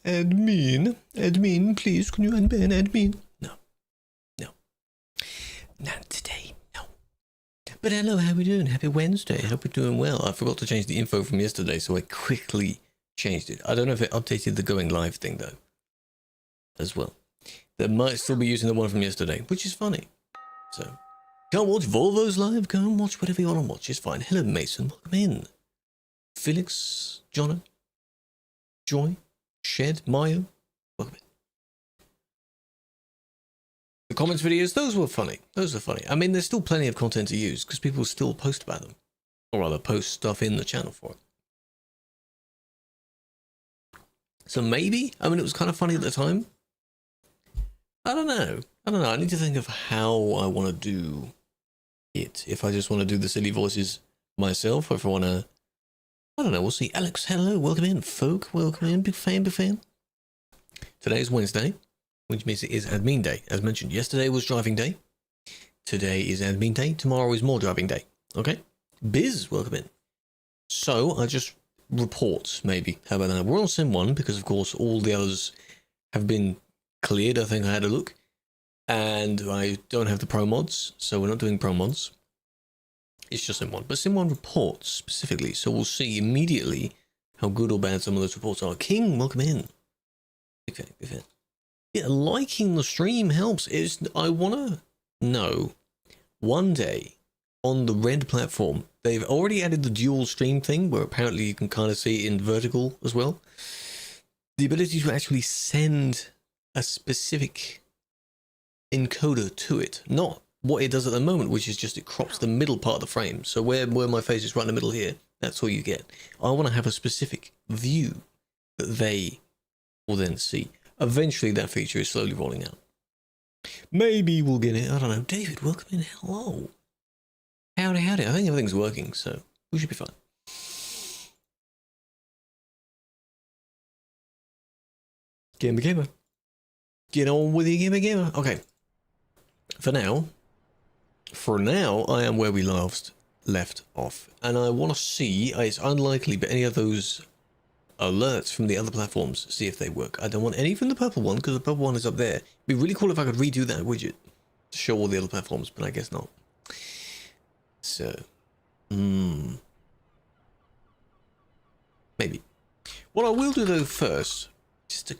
Admin, please, can you unban admin? No. Not today, no. But hello, how we doing? Happy Wednesday. Hope we're doing well. I forgot to change the info from yesterday, so I quickly changed it. I don't know if it updated the going live thing, though, as well. They might still be using the one from yesterday, which is funny. So, can't watch Volvo's live? Go and watch whatever you want to watch. It's fine. Hello, Mason. Welcome in. Felix, Jono, Joy, Shed, Mayo. Welcome in. The comments videos, those were funny. Those are funny. I mean, there's still plenty of content to use because people still post about them. Or rather, post stuff in the channel for it. So maybe, I mean, it was kind of funny at the time. I don't know. I need to think of how I want to do it. If I just want to do the silly voices myself, or if I want to, I don't know, we'll see. Alex, hello, welcome in. Folk, welcome in. Big fan. Today is Wednesday, which means it is admin day. As mentioned, yesterday was driving day. Today is admin day. Tomorrow is more driving day. Okay? Biz, welcome in. So, I just report, maybe. How about that? We're on Sim 1, because of course all the others have been cleared. I think I had a look. And I don't have the pro mods, so we're not doing pro mods. It's just Sim 1. But Sim 1 reports specifically, so we'll see immediately how good or bad some of those reports are. King, welcome in. Big fan. Yeah, liking the stream helps. I want to know, one day, on the red platform, they've already added the dual stream thing, where apparently you can kind of see it in vertical as well. The ability to actually send a specific encoder to it, not what it does at the moment, which is just it crops the middle part of the frame. So where my face is right in the middle here, that's all you get. I want to have a specific view that they will then see. Eventually that feature is slowly rolling out. Maybe we'll get it, I don't know. David, welcome in. Hello. Howdy. I think everything's working, so we should be fine. Gamer. Get on with your gamer. Okay. For now, I am where we left off. And I want to see, it's unlikely, but any of those alerts from the other platforms, see if they work. I don't want any from the purple one, because the purple one is up there. It'd be really cool if I could redo that widget to show all the other platforms, but I guess not. So, maybe. What I will do though first, just a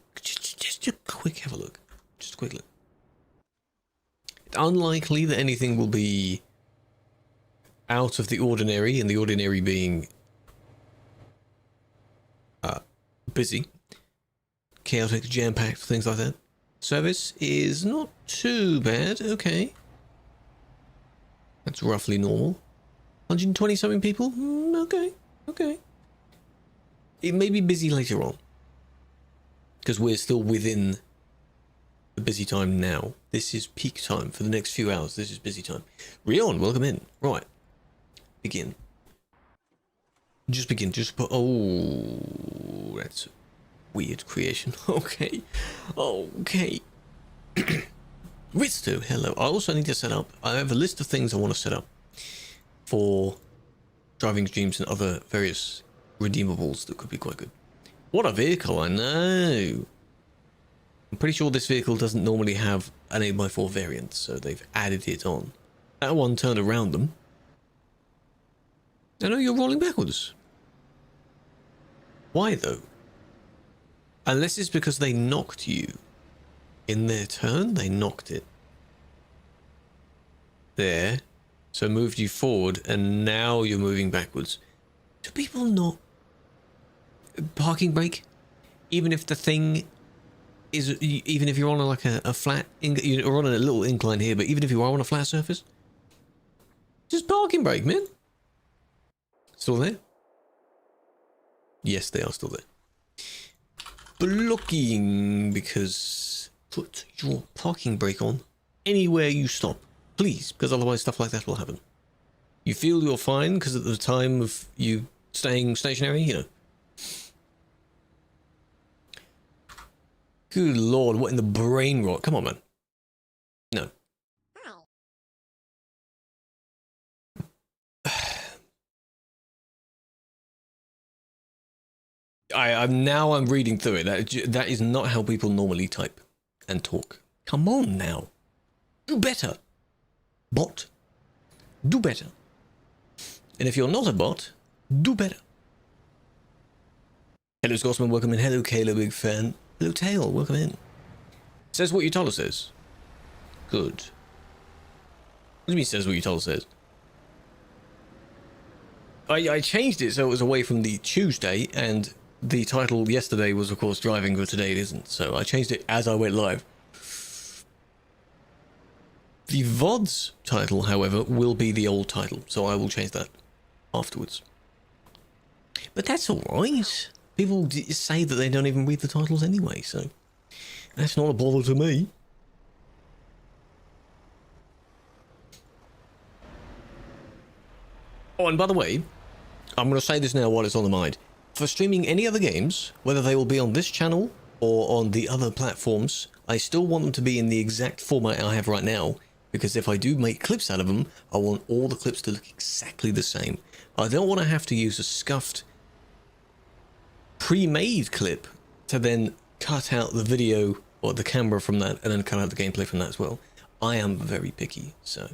quick have a look. Just a quick look. It's unlikely that anything will be out of the ordinary, and the ordinary being busy, chaotic, jam-packed, things like that. Service is not too bad. Okay. That's roughly normal. 120 something people? Okay. It may be busy later on, because we're still within the busy time now. This is peak time for the next few hours. This is busy time. Rion, welcome in. Right. Begin. Just begin. Just put. Oh, that's a weird creation. Okay. Risto, hello. I also need to set up. I have a list of things I want to set up for driving streams and other various redeemables that could be quite good. What a vehicle, I know. I'm pretty sure this vehicle doesn't normally have an 8x4 variant, so they've added it on. That one turned around them. I know you're rolling backwards. Why though? Unless it's because they knocked you. In their turn, they knocked it. There. So moved you forward, and now you're moving backwards. Do people not... Parking brake? Even if the thing is... Even if you're on like a flat... You're on a little incline here, but even if you are on a flat surface? Just parking brake, man. Still there? Yes, they are still there. Blocking, because put your parking brake on anywhere you stop, please, because otherwise stuff like that will happen. You feel you're fine because at the time of you staying stationary, you know. Good lord, what in the brain rot? Come on, man. No. I'm reading through it. That is not how people normally type and talk. Come on now. Do better. Bot. Do better. And if you're not a bot, do better. Hello Scotsman, welcome in. Hello Kayla, big fan. Hello Tail, welcome in. Says what you told us says. Good. What do you mean says what you told us says? I changed it so it was away from the Tuesday, and the title yesterday was of course driving, but today it isn't. So I changed it as I went live. The VOD's title, however, will be the old title, so I will change that afterwards. But that's alright. People say that they don't even read the titles anyway, so that's not a bother to me. Oh, and by the way, I'm going to say this now while it's on the mind. For streaming any other games, whether they will be on this channel or on the other platforms, I still want them to be in the exact format I have right now, because if I do make clips out of them, I want all the clips to look exactly the same. I don't want to have to use a scuffed, pre-made clip to then cut out the video or the camera from that and then cut out the gameplay from that as well. I am very picky, so...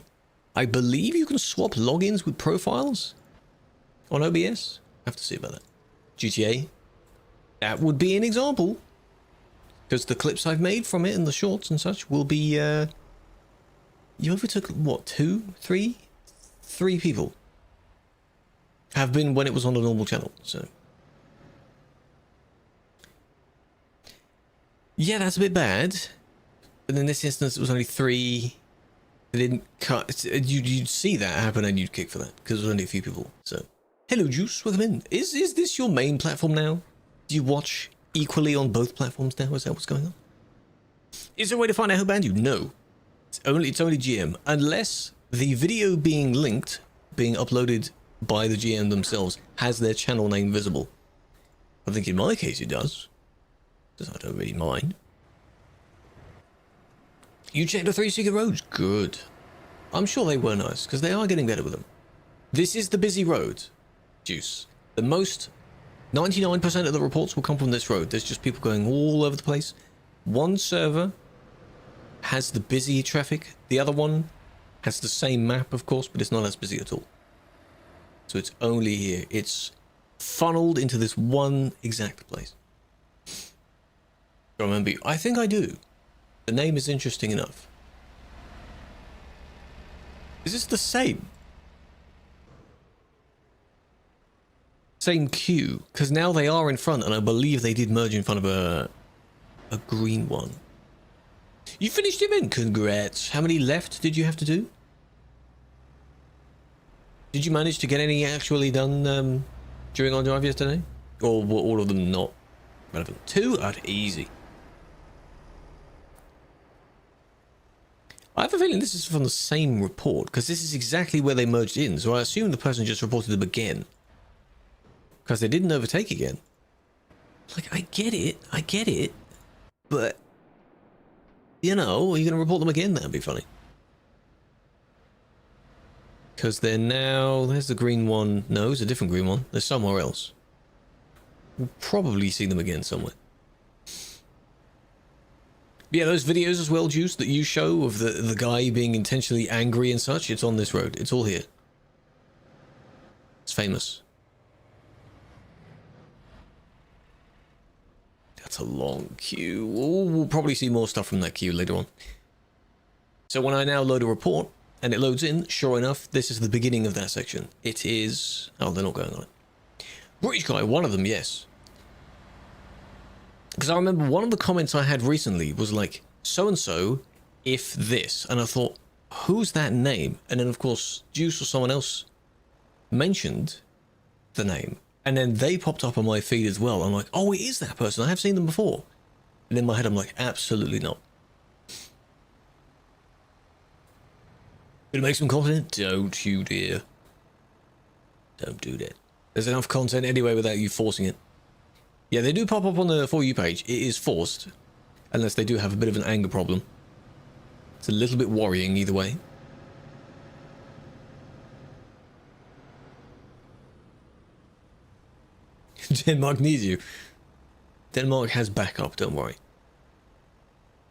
I believe you can swap logins with profiles on OBS. I have to see about that. GTA. That would be an example. Because the clips I've made from it and the shorts and such will be, you overtook, what, 2, 3? 3 people. Have been when it was on the normal channel, so. Yeah, that's a bit bad. But in this instance, it was only 3... They didn't cut. You'd see that happen and you'd kick for that because there's only a few people. So, hello, Juice. Welcome in. Is this your main platform now? Do you watch equally on both platforms now? Is that what's going on? Is there a way to find out who banned you? No. It's only GM, unless the video being linked, being uploaded by the GM themselves, has their channel name visible. I think in my case it does, because I don't really mind. You checked the 3 secret roads? Good. I'm sure they were nice, because they are getting better with them. This is the busy road, Juice. The most, 99% of the reports will come from this road. There's just people going all over the place. One server has the busy traffic. The other one has the same map, of course, but it's not as busy at all. So it's only here. It's funneled into this one exact place. Do I remember you? I think I do. The name is interesting enough. Is this the same? Same queue, because now they are in front, and I believe they did merge in front of a green one. You finished him in? Congrats. How many left did you have to do? Did you manage to get any actually done during our drive yesterday? Or were all of them not relevant? 2? Easy. I have a feeling this is from the same report, because this is exactly where they merged in, so I assume the person just reported them again. Because they didn't overtake again. Like, I get it, but, you know, are you going to report them again? That'd be funny. Because they're now, there's the green one. No, it's a different green one. They're somewhere else. We'll probably see them again somewhere. Yeah, those videos as well, Juice, that you show of the guy being intentionally angry and such, it's on this road. It's all here. It's famous. That's a long queue. Ooh, we'll probably see more stuff from that queue later on. So when I now load a report, and it loads in, sure enough, this is the beginning of that section. It is... Oh, they're not going on it. British guy, one of them, yes. Because I remember one of the comments I had recently was like, so-and-so, if this. And I thought, who's that name? And then, of course, Juice or someone else mentioned the name. And then they popped up on my feed as well. I'm like, oh, it is that person. I have seen them before. And in my head, I'm like, absolutely not. Gonna make some content? Don't you dare. Don't do that. There's enough content anyway without you forcing it. Yeah, they do pop up on the For You page. It is forced. Unless they do have a bit of an anger problem. It's a little bit worrying either way. Jen Magnesium. Denmark has backup, don't worry.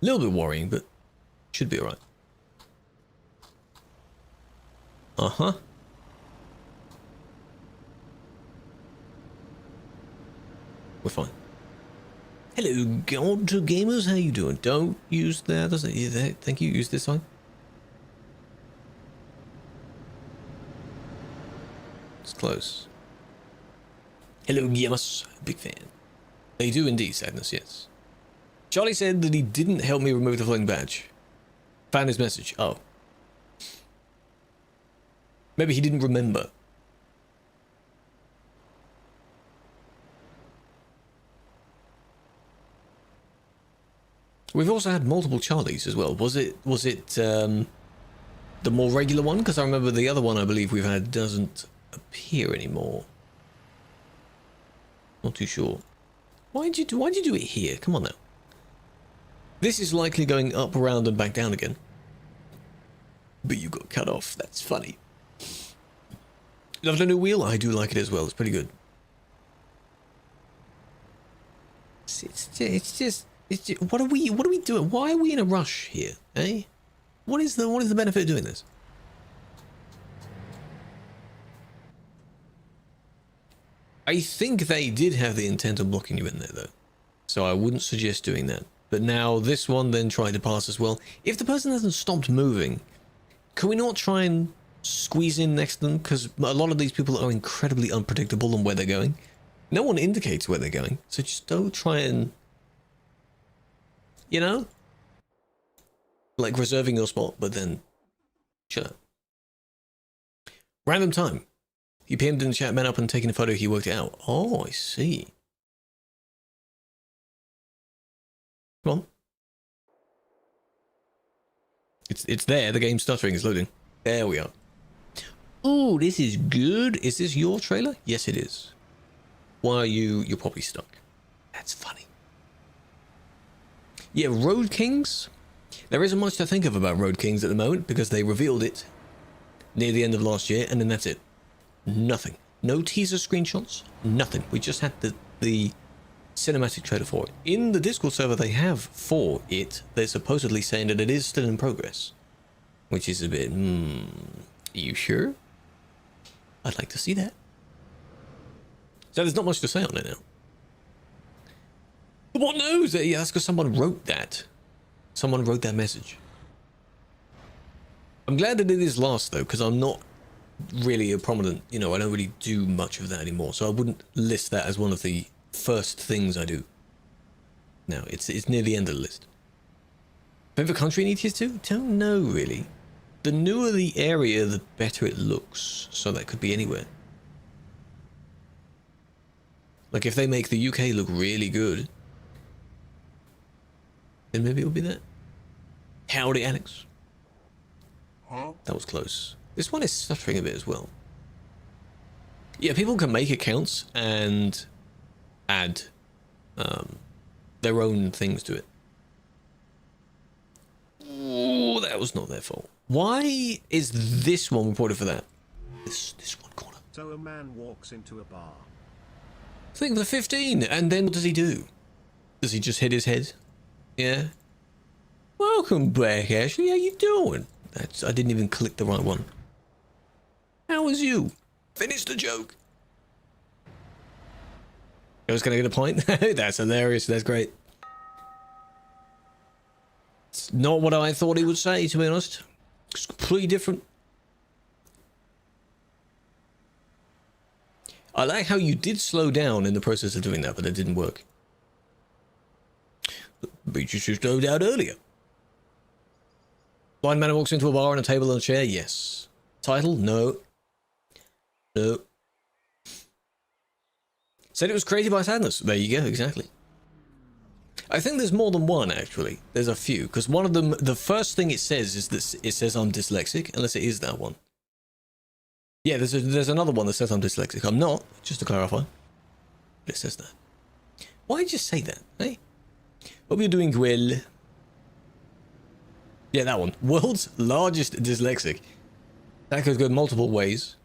A little bit worrying, but should be alright. Uh-huh. We're fine. Hello, God to gamers, how you doing? Don't use that, doesn't it? Thank you, use this one. It's close. Hello, gamers. Big fan. They do indeed, Sadness, yes. Charlie said that he didn't help me remove the floating badge. Found his message. Oh. Maybe he didn't remember. We've also had multiple Charlies as well. Was it the more regular one? Because I remember the other one I believe we've had doesn't appear anymore. Not too sure. Why'd you do it here? Come on now. This is likely going up, around, and back down again. But you got cut off. That's funny. Love the new wheel? I do like it as well. It's pretty good. It's just what are we doing? Why are we in a rush here? Eh? What is the benefit of doing this? I think they did have the intent of blocking you in there though. So I wouldn't suggest doing that. But now this one then tried to pass as well. If the person hasn't stopped moving, can we not try and squeeze in next to them? Because a lot of these people are incredibly unpredictable on where they're going. No one indicates where they're going. So just don't try and, you know, like reserving your spot, but then shut up. Random time. He PM'd in the chat, man up and taking a photo, he worked it out. Oh, I see. Come on. It's there, the game's stuttering, it's loading. There we are. Ooh, this is good. Is this your trailer? Yes, it is. Why are you're probably stuck. That's funny. Yeah, Road Kings. There isn't much to think of about Road Kings at the moment because they revealed it near the end of last year and then that's it. Nothing. No teaser screenshots. Nothing. We just had the cinematic trailer for it. In the Discord server they have for it, they're supposedly saying that it is still in progress. Which is a bit, are you sure? I'd like to see that. So there's not much to say on it now. But what knows? Yeah, that's because someone wrote that. Someone wrote that message. I'm glad that it is last though, because I'm not really a prominent, you know, I don't really do much of that anymore, so I wouldn't list that as one of the first things I do. No, it's near the end of the list. Favorite country in ETS2? Don't know really. The newer the area, the better it looks, so that could be anywhere. Like if they make the UK look really good, then maybe it'll be that. Howdy, Alex. Huh? That was close. This one is stuttering a bit as well. Yeah, people can make accounts and add their own things to it. Oh, that was not their fault. Why is this one reported for that? This one corner. So a man walks into a bar. Think for 15, and then what does he do? Does he just hit his head? Yeah. Welcome back, Ashley. How you doing? I didn't even click the right one. How was you? Finish the joke. I was gonna get a point. That's hilarious. That's great. It's not what I thought he would say, to be honest. It's completely different. I like how you did slow down in the process of doing that, but it didn't work. But you should have slowed down earlier. Blind man walks into a bar and a table and a chair. Yes. Title? No. No. Said it was created by Sadness. There you go, exactly. I think there's more than one, actually. There's a few, because one of them, the first thing it says is this, it says I'm dyslexic, unless it is that one. Yeah, there's another one that says I'm dyslexic. I'm not, just to clarify. It says that. Why did you say that, eh? Hope you're doing well. Yeah, that one. World's largest dyslexic. That could go multiple ways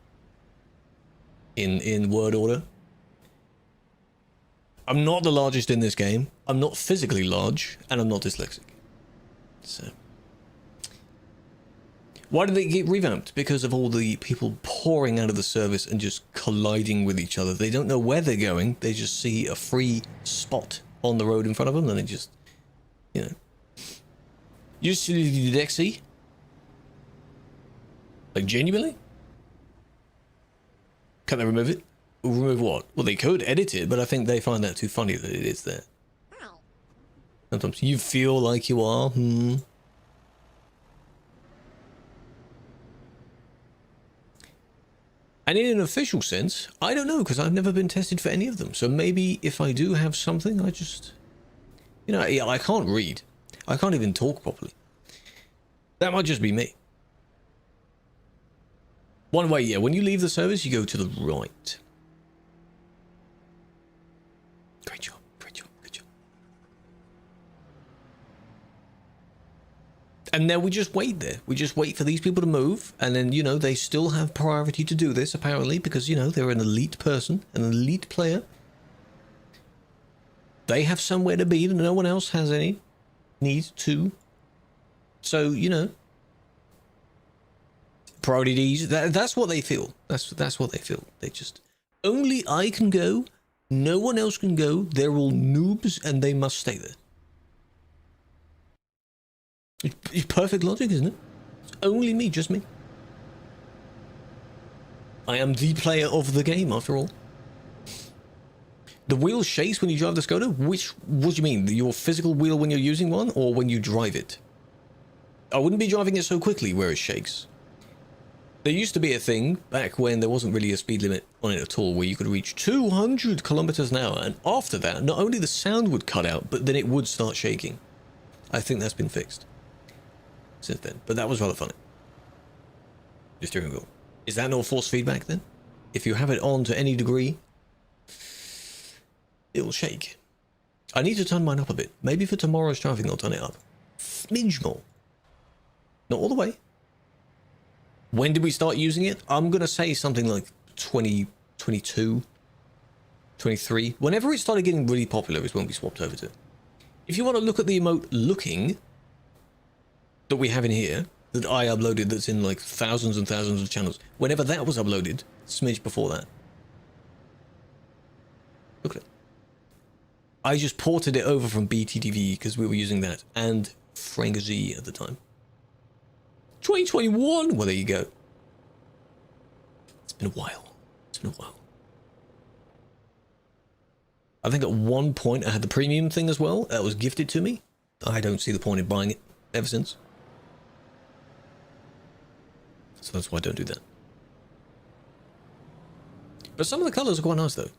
in word order. I'm not the largest in this game. I'm not physically large, and I'm not dyslexic. So, why did they get revamped? Because of all the people pouring out of the service and just colliding with each other. They don't know where they're going. They just see a free spot on the road in front of them, and they just, you know. You just see the Dexy? Like, genuinely? Can they remove it? Remove what? Well, they could edit it, but I think they find that too funny that it is there. Sometimes you feel like you are. And in an official sense, I don't know, because I've never been tested for any of them. So maybe if I do have something, I just... You know, yeah, I can't read. I can't even talk properly. That might just be me. One way, yeah, when you leave the service, you go to the right. Great job, great job, good job. And then we just wait there. We just wait for these people to move, and then, you know, they still have priority to do this, apparently, because, you know, they're an elite person, an elite player. They have somewhere to be that no one else has any need to. So, you know, priorities, that's what they feel. That's what they feel. They just, only I can go, no one else can go, they're all noobs, and they must stay there. It's perfect logic, isn't it? It's only me, just me. I am the player of the game, after all. The wheel shakes when you drive the Skoda? What do you mean? Your physical wheel when you're using one, or when you drive it? I wouldn't be driving it so quickly where it shakes. There used to be a thing back when there wasn't really a speed limit on it at all, where you could reach 200 kilometers an hour, and after that, not only the sound would cut out, but then it would start shaking. I think that's been fixed since then, but that was rather funny. Your steering wheel. Is that not force feedback then? If you have it on to any degree, it'll shake. I need to turn mine up a bit. Maybe for tomorrow's driving I'll turn it up. Smidge more. Not all the way. When did we start using it? I'm going to say something like 2022, 23. Whenever it started getting really popular is when we swapped over to it. If you want to look at the emote looking that we have in here, that I uploaded, that's in like thousands and thousands of channels, whenever that was uploaded, smidge before that. Look at it. I just ported it over from BTTV because we were using that, and Frangazy at the time. 2021! Well, there you go. It's been a while. It's been a while. I think at one point I had the premium thing as well. That was gifted to me. I don't see the point in buying it ever since. So that's why I don't do that. But some of the colours are quite nice though.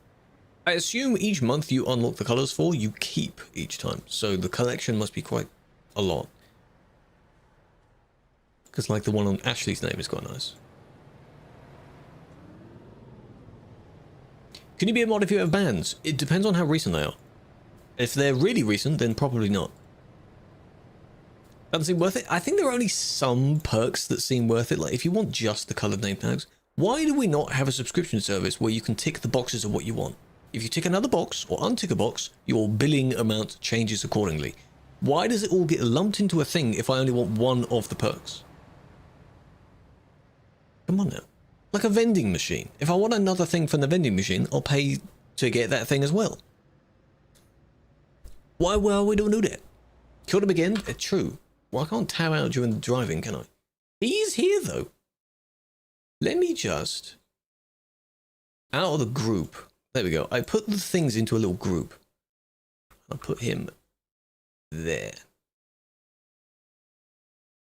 I assume each month you unlock the colours for, you keep each time. So the collection must be quite a lot. Because like the one on Ashley's name is quite nice. Can you be a mod if you have bans? It depends on how recent they are. If they're really recent, then probably not. Doesn't seem worth it. I think there are only some perks that seem worth it. Like if you want just the coloured name tags, why do we not have a subscription service where you can tick the boxes of what you want? If you tick another box or untick a box, your billing amount changes accordingly. Why does it all get lumped into a thing if I only want one of the perks? Come on now. Like a vending machine. If I want another thing from the vending machine, I'll pay to get that thing as well. Why we don't do that? Killed him again? True. Well, I can't tab out during the driving, can I? He's here, though. Let me just... Out of the group. There we go. I put the things into a little group. I'll put him there.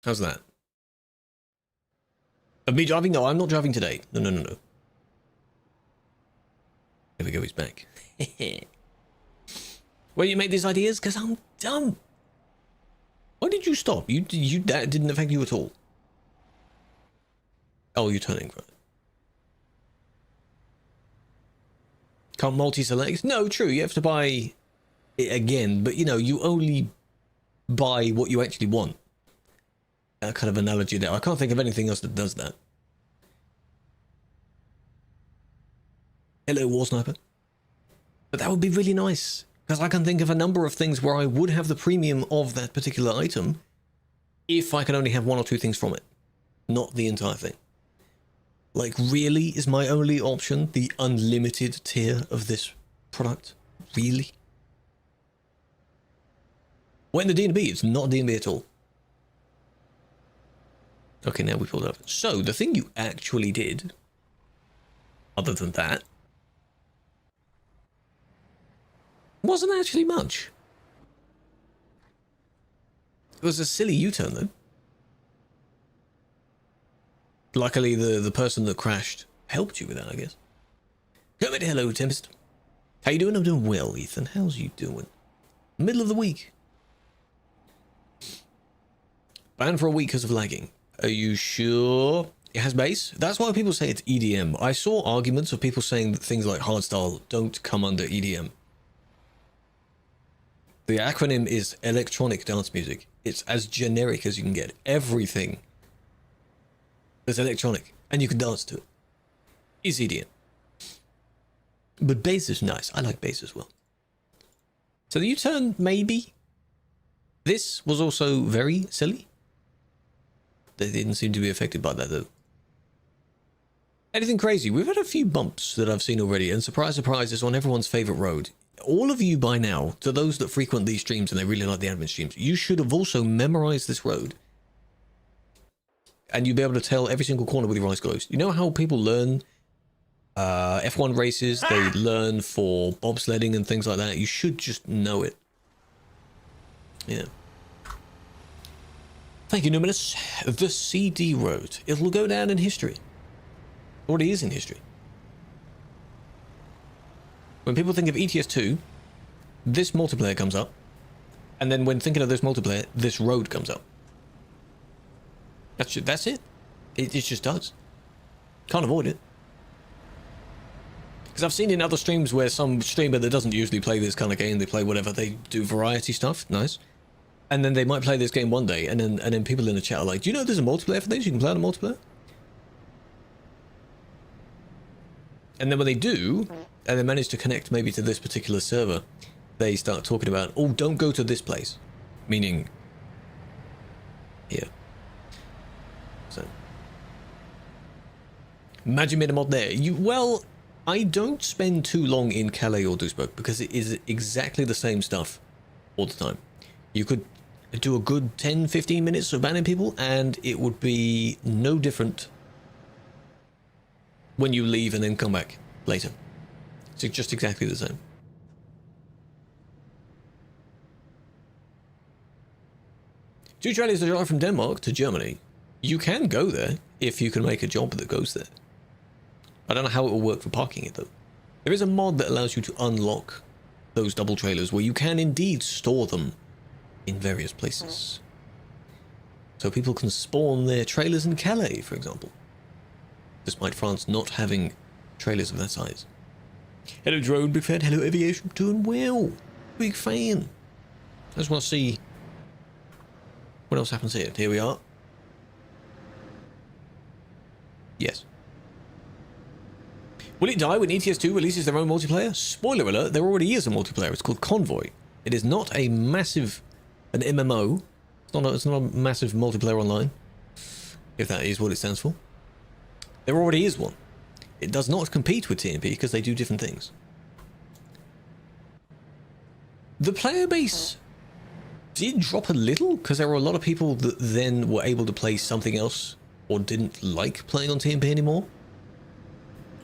How's that? Of me driving? No, I'm not driving today. No. There we go, he's back. Where you make these ideas? Because I'm dumb. Why did you stop? That didn't affect you at all. Oh, you're turning right. Can't multi-select? No, true. You have to buy it again, but you know, you only buy what you actually want. That kind of analogy there. I can't think of anything else that does that. Hello, War Sniper. But that would be really nice, because I can think of a number of things where I would have the premium of that particular item if I can only have one or two things from it, not the entire thing. Like, really, is my only option the unlimited tier of this product? Really? Well, in the D&B, it's not D&B at all. Okay, now we pulled it up. So, the thing you actually did, other than that, wasn't actually much. It was a silly U-turn, though. Luckily, the person that crashed helped you with that, I guess. Hello, Tempest. How you doing? I'm doing well, Ethan. How's you doing? Middle of the week. Banned for a week because of lagging. Are you sure it has bass? That's why people say it's EDM. I saw arguments of people saying that things like hardstyle don't come under EDM. The acronym is electronic dance music. It's as generic as you can get. Everything that's electronic and you can dance to it is EDM. But bass is nice. I like bass as well. So the U-turn, maybe. This was also very silly. They didn't seem to be affected by that, though. Anything crazy? We've had a few bumps that I've seen already, and surprise, surprise, it's on everyone's favorite road. All of you by now, to those that frequent these streams and they really like the admin streams, you should have also memorized this road. And you'll be able to tell every single corner with your eyes closed. You know how people learn F1 races, they learn for bobsledding and things like that? You should just know it. Yeah. Thank you, Numinous. The CD road. It will go down in history. It already is in history. When people think of ETS2, this multiplayer comes up. And then when thinking of this multiplayer, this road comes up. That's it. It just does. Can't avoid it. Because I've seen in other streams where some streamer that doesn't usually play this kind of game, they play whatever, they do variety stuff. Nice. And then they might play this game one day, and then people in the chat are like, do you know there's a multiplayer for this? You can play on a multiplayer? And then when they do, and they manage to connect maybe to this particular server, they start talking about, oh, don't go to this place. Meaning, here. So. Imagine made a mod there. Well, I don't spend too long in Calais or Duisburg, because it is exactly the same stuff all the time. You could do a good 10-15 minutes of banning people, and it would be no different when you leave and then come back later. It's just exactly the same. Two trailers that drive from Denmark to Germany. You can go there if you can make a job that goes there. I don't know how it will work for parking it, though. There is a mod that allows you to unlock those double trailers where you can indeed store them in various places. So people can spawn their trailers in Calais, for example. Despite France not having trailers of that size. Hello Drone, big fan. Hello Aviation, doing well. Big fan. I just want to see what else happens here. Here we are. Yes. Will it die when ETS2 releases their own multiplayer? Spoiler alert, there already is a multiplayer. It's called Convoy. It is not a massive... an MMO. It's not a massive multiplayer online, if that is what it stands for. There already is one. It does not compete with TMP because they do different things. The player base did drop a little because there were a lot of people that then were able to play something else or didn't like playing on TMP anymore.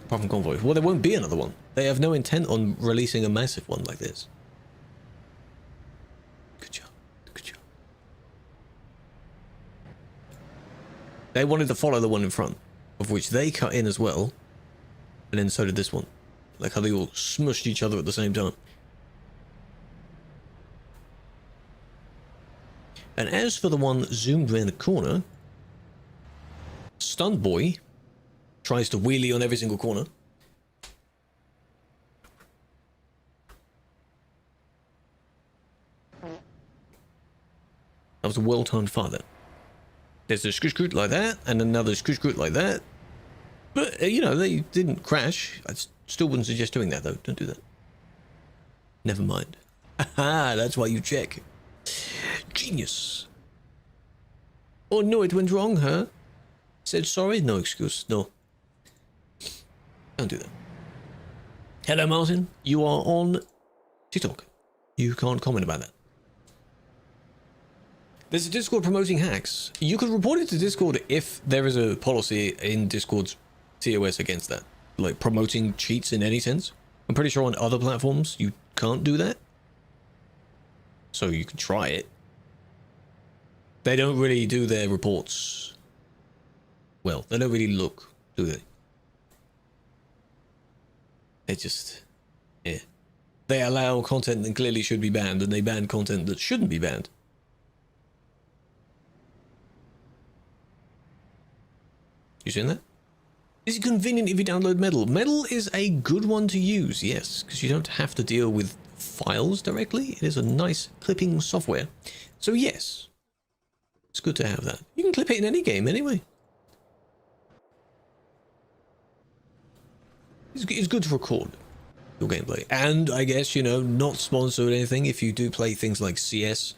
Apart from Convoy. Well, there won't be another one. They have no intent on releasing a massive one like this. Good job. Good job. They wanted to follow the one in front, of which they cut in as well, and then so did this one. Like how they all smushed each other at the same time. And as for the one zoomed around the corner, Stunt Boy tries to wheelie on every single corner. That was a well-timed fire there. There's a screw like that, and another screw like that. But, you know, they didn't crash. I still wouldn't suggest doing that, though. Don't do that. Never mind. Aha, that's why you check. Genius. Oh no, it went wrong, huh? Said sorry? No excuse, no. Don't do that. Hello, Martin. You are on TikTok. You can't comment about that. There's a Discord promoting hacks. You could report it to Discord if there is a policy in Discord's TOS against that. Like promoting cheats in any sense. I'm pretty sure on other platforms you can't do that. So you can try it. They don't really do their reports. Well, they don't really look, do they? They just... yeah. They allow content that clearly should be banned, and they ban content that shouldn't be banned. You seen that? Is it convenient if you download Metal? Metal is a good one to use, yes, because you don't have to deal with files directly. It is a nice clipping software. So yes, it's good to have that. You can clip it in any game anyway. It's good to record your gameplay. And I guess, you know, not sponsored or anything. If you do play things like CS,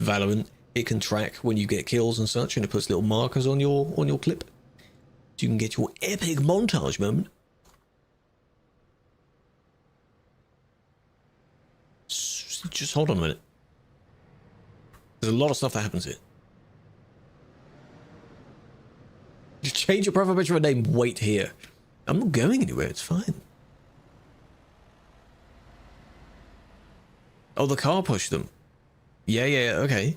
Valorant, it can track when you get kills and such, and it puts little markers on your clip. So you can get your epic montage moment. Just hold on a minute. There's a lot of stuff that happens here. Just change your profile picture and name. Wait here. I'm not going anywhere. It's fine. Oh, the car pushed them. Yeah, okay.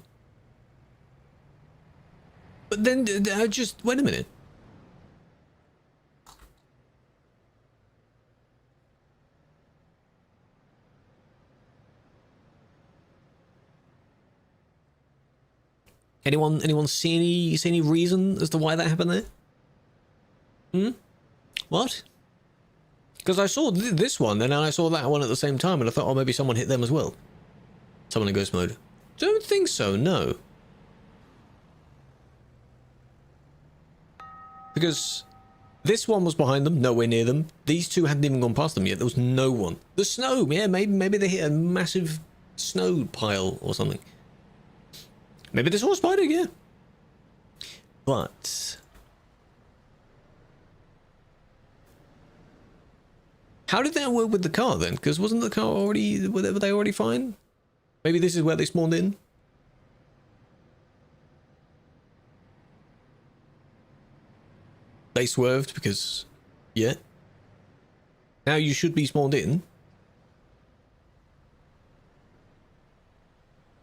But then just wait a minute. Anyone see any reason as to why that happened there? What? Because I saw this one, and then I saw that one at the same time, and I thought, oh, maybe someone hit them as well. Someone in ghost mode. Don't think so, no. Because this one was behind them, nowhere near them. These two hadn't even gone past them yet. There was no one. The snow, yeah, maybe they hit a massive snow pile or something. Maybe they saw a spider, yeah. But how did that work with the car then? Because wasn't the car already, were they already fine? Maybe this is where they spawned in? They swerved because, yeah. Now you should be spawned in.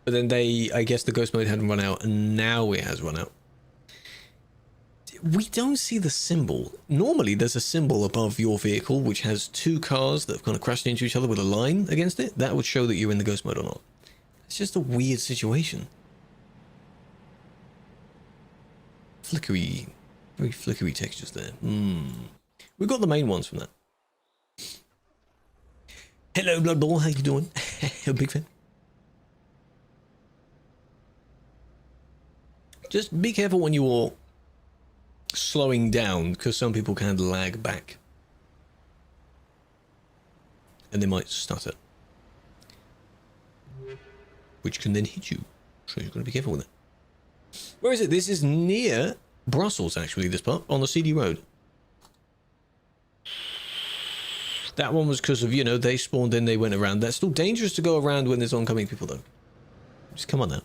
But then I guess the ghost mode hadn't run out, and now it has run out. We don't see the symbol. Normally there's a symbol above your vehicle which has two cars that have kind of crashed into each other with a line against it. That would show that you're in the ghost mode or not. It's just a weird situation. Flickery, very flickery textures there. We got the main ones from that. Hello Blood Ball, how you doing? A big fan. Just be careful when you're slowing down, because some people can lag back. And they might stutter. Which can then hit you. So you've got to be careful with it. Where is it? This is near Brussels, actually, this part, on the CD road. That one was because of, you know, they spawned in, they went around. That's still dangerous to go around when there's oncoming people, though. Just come on now.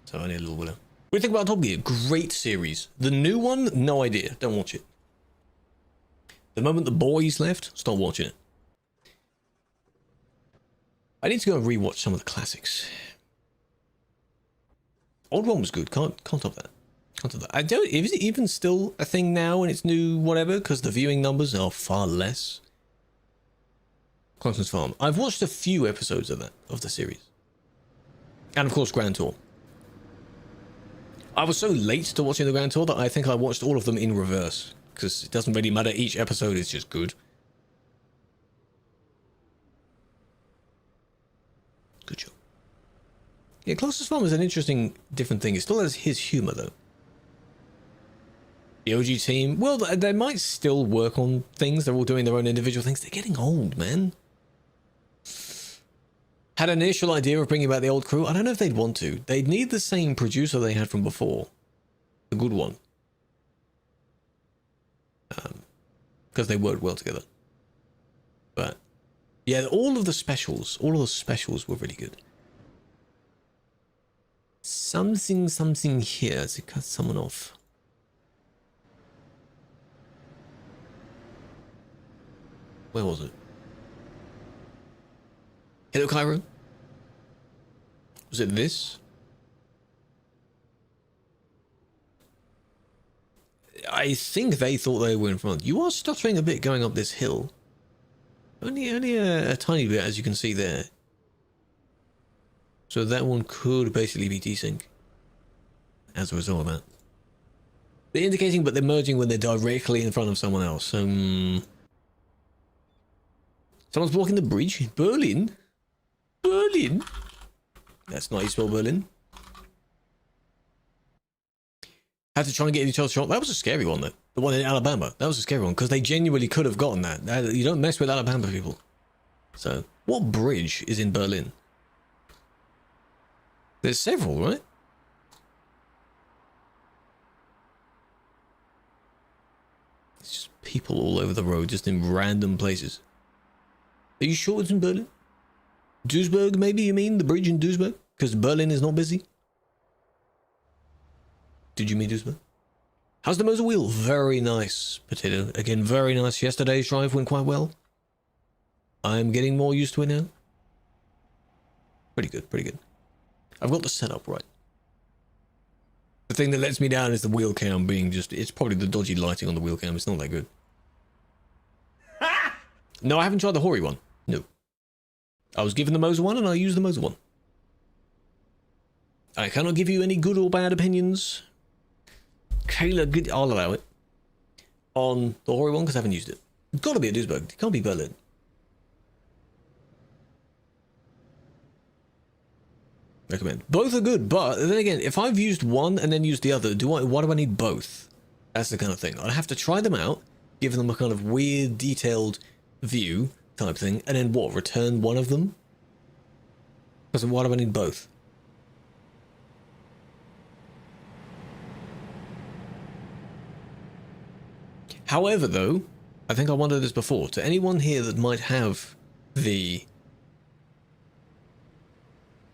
So I need a little willow. What do you think about Top Gear? Great series. The new one, no idea. Don't watch it. The moment the boys left, stop watching it. I need to go and rewatch some of the classics. Old one was good. Can't top that. Can't top that. I don't. Is it even still a thing now in its new whatever? Because the viewing numbers are far less. Constance Farm. I've watched a few episodes of that, of the series. And of course, Grand Tour. I was so late to watching the Grand Tour that I think I watched all of them in reverse. Because it doesn't really matter. Each episode is just good. Good job. Yeah, Constance Farm is an interesting, different thing. It still has his humor, though. The OG team, well, they might still work on things. They're all doing their own individual things. They're getting old, man. Had an initial idea of bringing back the old Krew. I don't know if they'd want to. They'd need the same producer they had from before. The good one. Because they worked well together. But yeah, all of the specials were really good. Something here to cut someone off. Where was it? Hello, Cairo. Was it this? I think they thought they were in front. You are stuttering a bit going up this hill. Only a tiny bit, as you can see there. So that one could basically be desync as a result of that. They're indicating, but they're merging when they're directly in front of someone else. Someone's blocking the bridge. Berlin? Berlin? That's not how you spell Berlin. Had to try and get each other shot. That was a scary one, though. The one in Alabama. That was a scary one, because they genuinely could have gotten that. You don't mess with Alabama people. So, what bridge is in Berlin? There's several, right? It's just people all over the road, just in random places. Are you sure it's in Berlin? Duisburg, maybe you mean? The bridge in Duisburg? Because Berlin is not busy? Did you mean Duisburg? How's the Moser wheel? Very nice, Potato. Again, very nice. Yesterday's drive went quite well. I'm getting more used to it now. Pretty good, pretty good. I've got the setup right. The thing that lets me down is the wheel cam being just... It's probably the dodgy lighting on the wheel cam. It's not that good. No, I haven't tried the Hori one. No. I was given the Moser one and I used the Moser one. I cannot give you any good or bad opinions. Kayla, good, I'll allow it. On the Hori one because I haven't used it. It's got to be at Duisburg. It can't be Berlin. Recommend. Both are good, but then again, if I've used one and then used the other, why do I need both? That's the kind of thing. I'd have to try them out, give them a kind of weird, detailed view type thing, and then what? Return one of them? Because why do I need both? However, though, I think I wondered this before. To anyone here that might have the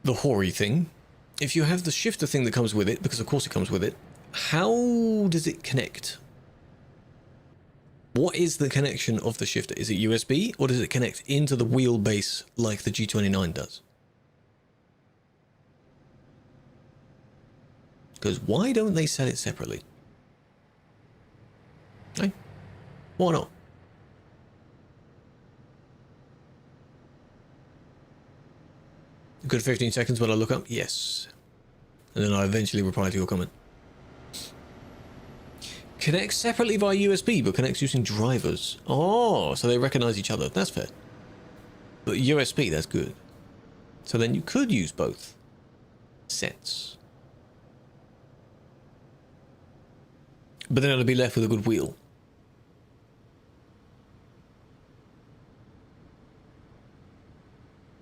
Hori thing, if you have the shifter thing that comes with it, because of course it comes with it, how does it connect? What is the connection of the shifter? Is it USB or does it connect into the wheelbase like the G29 does? Because why don't they sell it separately? Hey, why not? A good 15 seconds when I look up? Yes. And then I eventually reply to your comment. Connects separately via USB, but connects using drivers. Oh, so they recognize each other. That's fair. But USB, that's good. So then you could use both sets. But then I'd be left with a good wheel.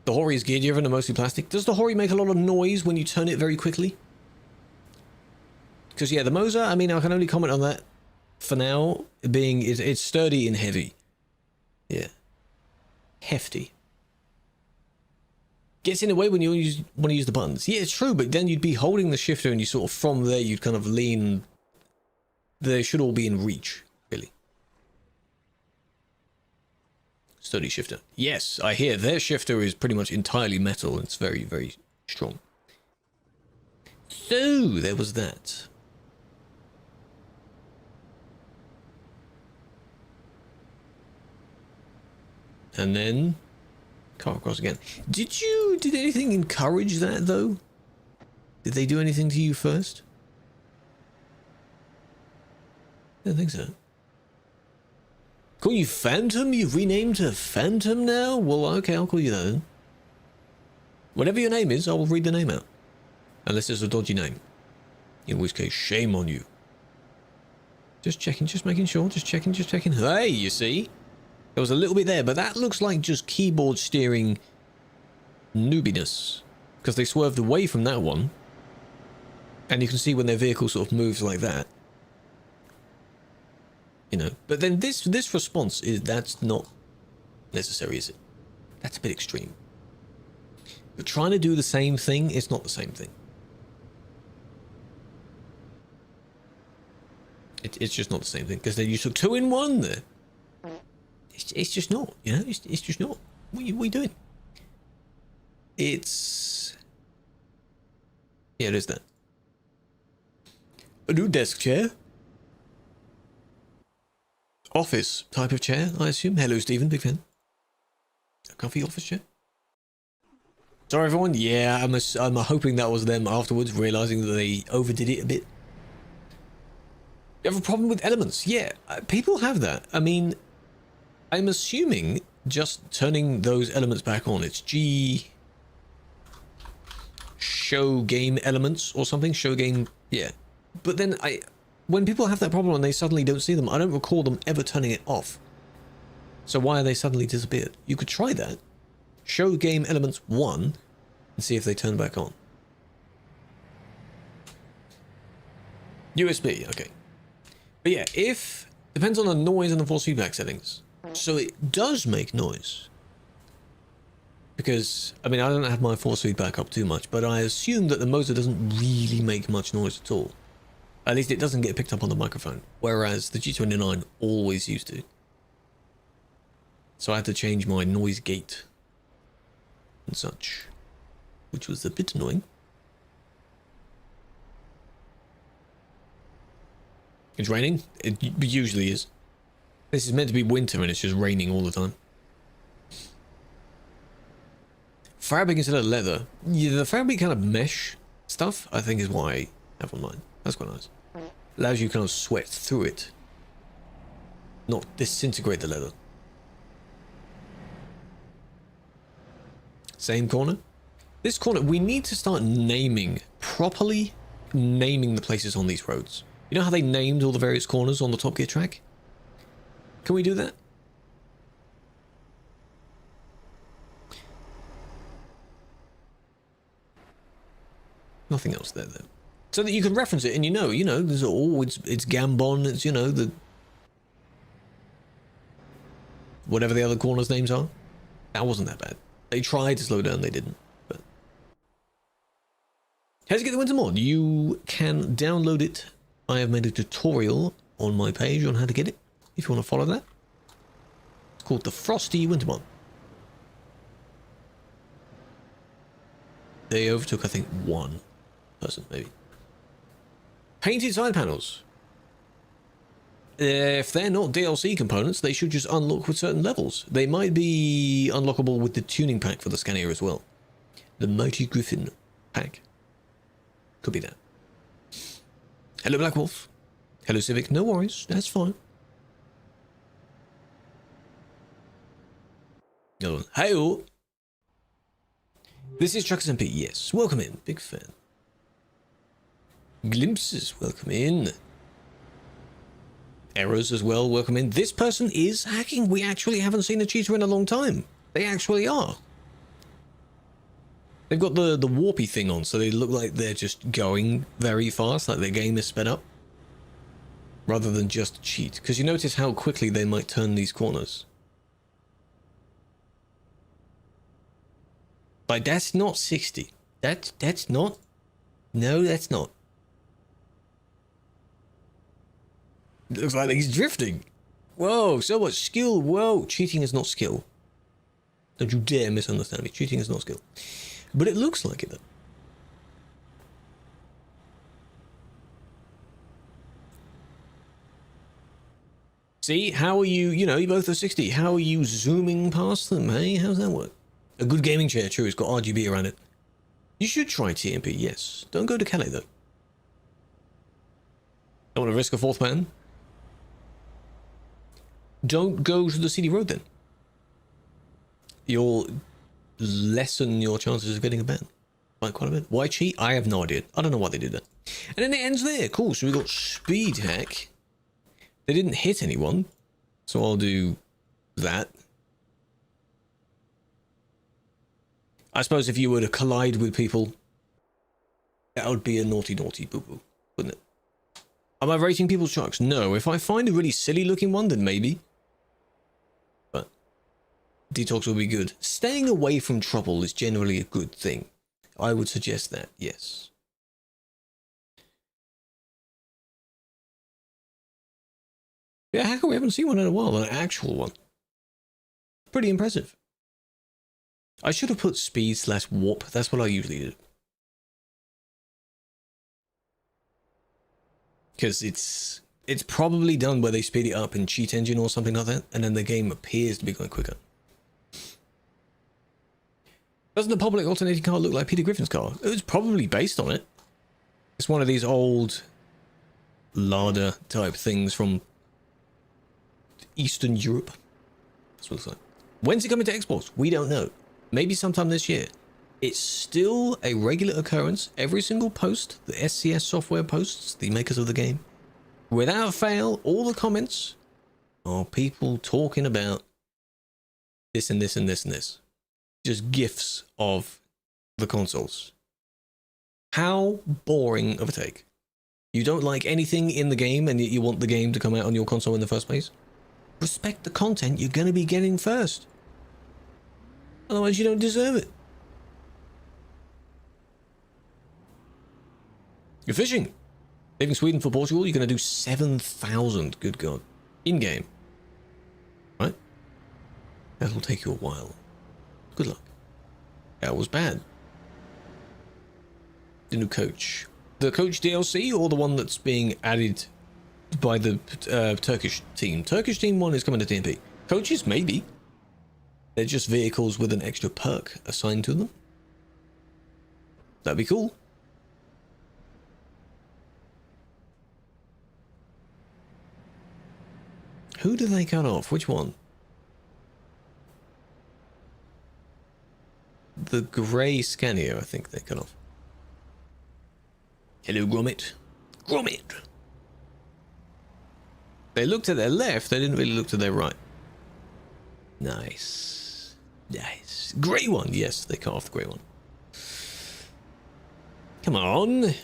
The Hori is gear driven and mostly plastic. Does the Hori make a lot of noise when you turn it very quickly? Because yeah, the Moser, I mean, I can only comment on that for now, being it's sturdy and heavy. Yeah. Hefty. Gets in the way when you want to use the buttons. Yeah, it's true, but then you'd be holding the shifter and you sort of, from there, you'd kind of lean. They should all be in reach, really. Sturdy shifter. Yes, I hear their shifter is pretty much entirely metal. It's very, very strong. So, there was that. And then, car across again. Did anything encourage that, though? Did they do anything to you first? I don't think so. Call you Phantom? You've renamed her Phantom now? Well, okay, I'll call you that then. Whatever your name is, I will read the name out. Unless it's a dodgy name. In which case, shame on you. Just checking, just making sure. Just checking, just checking. Hey, you see? There was a little bit there, but that looks like just keyboard steering noobiness. Because they swerved away from that one. And you can see when their vehicle sort of moves like that. You know, but then this response that's not necessary, is it? That's a bit extreme. But trying to do the same thing is not the same thing. It's just not the same thing, because then you took 2 in 1 there. It's just not, you know, it's just not. What are you doing? It's... Yeah, it is that. A new desk chair. Office type of chair, I assume. Hello, Stephen, big fan. A comfy office chair. Sorry, everyone. Yeah, I'm hoping that was them afterwards, realizing that they overdid it a bit. You have a problem with elements? Yeah, people have that. I mean, I'm assuming just turning those elements back on. It's G... show game elements or something. Show game... Yeah. But then when people have that problem and they suddenly don't see them, I don't recall them ever turning it off. So why are they suddenly disappeared? You could try that. Show game elements 1 and see if they turn back on. USB, okay. But yeah, depends on the noise and the force feedback settings. So it does make noise. Because, I mean, I don't have my force feedback up too much, but I assume that the motor doesn't really make much noise at all. At least it doesn't get picked up on the microphone, whereas the G29 always used to. So I had to change my noise gate and such, which was a bit annoying. It's raining? It usually is. This is meant to be winter and it's just raining all the time. Fabric instead of leather. Yeah, the fabric kind of mesh stuff, I think, is what I have on mine. That's quite nice. Allows you to kind of sweat through it. Not disintegrate the leather. Same corner. This corner, we need to start properly naming the places on these roads. You know how they named all the various corners on the Top Gear track? Can we do that? Nothing else there, though. So that you can reference it and you know, there's it's Gambon, it's, the... whatever the other corners' names are. That wasn't that bad. They tried to slow down, they didn't. But how to get the winter mod? You can download it. I have made a tutorial on my page on how to get it, if you want to follow that. It's called the Frosty Winter Mod. They overtook, I think, 1 person, maybe. Painted side panels. If they're not DLC components, they should just unlock with certain levels. They might be unlockable with the tuning pack for the Scania as well. The Mighty Griffin pack. Could be that. Hello, Black Wolf. Hello, Civic. No worries. That's fine. Hey-oh. This is TruckersMP. Yes. Welcome in. Big fan. Glimpses. Welcome in. Errors as well. Welcome in. This person is hacking. We actually haven't seen a cheater in a long time. They actually are. They've got the warpy thing on, so they look like they're just going very fast, like their game is sped up. Rather than just cheat. Because you notice how quickly they might turn these corners. Like, that's not 60. That's not. No, that's not. It looks like he's drifting. Whoa, so much skill. Whoa, cheating is not skill. Don't you dare misunderstand me. Cheating is not skill. But it looks like it, though. See, how are you, you both are 60. How are you zooming past them, hey? How's that work? A good gaming chair, true, it's got RGB around it. You should try TMP, yes. Don't go to Calais, though. Don't want to risk a 4th man. Don't go to the CD road, then. You'll lessen your chances of getting a ban by quite a bit. Why cheat? I have no idea. I don't know why they did that. And then it ends there. Cool, so we got speed hack. They didn't hit anyone, so I'll do that. I suppose if you were to collide with people, that would be a naughty boo-boo, wouldn't it? Am I rating people's trucks? No. If I find a really silly looking one, then maybe. But detox will be good. Staying away from trouble is generally a good thing. I would suggest that, yes. Yeah, how come we haven't seen one in a while? An actual one. Pretty impressive. I should have put speed/warp. That's what I usually do. Because it's probably done where they speed it up in cheat engine or something like that, and then the game appears to be going quicker. Doesn't the public alternating car look like Peter Griffin's car? It was probably based on it. It's one of these old Lada type things from Eastern Europe. That's what it's like. When's it coming to Xbox? We don't know. Maybe sometime this year. It's still a regular occurrence. Every single post, the SCS software posts, the makers of the game, without fail, all the comments are people talking about this and this and this and this. Just GIFs of the consoles. How boring of a take. You don't like anything in the game and yet you want the game to come out on your console in the first place? Respect the content you're going to be getting first. Otherwise you don't deserve it. You're fishing. Leaving Sweden for Portugal, you're going to do 7,000. Good God. In-game. Right? That'll take you a while. Good luck. That was bad. The new coach. The coach DLC or the one that's being added by the Turkish team? Turkish team 1 is coming to TMP. Coaches, maybe. They're just vehicles with an extra perk assigned to them. That'd be cool. Who do they cut off? Which one? The grey Scania, I think they cut off. Hello, Gromit. Gromit! They looked to their left, they didn't really look to their right. Nice. Nice. Grey one, yes, they cut off the grey one. Come on.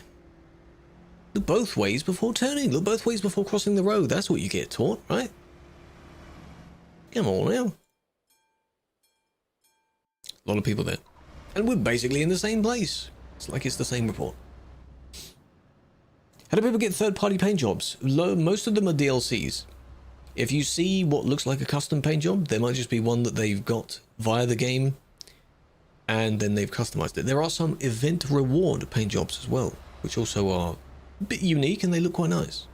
Look both ways before turning. Look both ways before crossing the road. That's what you get taught, right? Come on now. A lot of people there. And we're basically in the same place. It's like it's the same report. How do people get third-party paint jobs? Most of them are DLCs. If you see what looks like a custom paint job, there might just be one that they've got via the game, and then they've customized it. There are some event reward paint jobs as well, which also are a bit unique and they look quite nice.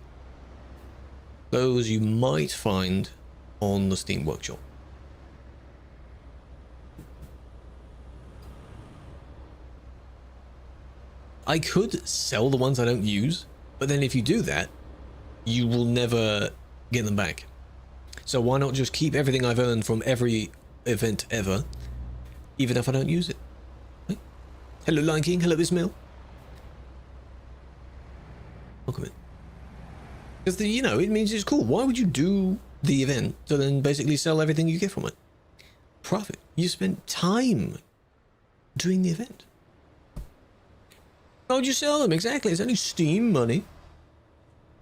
Those you might find on the Steam Workshop. I could sell the ones I don't use, but then if you do that, you will never get them back. So why not just keep everything I've earned from every event ever, even if I don't use it? Right? Hello, Lion King. Hello, Ismail. Welcome in. Because, you know, it means it's cool. Why would you do the event to then basically sell everything you get from it? Profit. You spent time doing the event. Why would you sell them? Exactly. It's only Steam money.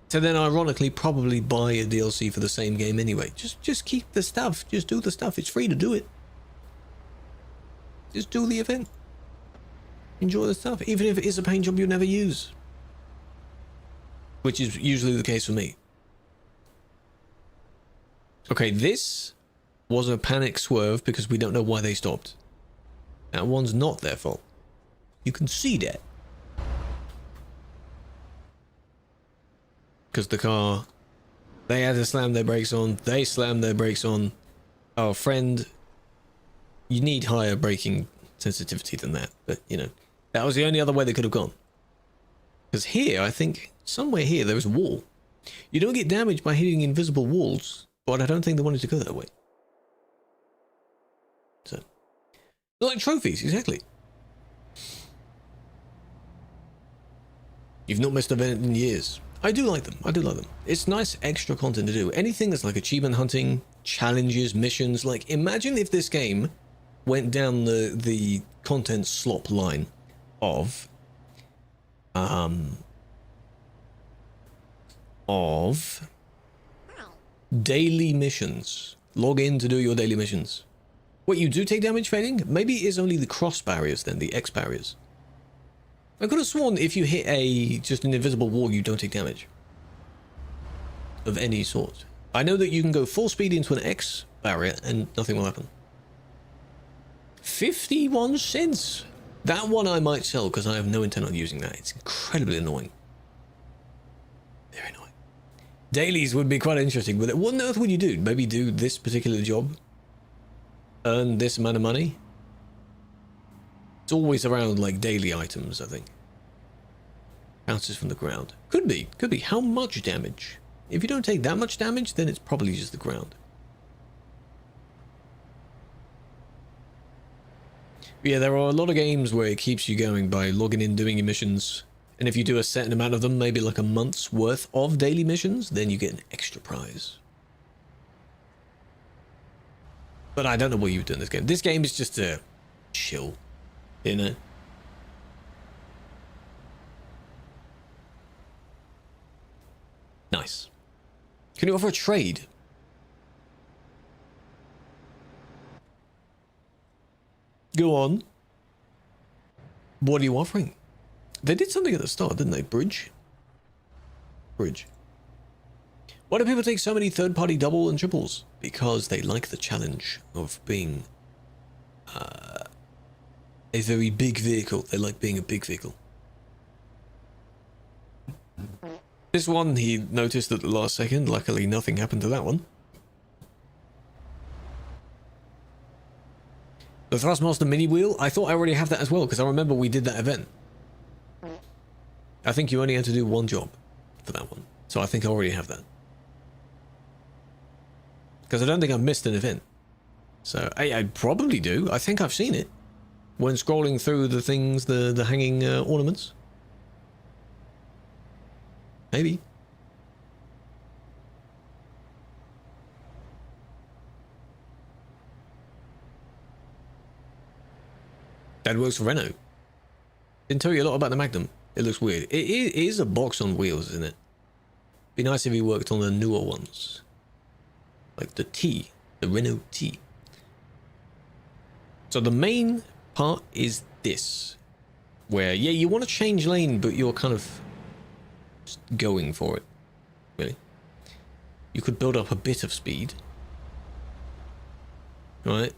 So then, ironically, probably buy a DLC for the same game anyway. Just keep the stuff. Just do the stuff. It's free to do it. Just do the event. Enjoy the stuff. Even if it is a paint job you never use. Which is usually the case for me. Okay, this was a panic swerve because we don't know why they stopped. That one's not their fault. You can see that. Because the car, they had to slam their brakes on, they slammed their brakes on. Our friend, you need higher braking sensitivity than that, but you know, that was the only other way they could have gone. Because here, I think, somewhere here, there is a wall. You don't get damaged by hitting invisible walls, but I don't think they wanted to go that way. So, they're like trophies, exactly. You've not missed an event in years. I do like them. I do like them. It's nice extra content to do. Anything that's like achievement hunting, challenges, missions. Like, imagine if this game went down the content slop line of daily missions. Log in to do your daily missions. What, you do take damage fading? Maybe it is only the cross barriers then, the X barriers. I could have sworn if you hit just an invisible wall, you don't take damage. Of any sort. I know that you can go full speed into an X barrier and nothing will happen. 51 cents! That one I might sell because I have no intent on using that. It's incredibly annoying. Very annoying. Dailies would be quite interesting, but what on earth would you do? Maybe do this particular job? Earn this amount of money? It's always around like daily items, I think. Bounces from the ground. Could be. Could be. How much damage? If you don't take that much damage, then it's probably just the ground. But yeah, there are a lot of games where it keeps you going by logging in, doing your missions. And if you do a certain amount of them, maybe like a month's worth of daily missions, then you get an extra prize. But I don't know what you would do in this game. This game is just a chill, you know? Nice. Can you offer a trade? Go on. What are you offering? They did something at the start, didn't they? Bridge? Bridge. Why do people take so many third-party double and triples? Because they like the challenge of being a very big vehicle. They like being a big vehicle. This one, he noticed at the last second. Luckily, nothing happened to that one. The Thrustmaster mini wheel, I thought I already have that as well, because I remember we did that event. I think you only had to do one job for that one. So I think I already have that. Because I don't think I've missed an event. So I probably do. I think I've seen it. When scrolling through the things, the hanging ornaments. Maybe. That works for Renault. Didn't tell you a lot about the Magnum. It looks weird. It is a box on wheels, isn't it? Be nice if he worked on the newer ones. Like the T. The Renault T. So the main part is this. Where, yeah, you want to change lane, but you're kind of just going for it. Really. You could build up a bit of speed. Right?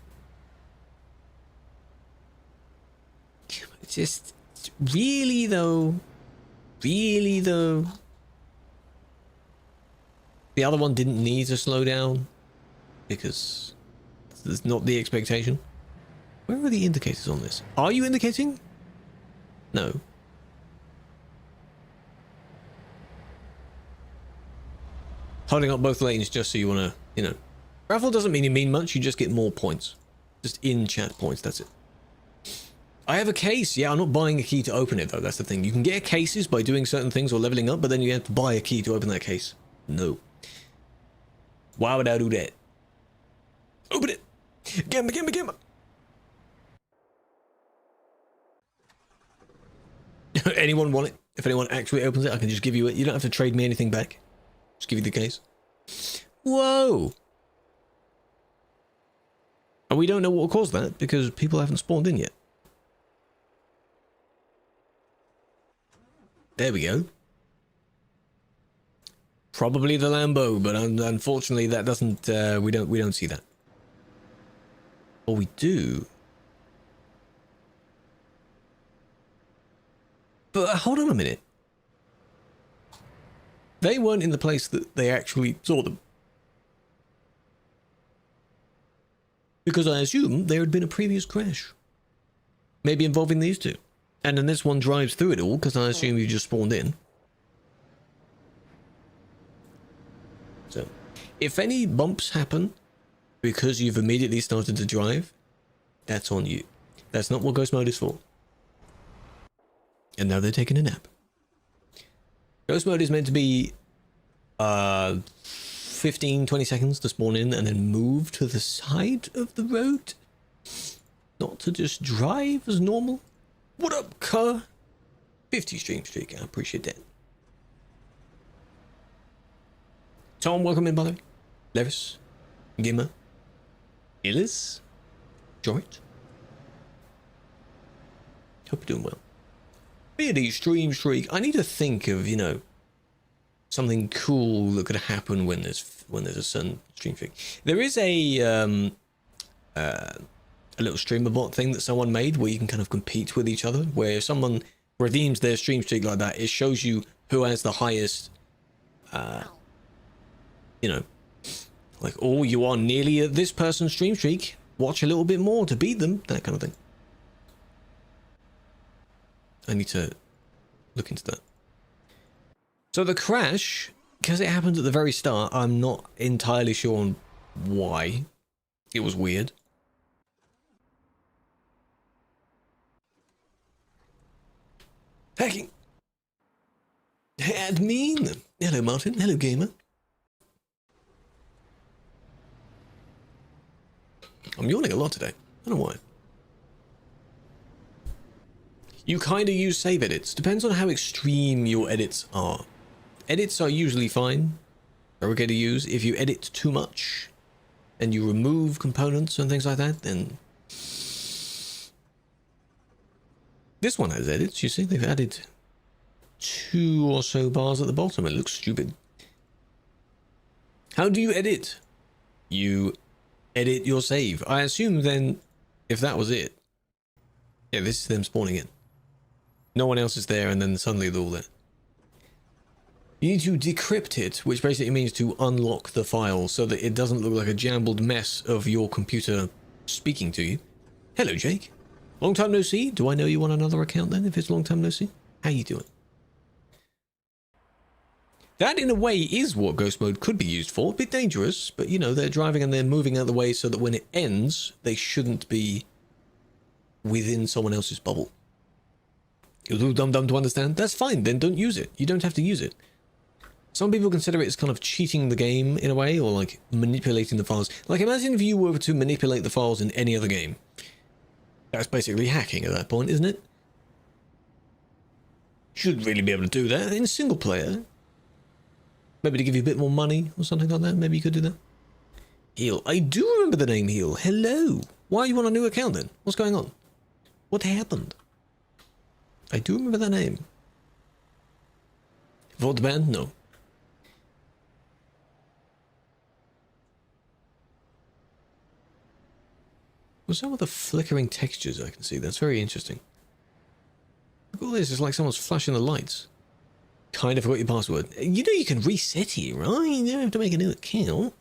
Just really though, the other one didn't need to slow down because there's not the expectation. Where are the indicators on this? Are you indicating? No. Holding up both lanes just so you want to, you know. Raffle doesn't mean you mean much, you just get more points. Just in chat points, that's it. I have a case. Yeah, I'm not buying a key to open it, though. That's the thing. You can get cases by doing certain things or leveling up, but then you have to buy a key to open that case. No. Why would I do that? Open it! Get me! Anyone want it? If anyone actually opens it, I can just give you it. You don't have to trade me anything back. Just give you the case. Whoa! And we don't know what will cause that, because people haven't spawned in yet. There we go. Probably the Lambo, but unfortunately that doesn't. We don't see that. Or we do. But hold on a minute. They weren't in the place that they actually saw them. Because I assume there had been a previous crash. Maybe involving these two. And then this one drives through it all, because I assume you just spawned in. So, if any bumps happen because you've immediately started to drive, that's on you. That's not what Ghost Mode is for. And now they're taking a nap. Ghost Mode is meant to be 15-20 seconds to spawn in and then move to the side of the road. not to just drive as normal? What up, car? 50 stream streak, I appreciate that. Tom, welcome in, by the way. Levis, Gimmer, Illis, Jorrit. Hope you're doing well. Beardy stream streak. I need to think of, you know, something cool that could happen when there's a certain stream streak. There is a little streamer bot thing that someone made where you can kind of compete with each other, where if someone redeems their stream streak like that, it shows you who has the highest, you know, like, oh, you are nearly at this person's stream streak, watch a little bit more to beat them, that kind of thing. I need to look into that. So the crash, because it happened at the very start, I'm not entirely sure on why. It was weird. Hacking. Admin. Hello, Martin. Hello, gamer. I'm yawning a lot today. I don't know why. You kind of use save edits. Depends on how extreme your edits are. Edits are usually fine. They're okay to use. If you edit too much and you remove components and things like that, then... This one has edits, you see. They've added 2 or so bars at the bottom. It looks stupid. How do you edit? You edit your save. I assume then, if that was it... Yeah, this is them spawning in. No one else is there, and then suddenly they're all there. You need to decrypt it, which basically means to unlock the file so that it doesn't look like a jumbled mess of your computer speaking to you. Hello, Jake. Long time no see. Do I know you on another account then, if it's long time no see? How you doing? That, in a way, is what Ghost Mode could be used for. A bit dangerous, but, you know, they're driving and they're moving out of the way so that when it ends, they shouldn't be within someone else's bubble. You're a little dumb to understand? That's fine, then don't use it. You don't have to use it. Some people consider it as kind of cheating the game in a way, or like manipulating the files. Like, imagine if you were to manipulate the files in any other game. That's basically hacking at that point, isn't it? Should really be able to do that in single player. Maybe to give you a bit more money or something like that. Maybe you could do that. Heal. I do remember the name Heal. Hello. Why are you on a new account then? What's going on? What happened? I do remember that name. Vote the band? No. What's up with the flickering textures I can see? That's very interesting. Look at all this. It's like someone's flashing the lights. Kind of forgot your password. You know you can reset it, right? You don't have to make a new account.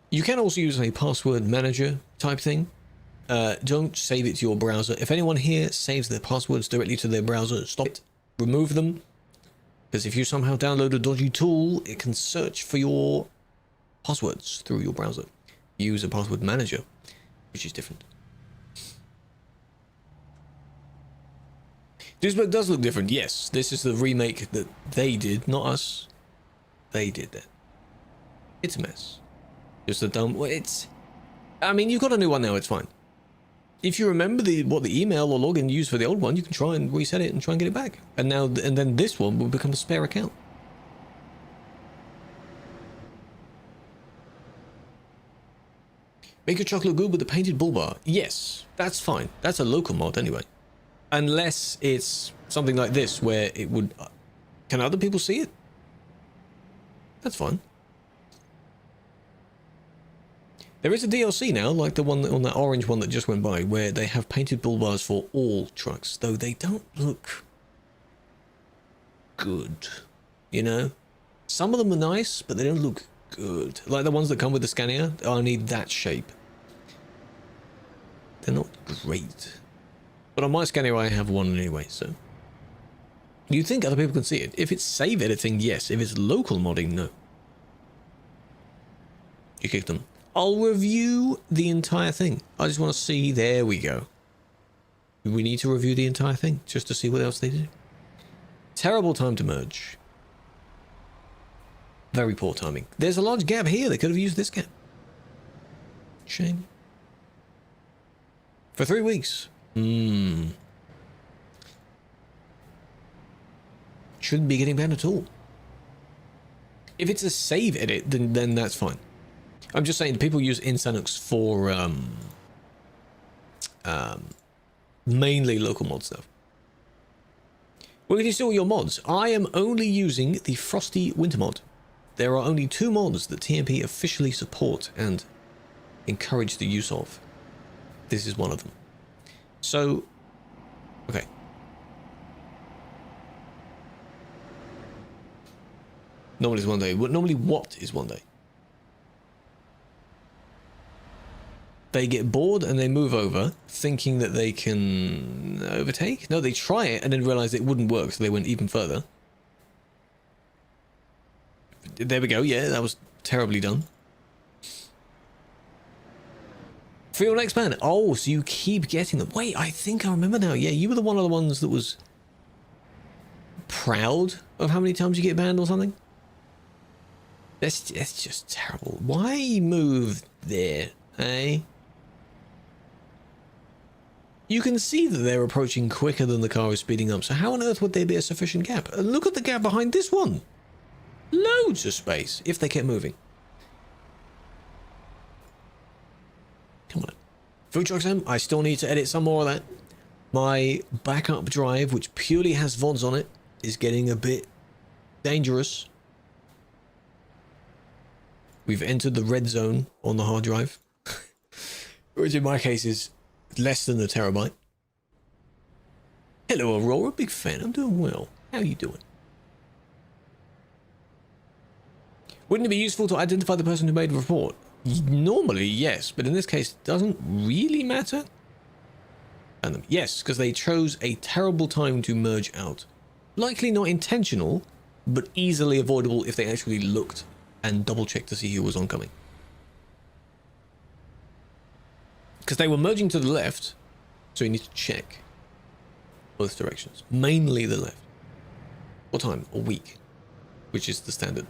You can also use a password manager type thing. Don't save it to your browser. If anyone here saves their passwords directly to their browser, stop it. Remove them. Because if you somehow download a dodgy tool, it can search for your passwords through your browser. Use a password manager, which is different. Duisburg does look different, yes. This is the remake that they did, not us. They did that. It's a mess. Just a dumb... Well, it's... I mean, you've got a new one now, it's fine. If you remember what the email or login you used for the old one, you can try and reset it and try and get it back. And then this one will become a spare account. Make your chocolate good with the painted bull bar. Yes, that's fine. That's a local mod anyway. Unless it's something like this where it would... Can other people see it? That's fine. There is a DLC now, like the one on that orange one that just went by, where they have painted bull bars for all trucks, though they don't look good, you know? Some of them are nice, but they don't look good. Like the ones that come with the Scania, I need that shape. They're not great. But on my Scania, I have one anyway, so... You think other people can see it. If it's save editing, yes. If it's local modding, no. You kicked them. I'll review the entire thing. I just want to see... There we go. We need to review the entire thing, just to see what else they do. Terrible time to merge. Very poor timing. There's a large gap here. They could have used this gap. Shame. For 3 weeks. Shouldn't be getting banned at all. If it's a save edit, then that's fine. I'm just saying people use Insanux for mainly local mod stuff. Where can you install your mods? I am only using the Frosty Winter mod. There are only 2 mods that TMP officially support and encourage the use of. This is one of them. So, okay. Normally it's 1 day. Normally what is 1 day? They get bored and they move over, thinking that they can overtake. No, they try it and then realize it wouldn't work, so they went even further. There we go. Yeah, that was terribly done. For your next ban. Oh, so you keep getting them. Wait, I think I remember now. Yeah, you were one of the ones that was proud of how many times you get banned or something. That's just terrible. Why move there, eh? You can see that they're approaching quicker than the car is speeding up, so how on earth would there be a sufficient gap? And look at the gap behind this one. Loads of space, if they kept moving. Come on. Food Trucks M, I still need to edit some more of that. My backup drive, which purely has VODs on it, is getting a bit dangerous. We've entered the red zone on the hard drive, which in my case is less than a terabyte. Hello, Aurora. Big fan. I'm doing well. How are you doing? Wouldn't it be useful to identify the person who made the report? Normally, yes, but in this case, it doesn't really matter. And yes, because they chose a terrible time to merge out. Likely not intentional, but easily avoidable if they actually looked and double-checked to see who was oncoming. Because they were merging to the left, so you need to check both directions. Mainly the left. What time? A week, which is the standard.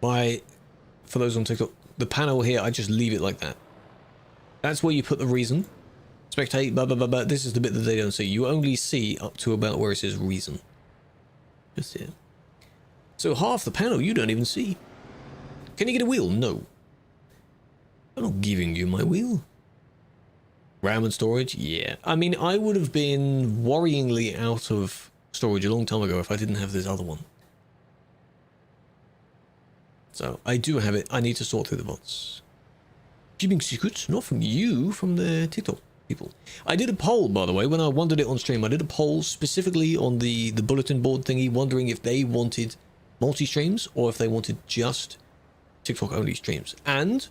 For those on TikTok, the panel here, I just leave it like that. That's where you put the reason. Spectate, blah, blah, blah, blah. This is the bit that they don't see. You only see up to about where it says reason. Just here. So half the panel you don't even see. Can you get a wheel? No. I'm not giving you my wheel. RAM and storage? Yeah. I mean, I would have been worryingly out of storage a long time ago if I didn't have this other one. So, I do have it. I need to sort through the bots. Keeping secrets? Not from you, from the TikTok people. I did a poll, by the way, when I wanted it on stream. I did a poll specifically on the bulletin board thingy, wondering if they wanted multi-streams or if they wanted just TikTok-only streams. And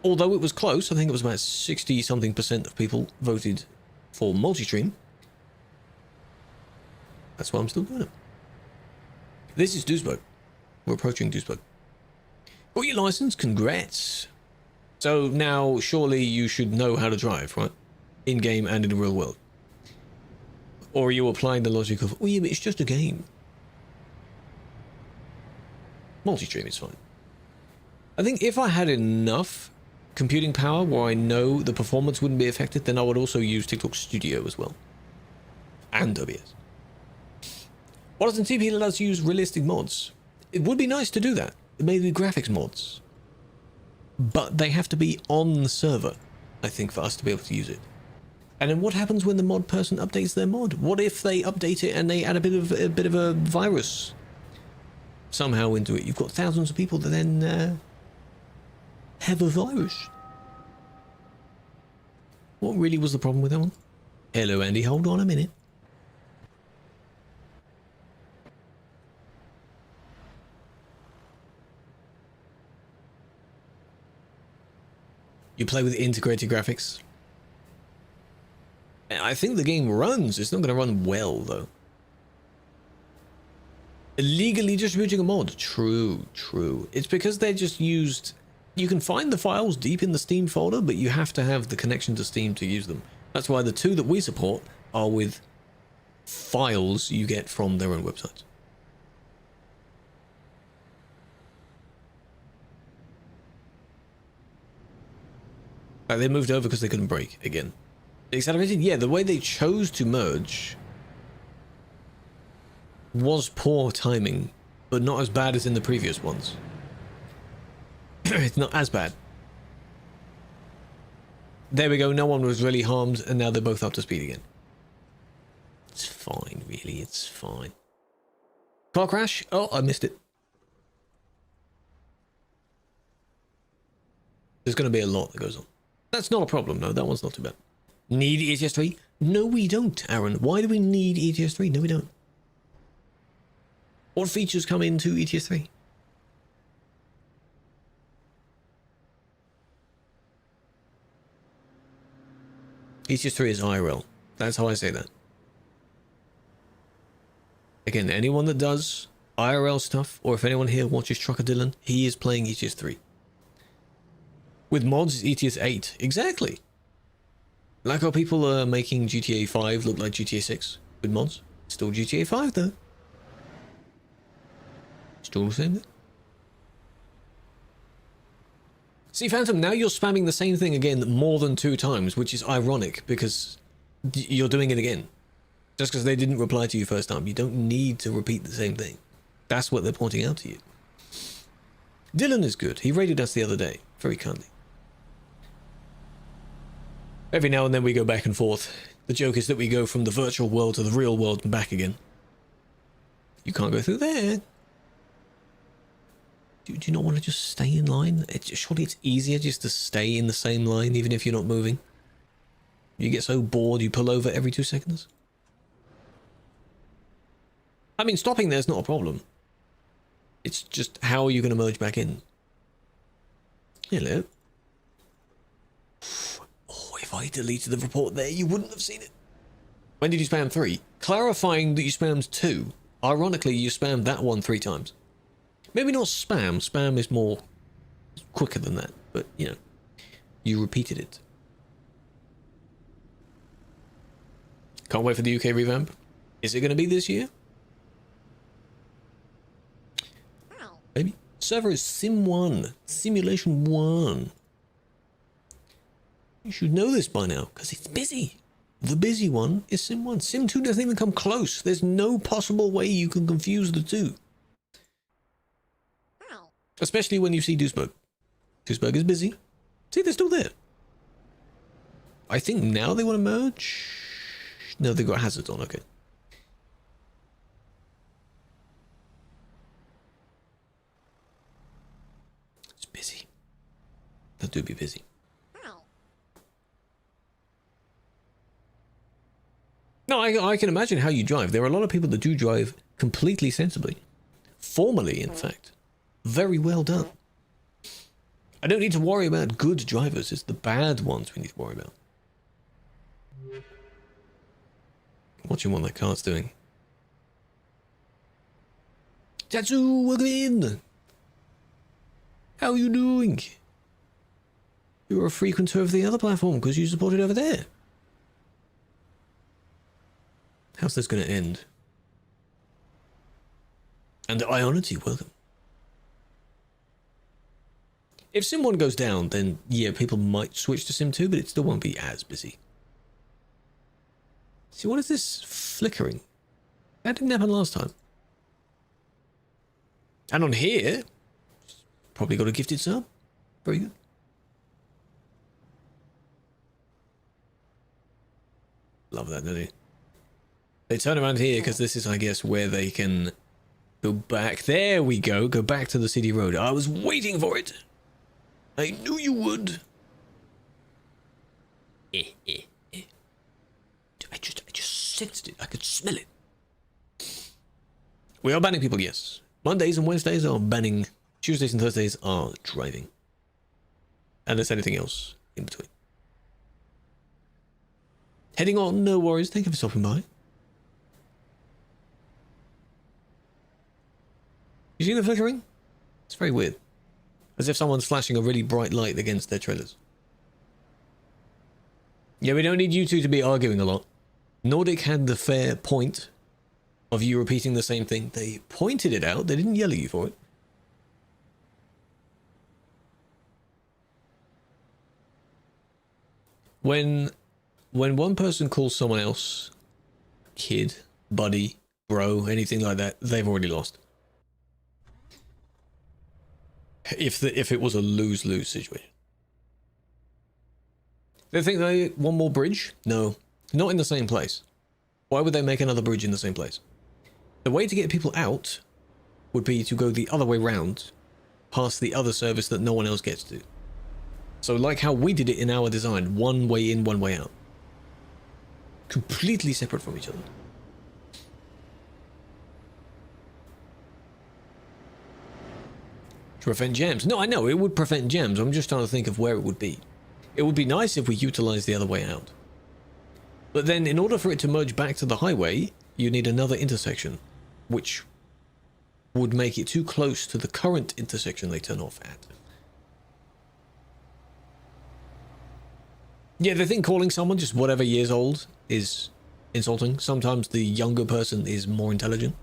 although it was close, I think it was about 60-something% of people voted for multi-stream. That's why I'm still doing it. This is Duisburg. We're approaching Duisburg. Got your license? Congrats. So now, surely you should know how to drive, right? In-game and in the real world. Or are you applying the logic of, oh yeah, but it's just a game. Multi-stream is fine. I think if I had enough computing power where I know the performance wouldn't be affected, then I would also use TikTok Studio as well. And OBS. Why doesn't TP let us use realistic mods? It would be nice to do that. Maybe graphics mods. But they have to be on the server, I think, for us to be able to use it. And then what happens when the mod person updates their mod? What if they update it and they add a bit of a virus somehow into it? You've got thousands of people that then have a virus. What really was the problem with that one? Hello, Andy. Hold on a minute. You play with integrated graphics. I think the game runs. It's not going to run well, though. Illegally distributing a mod. True, true. It's because they're just used... You can find the files deep in the Steam folder, but you have to have the connection to Steam to use them. That's why the 2 that we support are with files you get from their own websites. Like they moved over because they couldn't break again. They accelerated? Yeah, the way they chose to merge was poor timing, but not as bad as in the previous ones. It's not as bad. There we go, no one was really harmed, and now they're both up to speed again. It's fine, really, it's fine. Car crash? Oh, I missed it. There's going to be a lot that goes on. That's not a problem, no, that one's not too bad. Need ETS 3? No, we don't, Aaron. Why do we need ETS 3? No, we don't. What features come into ETS 3? ETS 3 is IRL. That's how I say that. Again, anyone that does IRL stuff, or if anyone here watches Trucker Dylan, he is playing ETS 3. With mods, it's ETS 8. Exactly. Like how people are making GTA 5 look like GTA 6 with mods. Still GTA 5 though. Still the same thing. See, Phantom, now you're spamming the same thing again more than 2 times, which is ironic because you're doing it again. Just because they didn't reply to you first time. You don't need to repeat the same thing. That's what they're pointing out to you. Dylan is good. He rated us the other day. Very kindly. Every now and then we go back and forth. The joke is that we go from the virtual world to the real world and back again. You can't go through there. Do you not want to just stay in line? Surely it's easier just to stay in the same line even if you're not moving. You get so bored you pull over every 2 seconds. I mean, stopping there's not a problem. It's just how are you going to merge back in? Hello. Oh, if I deleted the report there, you wouldn't have seen it. When did you spam 3? Clarifying that you spammed 2. Ironically, you spammed that one 3 times. Maybe not spam. Spam is more quicker than that. But, you know, you repeated it. Can't wait for the UK revamp. Is it going to be this year? Maybe. Server is Sim 1. Simulation 1. You should know this by now, because it's busy. The busy one is Sim 1. Sim 2 doesn't even come close. There's no possible way you can confuse the two. Especially when you see Duisburg. Duisburg is busy. See, they're still there. I think now they want to merge. No, they've got hazards on, okay. It's busy. They do be busy. No, I can imagine how you drive. There are a lot of people that do drive completely sensibly. Formally, in fact. Very well done. I don't need to worry about good drivers. It's the bad ones we need to worry about. Watching what that car's doing. Tatsu, welcome in. How are you doing? You're a frequenter of the other platform because you support it over there. How's this going to end? And Ionity, welcome. If Sim 1 goes down, then yeah, people might switch to Sim 2, but it still won't be as busy. See, what is this flickering? That didn't happen last time. And on here, probably got a gifted sub. Very good. Love that, don't you? They turn around here because this is, I guess, where they can go back. There we go. Go back to the city road. I was waiting for it. I knew you would. I just sensed it. I could smell it. We are banning people, yes. Mondays and Wednesdays are banning. Tuesdays and Thursdays are driving. And there's anything else in between. Heading on, no worries. Thank you for stopping by. You see the flickering? It's very weird. As if someone's flashing a really bright light against their trailers. Yeah, we don't need you two to be arguing a lot. Nordic had the fair point of you repeating the same thing. They pointed it out. They didn't yell at you for it. When one person calls someone else kid, buddy, bro, anything like that, they've already lost. If it was a lose-lose situation. They think they want more bridge? No, not in the same place. Why would they make another bridge in the same place? The way to get people out would be to go the other way round, past the other service that no one else gets to. So like how we did it in our design, one way in, one way out. Completely separate from each other. To prevent jams. No, I know, it would prevent jams. I'm just trying to think of where it would be. It would be nice if we utilized the other way out. But then in order for it to merge back to the highway, you need another intersection, which would make it too close to the current intersection they turn off at. Yeah, they think calling someone just whatever years old is insulting. Sometimes the younger person is more intelligent.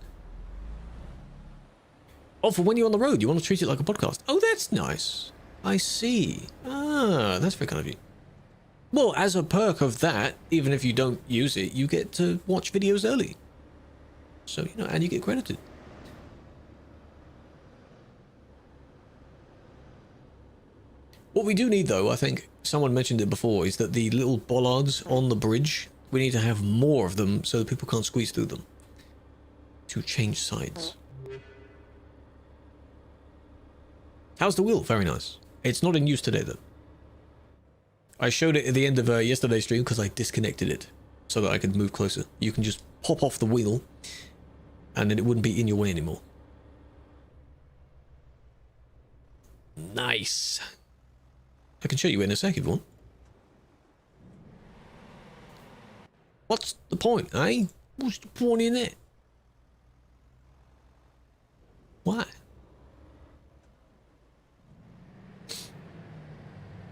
Oh, for when you're on the road, you want to treat it like a podcast. Oh, that's nice. I see. Ah, that's very kind of you. Well, as a perk of that, even if you don't use it, you get to watch videos early. So, you know, and you get credited. What we do need, though, I think someone mentioned it before, is that the little bollards on the bridge, we need to have more of them so that people can't squeeze through them. To change sides. How's the wheel? Very nice. It's not in use today, though. I showed it at the end of yesterday's stream because I disconnected it so that I could move closer. You can just pop off the wheel and then it wouldn't be in your way anymore. Nice. I can show you in a sec if you want. What's the point, eh? What's the point in it? Why?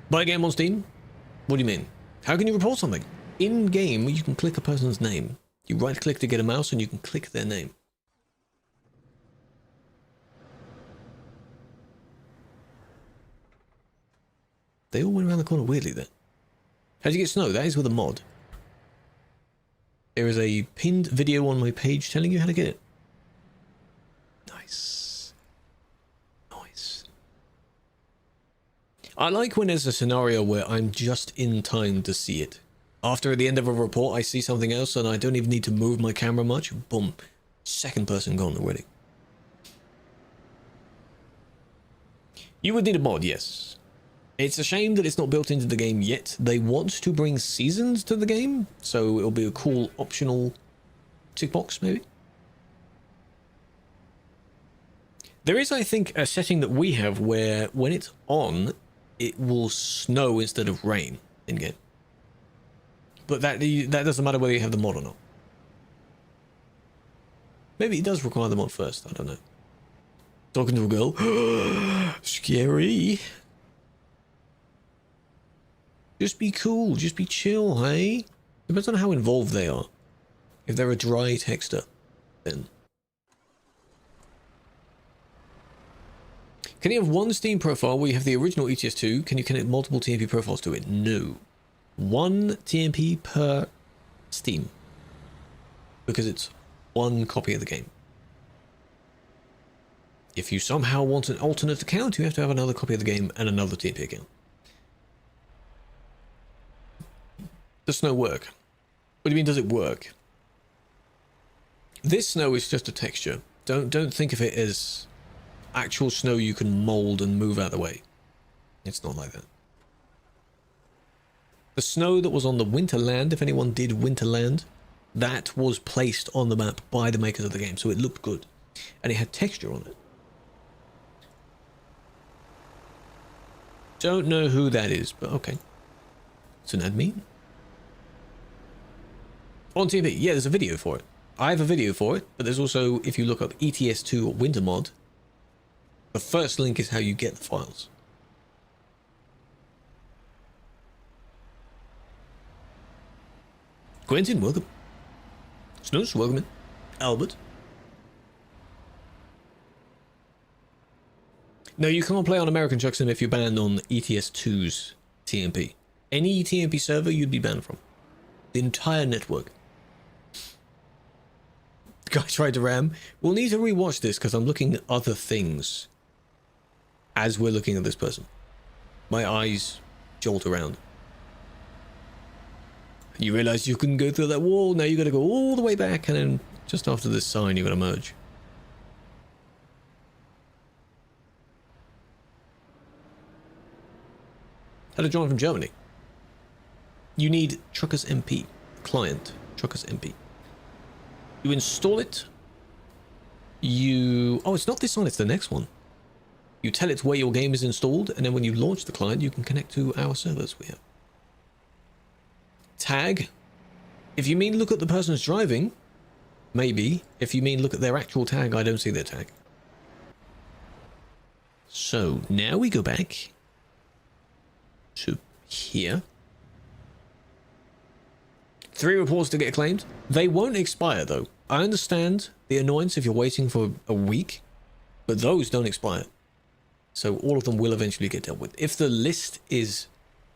Buy a game on Steam? What do you mean? How can you report something? In game, you can click a person's name. You right click to get a mouse and you can click their name. They all went around the corner weirdly there. How'd you get snow? That is with a mod. There is a pinned video on my page telling you how to get it. Nice. Nice. I like when there's a scenario where I'm just in time to see it. After at the end of a report I see something else and I don't even need to move my camera much. Boom. Second person gone already. You would need a mod, yes. It's a shame that it's not built into the game yet. They want to bring seasons to the game, so it'll be a cool optional tick box, maybe. There is, I think, a setting that we have where when it's on, it will snow instead of rain in-game. But that doesn't matter whether you have the mod or not. Maybe it does require the mod first, I don't know. Talking to a girl. Scary. Just be cool, just be chill, hey? Depends on how involved they are. If they're a dry texter, then. Can you have one Steam profile where you have the original ETS2? Can you connect multiple TMP profiles to it? No. One TMP per Steam. Because it's one copy of the game. If you somehow want an alternate account, you have to have another copy of the game and another TMP account. Does snow work? What do you mean, does it work? This snow is just a texture. Don't think of it as actual snow you can mold and move out of the way. It's not like that. The snow that was on the Winterland, if anyone did Winterland, that was placed on the map by the makers of the game, so it looked good. And it had texture on it. Don't know who that is, but okay. It's an admin. On TV, yeah, there's a video for it. I have a video for it, but there's also, if you look up ETS2 or Winter Mod, the first link is how you get the files. Quentin, welcome. Snooze, welcome in. Albert. No, you can't play on American Truck Sim if you're banned on ETS2's TMP. Any TMP server you'd be banned from. The entire network. The guy tried to ram. We'll need to rewatch this because I'm looking at other things as we're looking at this person. My eyes jolt around. You realize you couldn't go through that wall. Now you got to go all the way back, and then just after this sign, you got to merge. How to join from Germany? You need TruckersMP client. TruckersMP. You install it. Oh, it's not this one. It's the next one. You tell it where your game is installed, and then when you launch the client, you can connect to our servers we have. Tag. If you mean look at the person's driving, maybe. If you mean look at their actual tag, I don't see their tag. So now we go back to here. 3 reports to get claimed. They won't expire though. I understand the annoyance if you're waiting for a week, but those don't expire. So all of them will eventually get dealt with. If the list is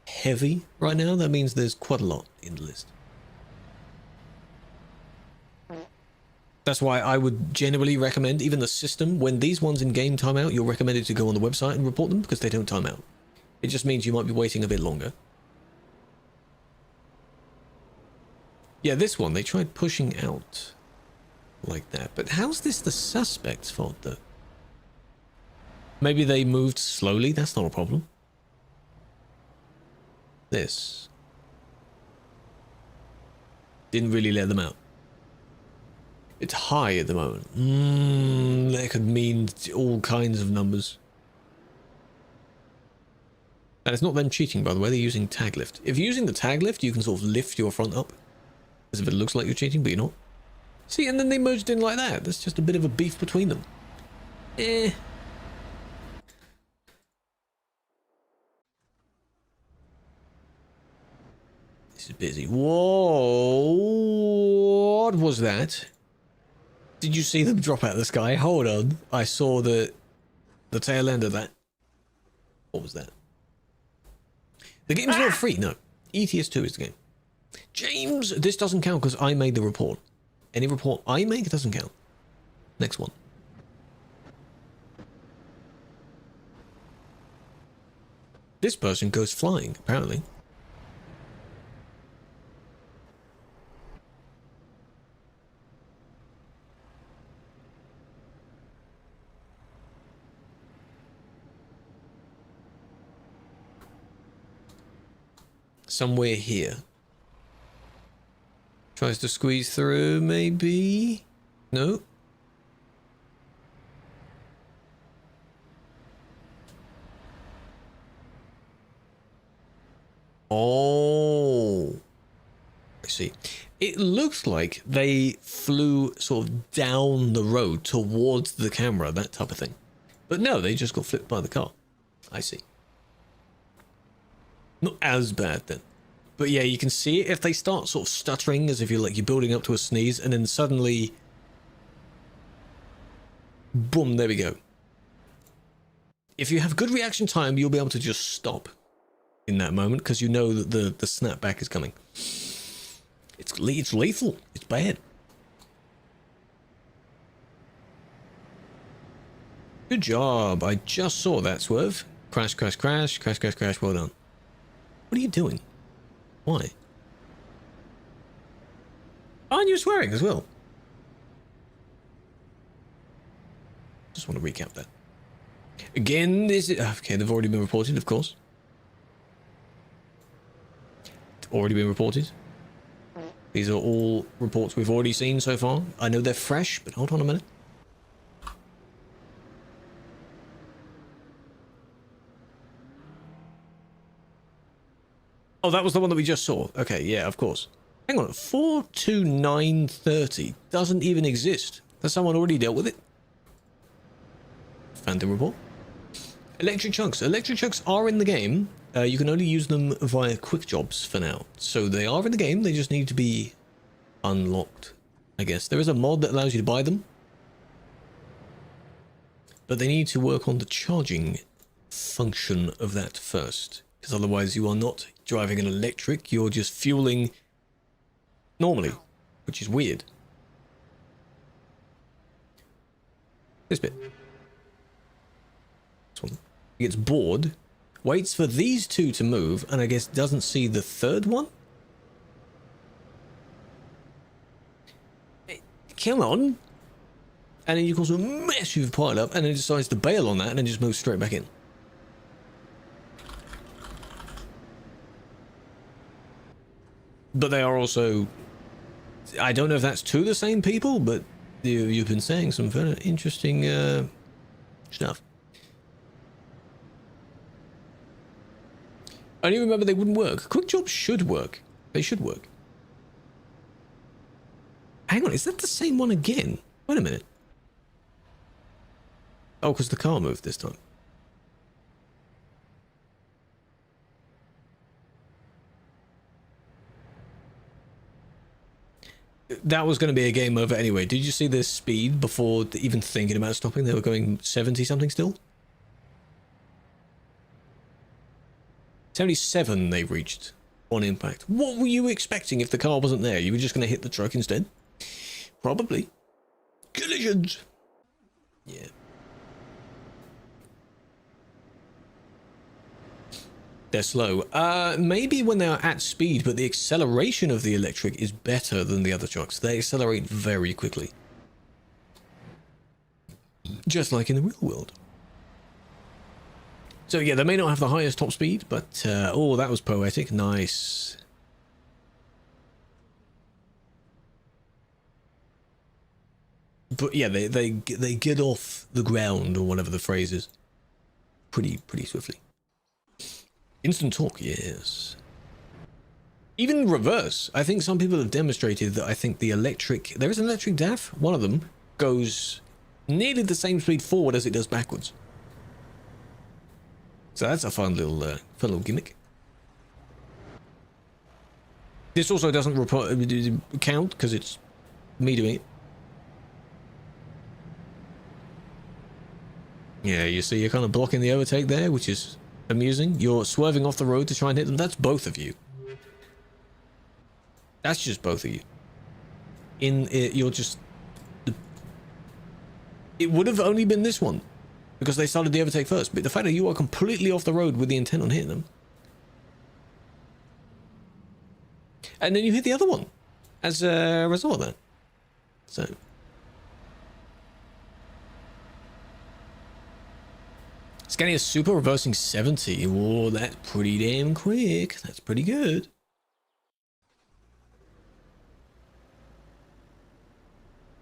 heavy right now, that means there's quite a lot in the list. That's why I would generally recommend, even the system, when these ones in game timeout, you're recommended to go on the website and report them because they don't time out. It just means you might be waiting a bit longer. Yeah, this one, they tried pushing out like that. But how's this the suspect's fault, though? Maybe they moved slowly, that's not a problem. This didn't really let them out. It's high at the moment. That could mean all kinds of numbers. And it's not them cheating, by the way. They're using tag lift. If you're using the tag lift, you can sort of lift your front up as if it looks like you're cheating, but you're not. See, and then they merged in like that. There's just a bit of a beef between them. This is busy. Whoa! What was that? Did you see them drop out of the sky? Hold on. I saw the tail end of that. What was that? The game's not free. No. ETS2 is the game. James, this doesn't count because I made the report. Any report I make doesn't count. Next one. This person goes flying, apparently. Somewhere here. Tries to squeeze through, maybe? No? Oh. I see. It looks like they flew sort of down the road towards the camera, that type of thing. But no, they just got flipped by the car. I see. Not as bad then. But yeah, you can see it if they start sort of stuttering as if you're building up to a sneeze and then suddenly boom, there we go. If you have good reaction time, you'll be able to just stop in that moment because you know that the snapback is coming. It's lethal. It's bad. Good job. I just saw that, Swerve. Crash, crash, crash, crash, crash, crash. Well done. What are you doing? Why? Oh, and you're swearing as well. Just want to recap that. Again, this is... Okay, they've already been reported, of course. Already been reported. These are all reports we've already seen so far. I know they're fresh, but hold on a minute. Oh, that was the one that we just saw. Okay, yeah, of course. Hang on, 42930 doesn't even exist. Has someone already dealt with it? Phantom report. Electric chunks. Electric chunks are in the game. You can only use them via quick jobs for now. So they are in the game, they just need to be unlocked, I guess. There is a mod that allows you to buy them. But they need to work on the charging function of that first. Because otherwise you are not driving an electric. You're just fueling normally, which is weird. This bit. This one. He gets bored, waits for these two to move, and I guess doesn't see the third one? Come on. And then you cause a massive pile up, and then decides to bail on that, and then just moves straight back in. But they are also... I don't know if that's to the same people, but you've been saying some very interesting stuff. Only remember they wouldn't work. Quick jobs should work. They should work. Hang on, is that the same one again? Wait a minute. Oh, because the car moved this time. That was going to be a game over anyway. Did you see their speed before even thinking about stopping? They were going 70 something still. 77 they reached on impact. What were you expecting if the car wasn't there? You were just going to hit the truck instead? Probably. Collisions! Yeah. They're slow. Maybe when they're at speed, but the acceleration of the electric is better than the other trucks. They accelerate very quickly. Just like in the real world. So yeah, they may not have the highest top speed, but oh, that was poetic. Nice. But yeah, they get off the ground, or whatever the phrase is, pretty swiftly. Instant torque, yes. Even reverse. I think some people have demonstrated that I think the electric... There is an electric DAF. One of them goes nearly the same speed forward as it does backwards. So that's a fun little gimmick. This also doesn't count because it's me doing it. Yeah, you see, you're kind of blocking the overtake there, which is amusing. You're swerving off the road to try and hit them. That's both of you. That's just both of you. You're just... It would have only been this one, because they started the overtake first. But the fact that you are completely off the road with the intent on hitting them, and then you hit the other one as a result of that. So... Scania Super reversing 70. Whoa, that's pretty damn quick. That's pretty good.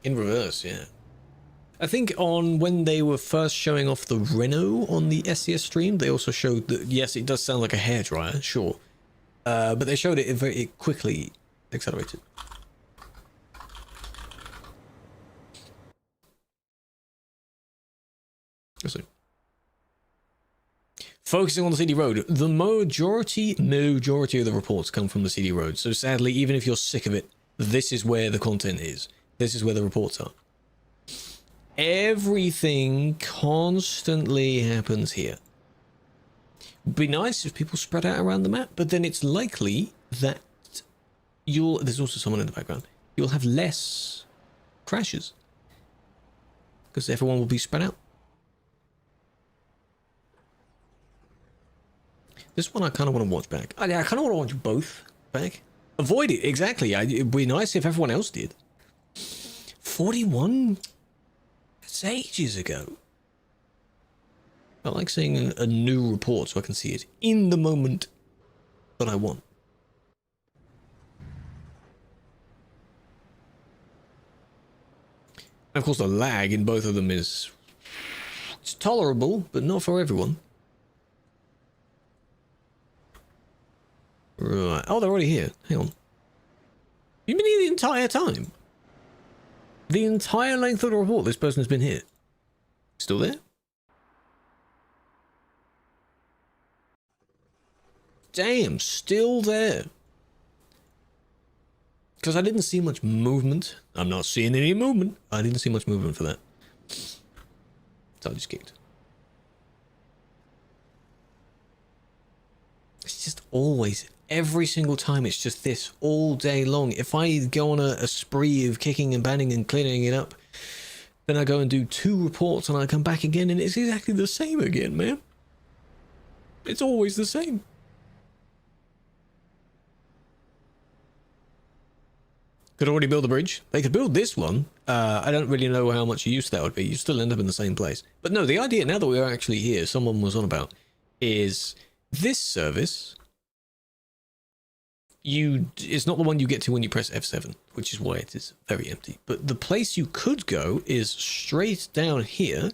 In reverse, yeah. I think on when they were first showing off the Renault on the SCS stream, they also showed that, yes, it does sound like a hairdryer, sure. But they showed it very quickly accelerated. Let's see. Focusing on the CD road, the majority of the reports come from the CD road. So sadly, even if you're sick of it, this is where the content is. This is where the reports are. Everything constantly happens here. Would be nice if people spread out around the map, but then it's likely that there's also someone in the background. You'll have less crashes because everyone will be spread out. This one I kind of want to watch back. I kind of want to watch both back. Avoid it, exactly. It'd be nice if everyone else did. 41? That's ages ago. I like seeing a new report so I can see it in the moment that I want. And of course, the lag in both of them it's tolerable, but not for everyone. Right. Oh, they're already here. Hang on. You've been here the entire time? The entire length of the report, this person has been here. Still there? Damn, still there. Because I didn't see much movement. I'm not seeing any movement. I didn't see much movement for that. So I just kicked. just always, every single time, it's just this all day long. If I go on a spree of kicking and banning and cleaning it up, then I go and do 2 reports and I come back again and it's exactly the same again, man. It's always the same. Could already build a bridge. They could build this one. I don't really know how much use that would be. You still end up in the same place. But no, the idea, now that we are actually here, someone was on about, is this service, it's not the one you get to when you press F7, which is why it is very empty. But the place you could go is straight down here.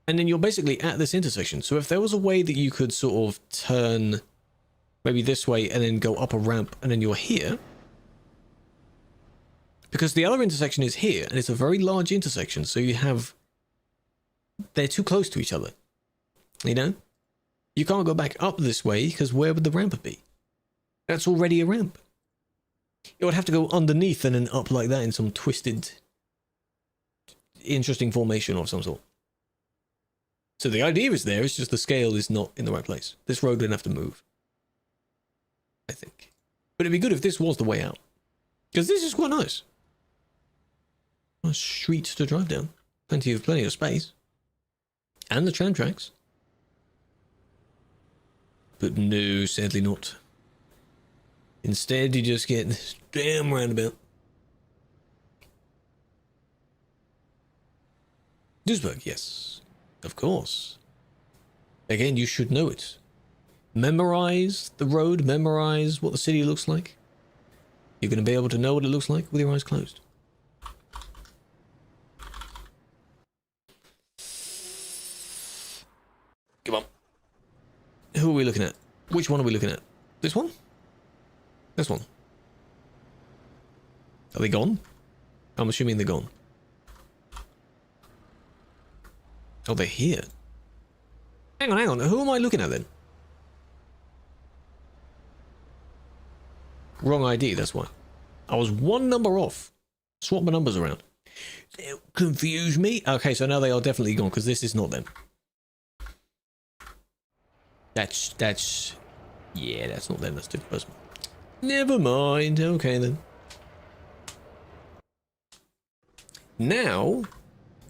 And then you're basically at this intersection. So if there was a way that you could sort of turn maybe this way and then go up a ramp and then you're here. Because the other intersection is here and it's a very large intersection. So you have, they're too close to each other. You know? You can't go back up this way because where would the ramp be? That's already a ramp. It would have to go underneath and then up like that in some twisted, interesting formation of some sort. So the idea is there, it's just the scale is not in the right place. This road would have to move, I think. But it'd be good if this was the way out. Because this is quite nice. Nice street to drive down. Plenty of space. And the tram tracks. But no, sadly not. Instead, you just get this damn roundabout. Duisburg, yes. Of course. Again, you should know it. Memorize the road, memorize what the city looks like. You're going to be able to know what it looks like with your eyes closed. Come on. Who are we looking at? Which one are we looking at? This one? This one. Are they gone? I'm assuming they're gone. Oh, they're here. Hang on. Who am I looking at then? Wrong ID, that's why. I was 1 number off. Swap my numbers around. Confuse me. Okay, so now they are definitely gone because this is not them. Yeah, that's not them. That's a different person. Never mind. Okay then. Now,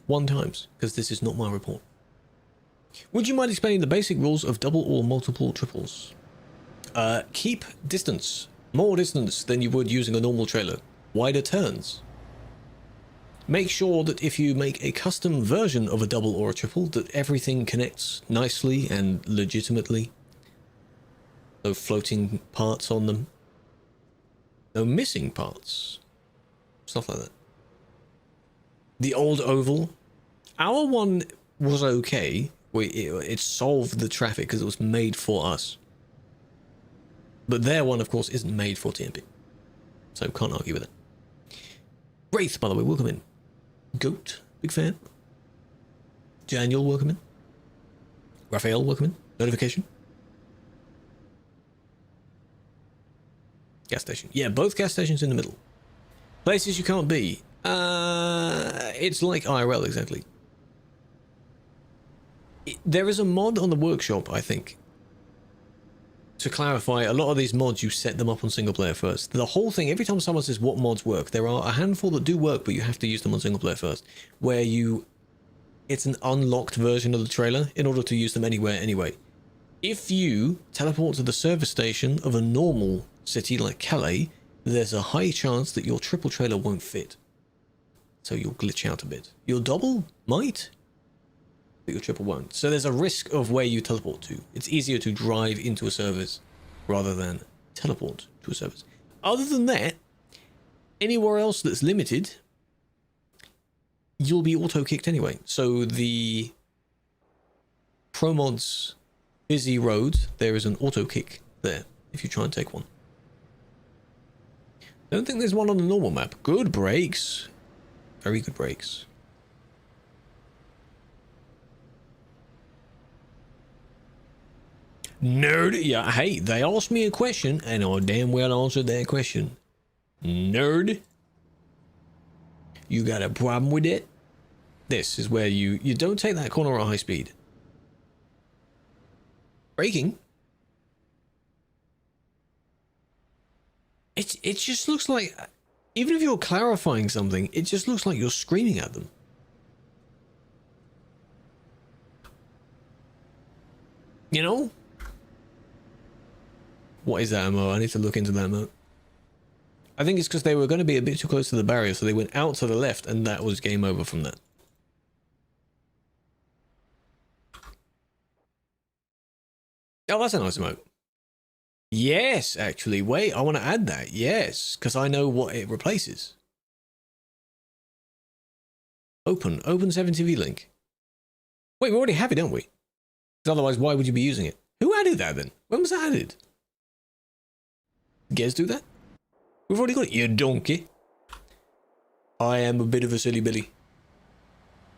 1 times, because this is not my report. Would you mind explaining the basic rules of double or multiple triples? Keep distance. More distance than you would using a normal trailer. Wider turns. Make sure that if you make a custom version of a double or a triple, that everything connects nicely and legitimately. No floating parts on them. No missing parts. Stuff like that. The old oval. Our one was okay. It solved the traffic because it was made for us. But their one, of course, isn't made for TMP. So can't argue with it. Wraith, by the way, welcome in. Goat, big fan. Daniel, welcome in. Raphael, welcome in. Notification. Gas station. Yeah, both gas stations in the middle. Places you can't be. It's like IRL, exactly. There is a mod on the workshop, I think. To clarify, a lot of these mods, you set them up on single player first. The whole thing, every time someone says what mods work, there are a handful that do work, but you have to use them on single player first. Where it's an unlocked version of the trailer in order to use them anywhere anyway. If you teleport to the service station of a normal city like Calais, there's a high chance that your triple trailer won't fit. So you'll glitch out a bit. Your double might, but your triple won't. So there's a risk of where you teleport to. It's easier to drive into a service rather than teleport to a service. Other than that, anywhere else that's limited, you'll be auto-kicked anyway. So the ProMods busy road, there is an auto-kick there if you try and take one. Don't think there's one on the normal map. Good brakes. Very good brakes. Nerd. Yeah, hey, they asked me a question and I damn well answered that question. Nerd. You got a problem with it? This is where you don't take that corner at high speed. Breaking? It just looks like, even if you're clarifying something, it just looks like you're screaming at them. You know? What is that emote? I need to look into that emote. I think it's because they were going to be a bit too close to the barrier, so they went out to the left, and that was game over from that. Oh, that's a nice emote. Yes, actually. Wait, I want to add that. Yes, because I know what it replaces. Open 7TV link. Wait, we already have it, don't we? Because otherwise, why would you be using it? Who added that then? When was that added? Ges do that? We've already got it, you donkey. I am a bit of a silly Billy.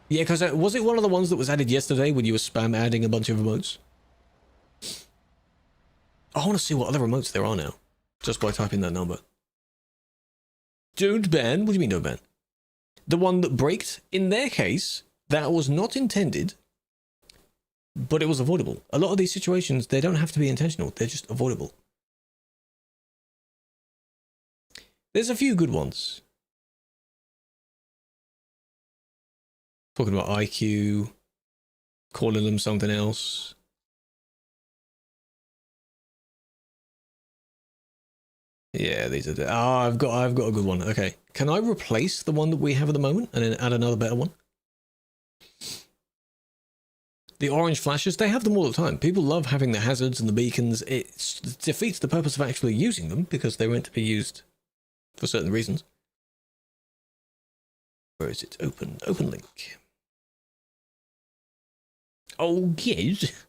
Yeah, because was it one of the ones that was added yesterday when you were spam adding a bunch of emotes? I want to see what other emotes there are now, just by typing that number. Don't ban? What do you mean don't ban? The one that braked, in their case, that was not intended, but it was avoidable. A lot of these situations, they don't have to be intentional, they're just avoidable. There's a few good ones. Talking about IQ, calling them something else. Yeah, these are. I've got a good one. Okay, can I replace the one that we have at the moment and then add another better one? The orange flashes, they have them all the time. People love having the hazards and the beacons. It defeats the purpose of actually using them because they're meant to be used for certain reasons. Where is it? Open link. Oh, yes.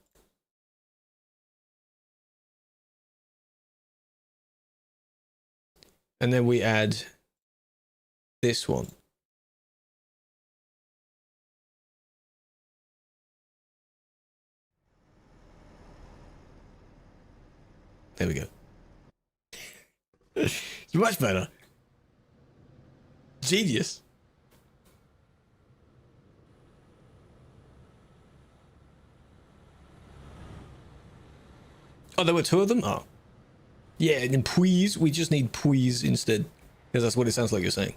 And then we add this one. There we go. It's much better. Genius. Oh, there were two of them? Oh. Yeah, and then please, we just need please instead. Because that's what it sounds like you're saying.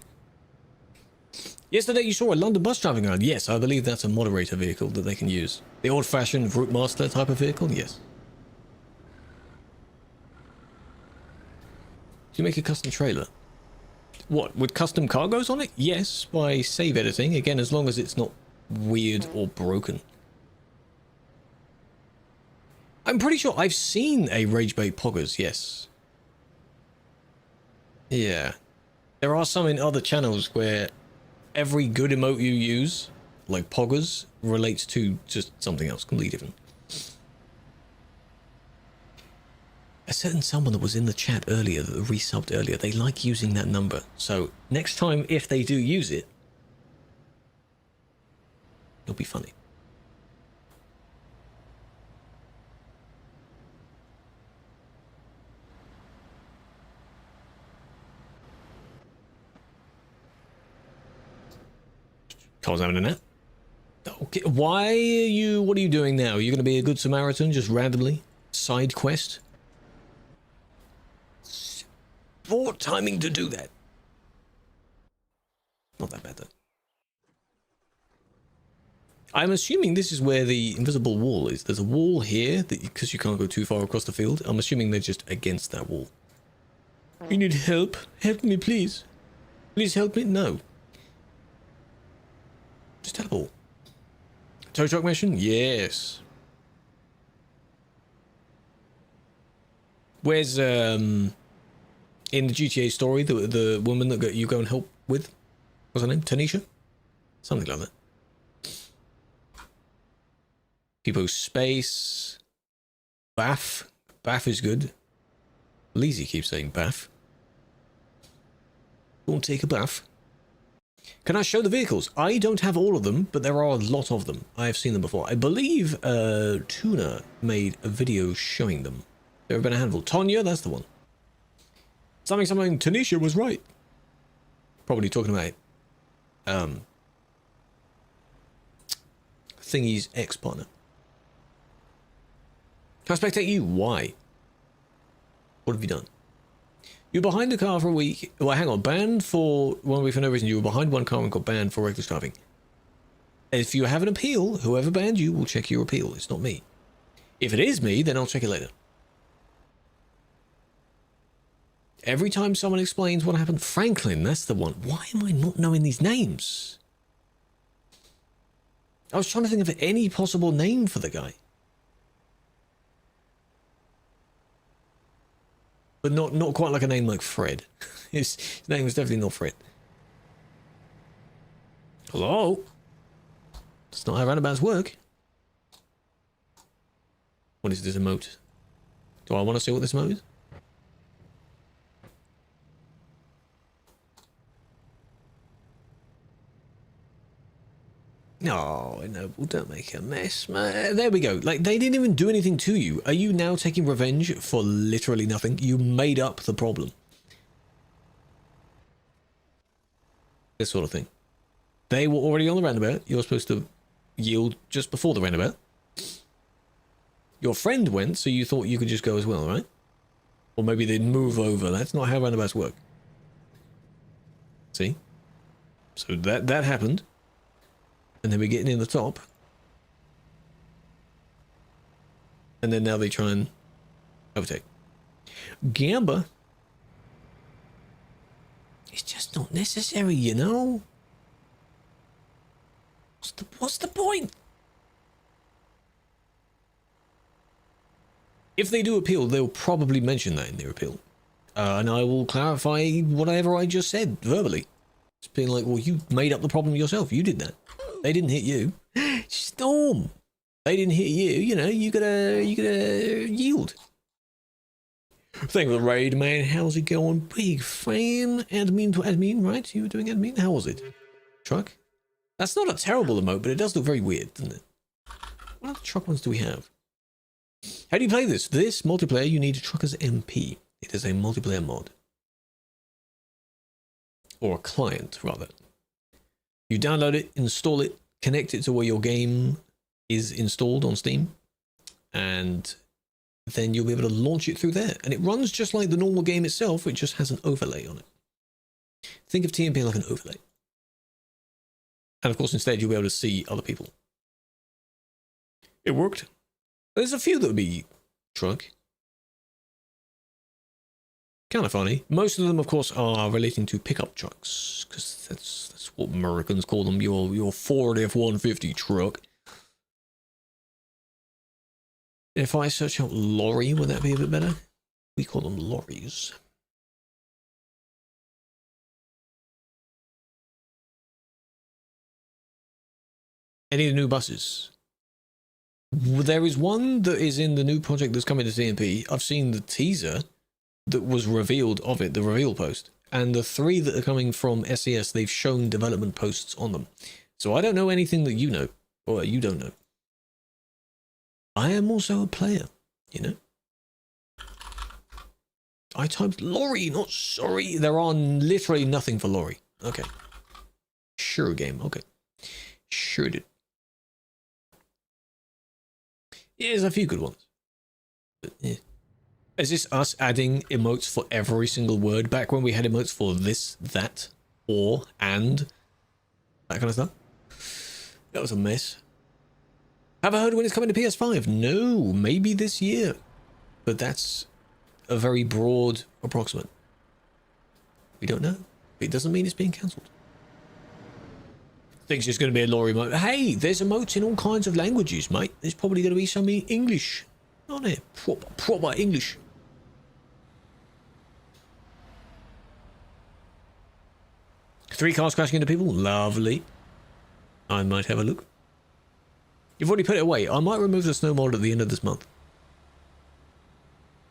Yesterday you saw a London bus driving around. Yes, I believe that's a moderator vehicle that they can use. The old-fashioned Route Master type of vehicle? Yes. Do you make a custom trailer? What, with custom cargoes on it? Yes, by save editing. Again, as long as it's not weird or broken. I'm pretty sure I've seen a Ragebait Poggers, yes. Yeah. There are some in other channels where every good emote you use, like Poggers, relates to just something else completely different. A certain someone that was in the chat earlier, that resubbed earlier, they like using that number. So next time, if they do use it, it'll be funny. Carl's having a nap. Okay, why are you... What are you doing now? Are you going to be a good Samaritan, just randomly? Side quest? Poor timing to do that. Not that bad, though. I'm assuming this is where the invisible wall is. There's a wall here, because you can't go too far across the field. I'm assuming they're just against that wall. You need help? Help me, please. Please help me? No. Just teleport. Tow truck mission? Yes. Where's, in the GTA story, the woman that you go and help with? What's her name? Tanisha? Something like that. People space. Bath. Bath is good. Leezy keeps saying bath. Won't take a bath. Can I show the vehicles? I don't have all of them, but there are a lot of them. I have seen them before. I believe Tuna made a video showing them. There have been a handful. Tonya, that's the one. Something, Tanisha was right. Probably talking about Thingy's ex-partner. Can I spectate you? Why? What have you done? You're behind the car for a week. Well, hang on. Banned for 1 week for no reason. You were behind one car and got banned for reckless driving. If you have an appeal, whoever banned you will check your appeal. It's not me. If it is me, then I'll check it later. Every time someone explains what happened, Franklin, that's the one. Why am I not knowing these names? I was trying to think of any possible name for the guy. But not quite like a name like Fred. His name was definitely not Fred. Hello? That's not how roundabouts work. What is this emote? Do I want to see what this emote is? No, Noble, don't make a mess, man. There we go. Like, they didn't even do anything to you. Are you now taking revenge for literally nothing? You made up the problem. This sort of thing. They were already on the roundabout. You're supposed to yield just before the roundabout. Your friend went, so you thought you could just go as well, right? Or maybe they'd move over. That's not how roundabouts work. See? So that happened. And then we're getting in the top. And then now they try and overtake. Gamba. It's just not necessary, you know? What's the point? If they do appeal, they'll probably mention that in their appeal. And I will clarify whatever I just said verbally. It's being like, well, you made up the problem yourself. You did that. They didn't hit you. Storm. They didn't hit you. You know, you gotta yield. Thank you for the raid, man. How's it going? Big fan. Admin to admin, right? You were doing admin? How was it? Truck? That's not a terrible emote, but it does look very weird, doesn't it? What other truck ones do we have? How do you play this? This multiplayer, you need TruckersMP. It is a multiplayer mod. Or a client, rather. You download it, install it, connect it to where your game is installed on Steam, and then you'll be able to launch it through there. And it runs just like the normal game itself, it just has an overlay on it. Think of TMP like an overlay. And of course, instead, you'll be able to see other people. It worked. There's a few that would be truck. Kind of funny. Most of them, of course, are relating to pickup trucks, because that's what Americans call them. Your Ford F-150 truck. If I search out lorry, would that be a bit better? We call them lorries. Any of the new buses? There is one that is in the new project that's coming to CMP. I've seen the teaser that was revealed of it, the reveal post. And the 3 that are coming from SES, they've shown development posts on them. So I don't know anything that you know, or you don't know. I am also a player, you know? I typed lorry, not sorry. There are literally nothing for lorry. Okay. Sure game, okay. Sure did. Yeah, there's a few good ones. But, yeah. Is this us adding emotes for every single word? Back when we had emotes for this, that, or, and, that kind of stuff? That was a mess. Have I heard when it's coming to PS5? No, maybe this year. But that's a very broad approximate. We don't know. It doesn't mean it's being cancelled. Think it's just going to be a lorry emote. Hey, there's emotes in all kinds of languages, mate. There's probably going to be some in English. Not it. Proper English. Three cars crashing into people. Lovely. I might have a look. You've already put it away. I might remove the snow mod at the end of this month.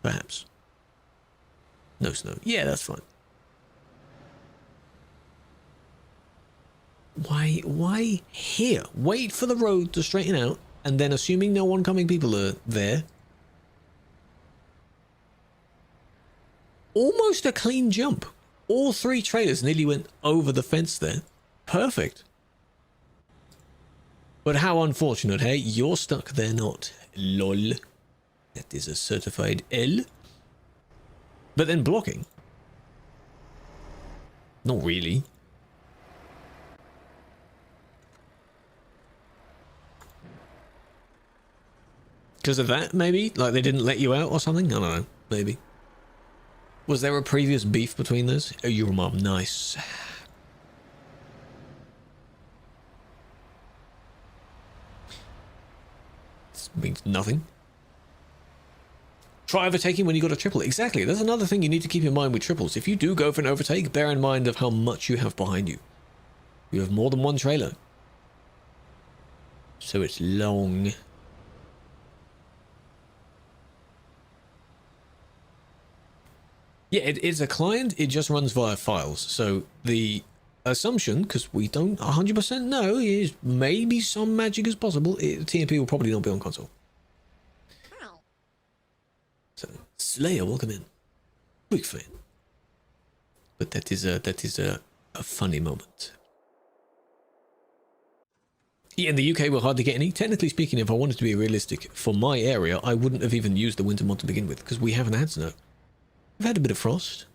Perhaps. No snow. Yeah, that's fine. Why here? Wait for the road to straighten out, and then assuming no oncoming people are there. Almost a clean jump. All 3 trailers nearly went over the fence there. Perfect. But how unfortunate, hey? You're stuck there not. Lol. That is a certified L. But then blocking. Not really. Because of that, maybe? Like they didn't let you out or something? I don't know. Maybe. Was there a previous beef between those? Oh, your mom. Nice. This means nothing. Try overtaking when you got a triple. Exactly. That's another thing you need to keep in mind with triples. If you do go for an overtake, bear in mind of how much you have behind you. You have more than one trailer. So it's long. Yeah, it's a client. It just runs via files. So the assumption, because we don't 100% know, is maybe some magic is possible. TMP will probably not be on console. So Slayer, welcome in. Big fan. But that is a funny moment. Yeah, in the UK we're hard to get any. Technically speaking, if I wanted to be realistic for my area, I wouldn't have even used the winter mod to begin with, because we haven't had snow. We've had a bit of frost.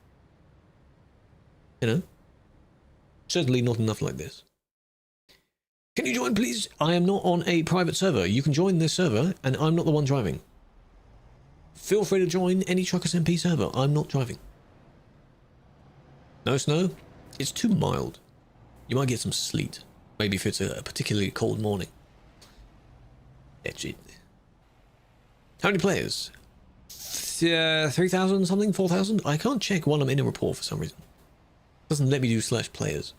You know? Certainly not enough like this. Can you join, please? I am not on a private server. You can join this server, and I'm not the one driving. Feel free to join any TruckersMP server. I'm not driving. No snow? It's too mild. You might get some sleet. Maybe if it's a particularly cold morning. That's it. How many players? 3,000 something? 4,000? I can't check while I'm in a report for some reason. It doesn't let me do /players.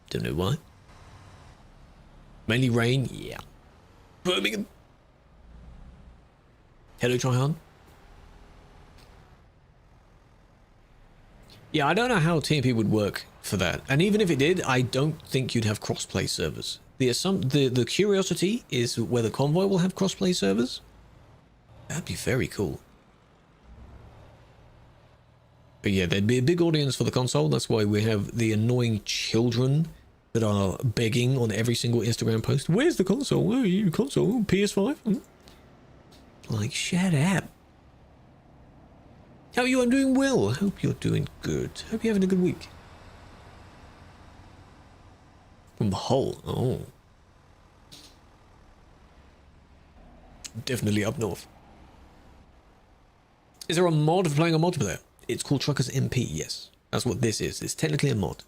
Don't know why. Mainly rain? Yeah. Birmingham. Hello, Tryhard. Yeah, I don't know how TMP would work for that. And even if it did, I don't think you'd have crossplay servers. The curiosity is whether Convoy will have crossplay servers. That'd be very cool. But yeah, there'd be a big audience for the console. That's why we have the annoying children that are begging on every single Instagram post. Where's the console? Where are you? Console? PS5? Hmm? Like, shut up. How are you? I'm doing well. I hope you're doing good. Hope you're having a good week. From Hull. Oh. Definitely up north. Is there a mod for playing a multiplayer? It's called TruckersMP, yes. That's what this is. It's technically a mod.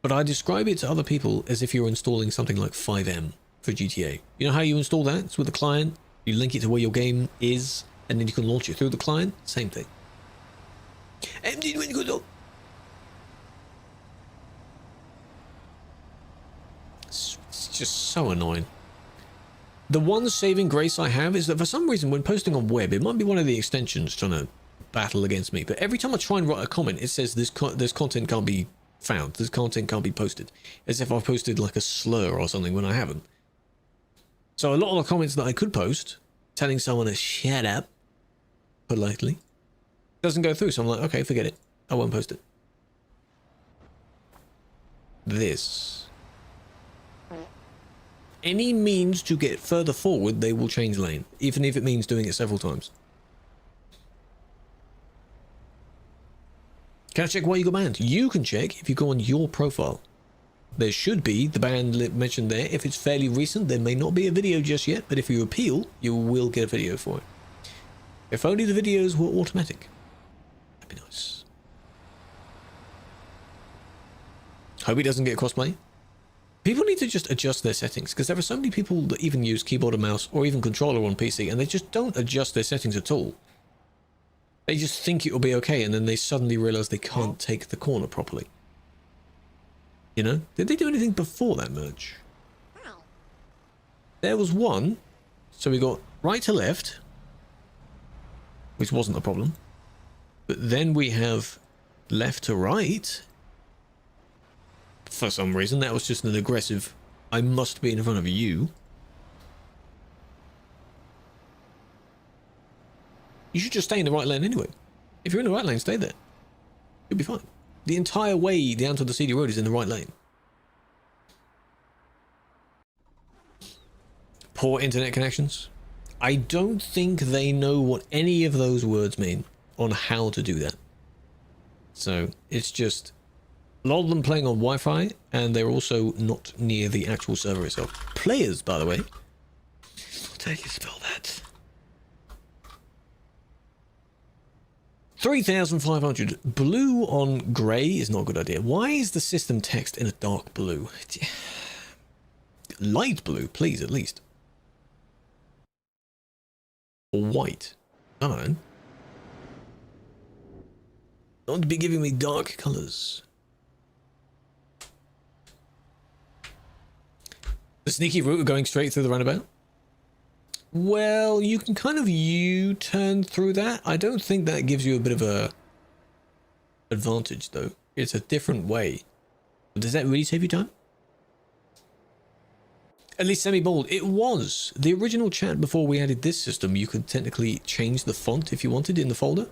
But I describe it to other people as if you're installing something like 5M for GTA. You know how you install that? It's with a client. You link it to where your game is, and then you can launch it through the client. Same thing. It's just so annoying. The one saving grace I have is that for some reason when posting on web, it might be one of the extensions trying to battle against me, but every time I try and write a comment, it says this content can't be found. This content can't be posted. As if I've posted like a slur or something when I haven't. So a lot of the comments that I could post, telling someone to shut up, politely, doesn't go through. So I'm like, okay, forget it. I won't post it. This. Any means to get further forward, they will change lane, even if it means doing it several times. Can I check why you got banned? You can check if you go on your profile. There should be the ban mentioned there. If it's fairly recent, there may not be a video just yet, but if you appeal, you will get a video for it. If only the videos were automatic. That'd be nice. Hope he doesn't get crossplay. People need to just adjust their settings, because there are so many people that even use keyboard and mouse or even controller on PC, and they just don't adjust their settings at all. They just think it will be okay, and then they suddenly realize they can't take the corner properly. You know? Did they do anything before that merge? There was one. So we got right to left, which wasn't a problem. But then we have left to right. For some reason, that was just an aggressive, I must be in front of you. You should just stay in the right lane anyway. If you're in the right lane, stay there. You'll be fine. The entire way down to the CD road is in the right lane. Poor internet connections. I don't think they know what any of those words mean on how to do that. So it's just a lot of them playing on Wi-Fi, and they're also not near the actual server itself. Players, by the way. What how do you spell that? 3,500. Blue on grey is not a good idea. Why is the system text in a dark blue? Light blue, please, at least. Or white. I don't know. Don't be giving me dark colours. The sneaky route of going straight through the roundabout? Well, you can kind of U-turn through that. I don't think that gives you a bit of a advantage, though. It's a different way. Does that really save you time? At least semi-bold. It was. The original chat before we added this system, you could technically change the font if you wanted in the folder.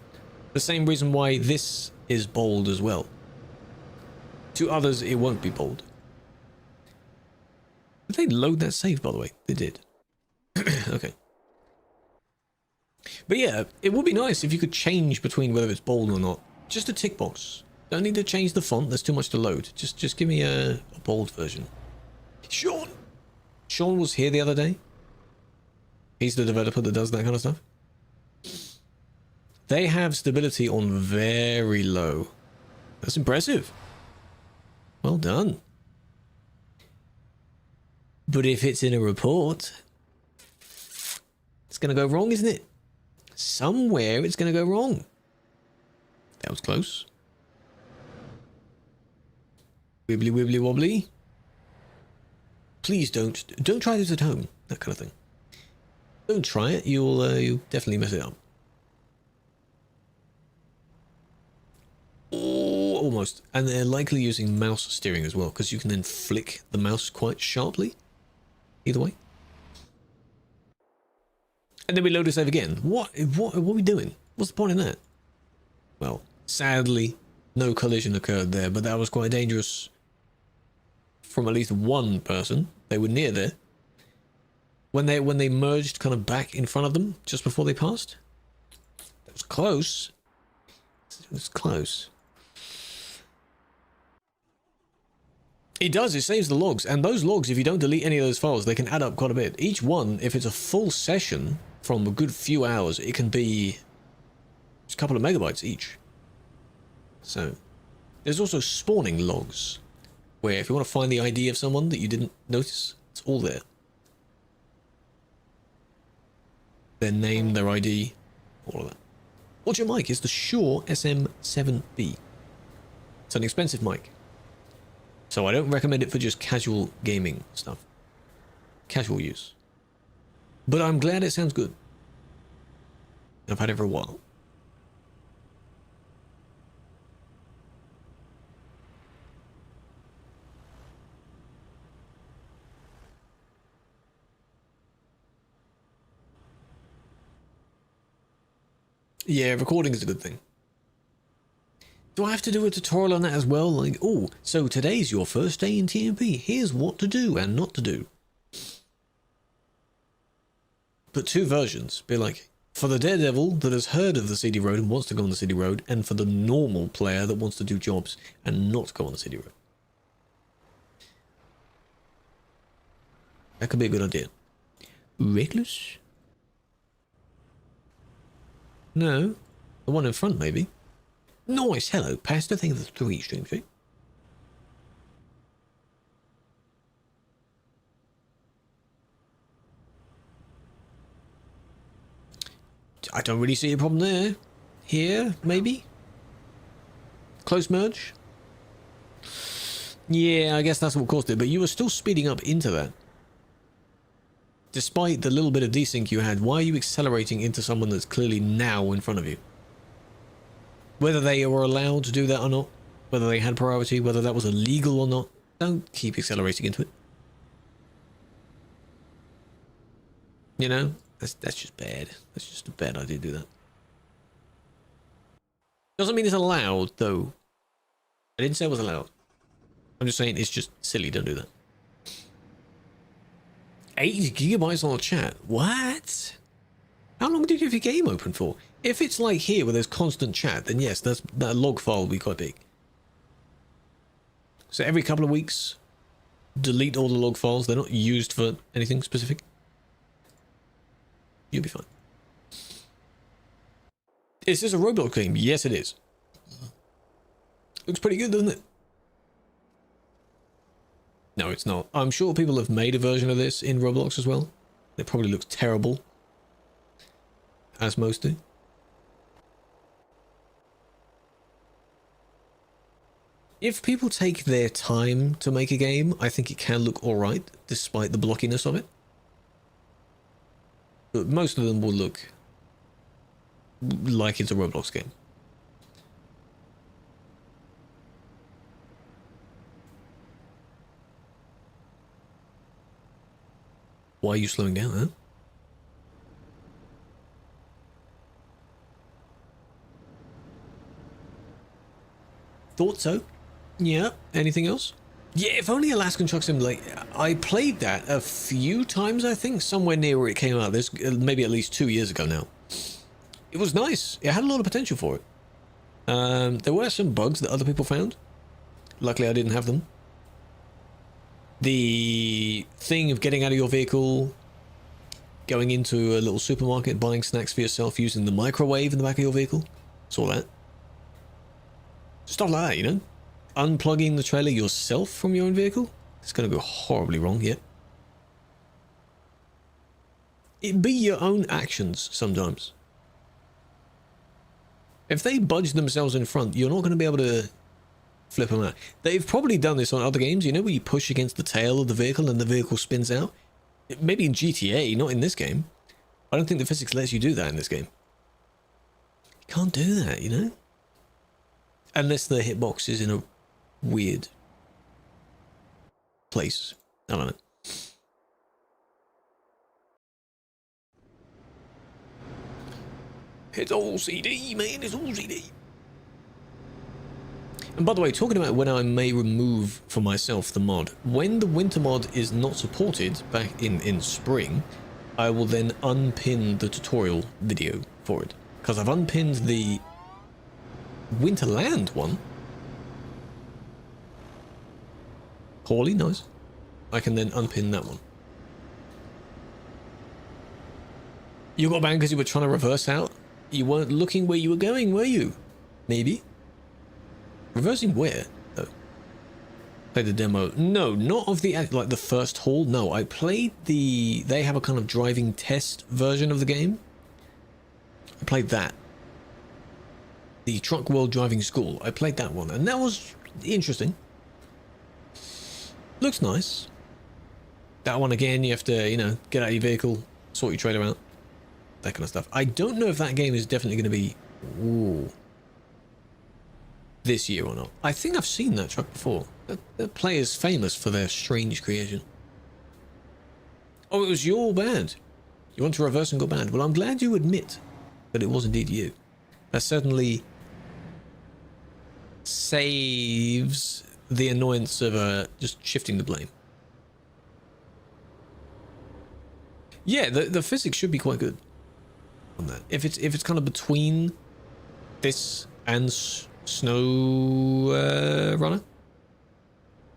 The same reason why this is bold as well. To others, it won't be bold. Did they load that save, by the way? They did. Okay. But yeah, it would be nice if you could change between whether it's bold or not. Just a tick box. Don't need to change the font. There's too much to load. Just give me a bold version. Sean was here the other day. He's the developer that does that kind of stuff. They have stability on very low. That's impressive. Well done. But if it's in a report, it's going to go wrong, isn't it? Somewhere it's going to go wrong. That was close. Wibbly wibbly wobbly. Please don't try this at home. That kind of thing. Don't try it. You'll definitely mess it up. Oh, almost. And they're likely using mouse steering as well, because you can then flick the mouse quite sharply. Either way. And then we load a save again. What are we doing? What's the point in that? Well, sadly, no collision occurred there, but that was quite dangerous from at least one person. They were near there. When they merged kind of back in front of them just before they passed. That was close. It was close. It does, it saves the logs, and those logs, if you don't delete any of those files, they can add up quite a bit. Each one, if it's a full session from a good few hours, it can be just a couple of megabytes each. So, there's also spawning logs, where if you want to find the ID of someone that you didn't notice, it's all there. Their name, their ID, all of that. What's your mic? It's the Shure SM7B. It's an expensive mic. So I don't recommend it for just casual gaming stuff. Casual use. But I'm glad it sounds good. I've had it for a while. Yeah, recording is a good thing. Do I have to do a tutorial on that as well? Like, oh, so today's your first day in TMP. Here's what to do and not to do. But two versions. Be like, for the daredevil that has heard of the CD road and wants to go on the CD road, and for the normal player that wants to do jobs and not go on the CD road. That could be a good idea. Reckless? No. The one in front, maybe. Nice, hello, Pastor. Thank you for the 3 stream stream. I don't really see a problem there. Here, maybe? Close merge? Yeah, I guess that's what caused it, but you were still speeding up into that. Despite the little bit of desync you had, why are you accelerating into someone that's clearly now in front of you? Whether they were allowed to do that or not, whether they had priority, whether that was illegal or not, don't keep accelerating into it. You know, that's just bad. That's just a bad idea to do that. Doesn't mean it's allowed, though. I didn't say it was allowed. I'm just saying it's just silly, don't do that. 8 gigabytes on the chat. What? How long did you have your game open for? If it's like here where there's constant chat, then yes, that log file will be quite big. So every couple of weeks, delete all the log files. They're not used for anything specific. You'll be fine. Is this a Roblox game? Yes, it is. Looks pretty good, doesn't it? No, it's not. I'm sure people have made a version of this in Roblox as well. It probably looks terrible. As most do. If people take their time to make a game, I think it can look alright, despite the blockiness of it. But most of them will look like it's a Roblox game. Why are you slowing down, huh? Thought so. Yeah. Anything else? Yeah, if only Alaskan Truck Sim, like, I played that a few times, I think, somewhere near where it came out. This maybe at least 2 years ago now. It was nice. It had a lot of potential for it. There were some bugs that other people found. Luckily, I didn't have them. The thing of getting out of your vehicle, going into a little supermarket, buying snacks for yourself, using the microwave in the back of your vehicle. Saw that. Stuff like that, you know? Unplugging the trailer yourself from your own vehicle. It's going to go horribly wrong here. It be your own actions sometimes. If they budge themselves in front, you're not going to be able to flip them out. They've probably done this on other games, you know, where you push against the tail of the vehicle and the vehicle spins out. Maybe in GTA, not in this game. I don't think the physics lets you do that in this game. You can't do that, you know? Unless the hitbox is in a weird place. I don't know. It's all CD, man. It's all CD. And by the way, talking about when I may remove for myself the mod, when the winter mod is not supported back in spring, I will then unpin the tutorial video for it. Because I've unpinned the Winterland one. Poorly, nice. I can then unpin that one. You got banned because you were trying to reverse out? You weren't looking where you were going, were you? Maybe. Reversing where? Oh. Played the demo. No, not of the, like, the first haul. No, I played the, they have a kind of driving test version of the game. I played that. The Truck World Driving School. I played that one, and that was interesting. Looks nice. That one again, you have to, you know, get out of your vehicle, sort your trailer out, that kind of stuff. I don't know if that game is definitely going to be this year or not. I think I've seen that truck before. That player's famous for their strange creation. Oh, it was your band. You want to reverse and go banned. Well, I'm glad you admit that it was indeed you. That certainly saves the annoyance of just shifting the blame. Yeah, the physics should be quite good on that. If it's kind of between this and Snow Runner,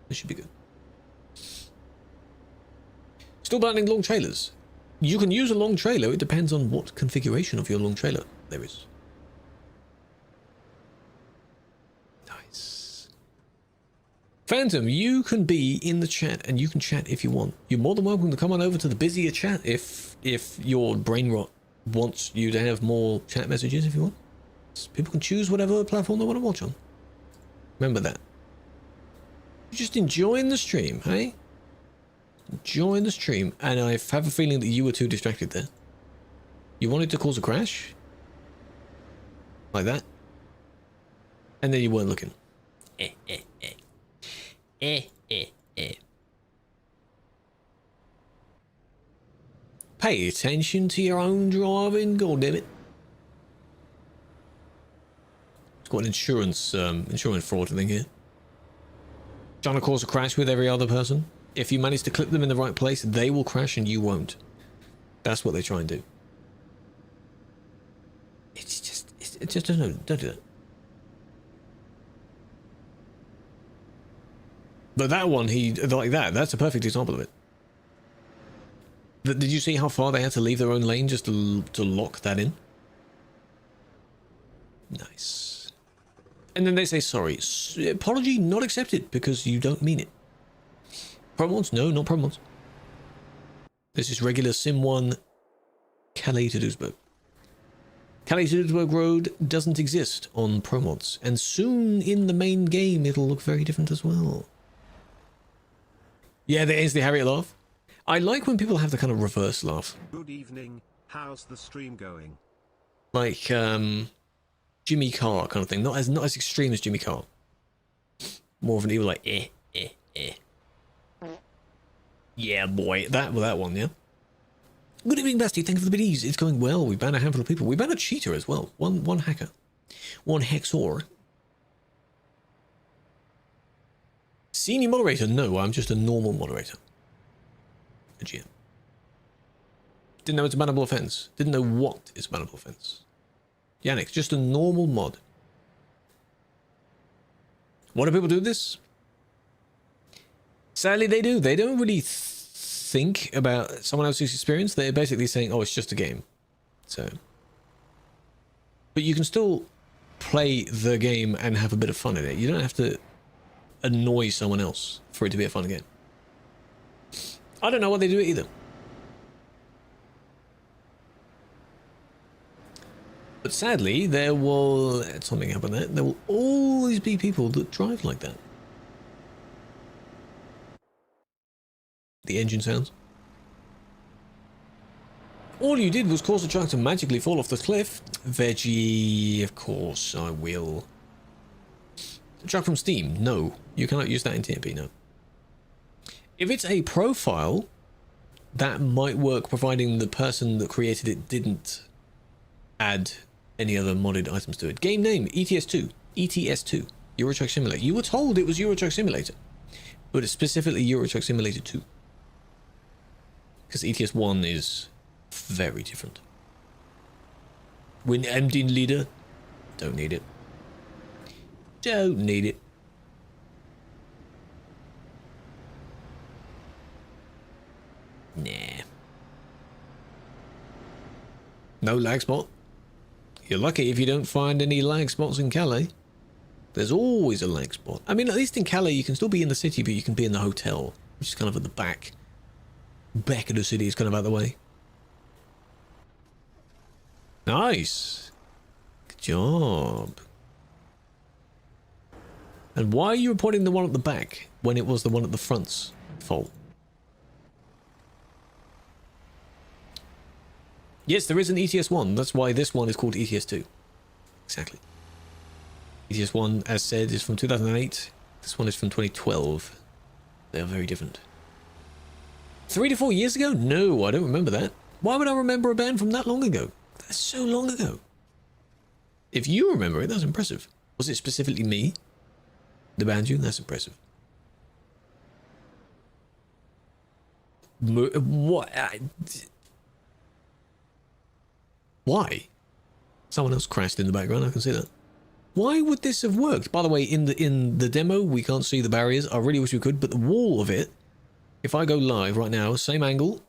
it should be good. Still banning long trailers. You can use a long trailer. It depends on what configuration of your long trailer there is. Phantom, you can be in the chat and you can chat if you want. You're more than welcome to come on over to the busier chat if your brain rot wants you to have more chat messages if you want. People can choose whatever platform they want to watch on. Remember that. You're just enjoying the stream, hey? Enjoying the stream. And I have a feeling that you were too distracted there. You wanted to cause a crash? Like that? And then you weren't looking. Pay attention to your own driving, goddammit. It's got an insurance fraud thing here. Trying to cause a crash with every other person. If you manage to clip them in the right place, they will crash and you won't. That's what they try and do. just don't do that. But that one, like that's a perfect example of it. Did you see how far they had to leave their own lane just to lock that in? Nice. And then they say, sorry, apology not accepted because you don't mean it. Promods? No, not promods. This is regular Sim 1 Calais to Duisburg. Calais to Duisburg Road doesn't exist on promods, and soon in the main game it'll look very different as well. Yeah, there is the Harriet laugh. I like when people have the kind of reverse laugh. Good evening, how's the stream going? Like, Jimmy Carr kind of thing. Not as extreme as Jimmy Carr. More of an evil like, eh. Yeah, boy. That one, yeah. Good evening, Basti. Thank you for the biddies. It's going well. We banned a handful of people. We banned a cheater as well. One hacker. One hexor. Senior moderator? No, I'm just a normal moderator. A GM. Didn't know it's a bannable offense. Didn't know what is a bannable offense. Yannick, just a normal mod. Why do people do this? Sadly, they do. They don't really think about someone else's experience. They're basically saying, oh, it's just a game. So. But you can still play the game and have a bit of fun in it. You don't have to annoy someone else for it to be a fun game. I don't know why they do it either. But sadly, there will... something happen there. There will always be people that drive like that. The engine sounds. All you did was cause the truck to magically fall off the cliff. Veggie, of course I will. Truck from Steam? No. You cannot use that in TMP, no. If it's a profile, that might work, providing the person that created it didn't add any other modded items to it. Game name, ETS2. ETS2. Euro Truck Simulator. You were told it was Euro Truck Simulator, but it's specifically Euro Truck Simulator 2. Because ETS1 is very different. Win empty leader. Don't need it. Don't need it. Nah. No lag spot. You're lucky if you don't find any lag spots in Calais. There's always a lag spot. I mean, at least in Calais, you can still be in the city, but you can be in the hotel, which is kind of at the back. Back of the city is kind of out of the way. Nice. Good job. And why are you reporting the one at the back when it was the one at the front's fault? Yes, there is an ETS1. That's why this one is called ETS2. Exactly. ETS1, as said, is from 2008. This one is from 2012. They are very different. 3 to 4 years ago? No, I don't remember that. Why would I remember a ban from that long ago? That's so long ago. If you remember it, that's impressive. Was it specifically me that banned you? That's impressive. What? Why? Someone else crashed in the background, I can see that. Why would this have worked? By the way, in the demo, we can't see the barriers. I really wish we could, but the wall of it, if I go live right now, same angle,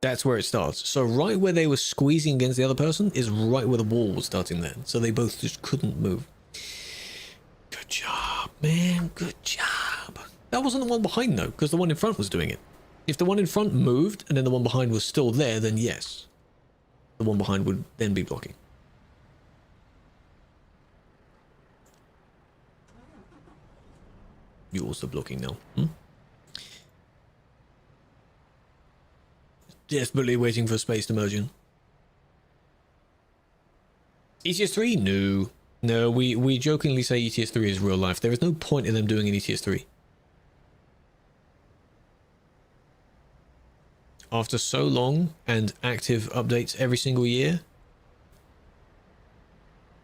that's where it starts. So right where they were squeezing against the other person is right where the wall was starting then. So they both just couldn't move. Good job, man. Good job. That wasn't the one behind, though, because the one in front was doing it. If the one in front moved and then the one behind was still there, then yes. The one behind would then be blocking. You're also blocking now. Desperately waiting for space to merge in. ETS3? No. No, we jokingly say ETS3 is real life. There is no point in them doing an ETS3. After so long and active updates every single year.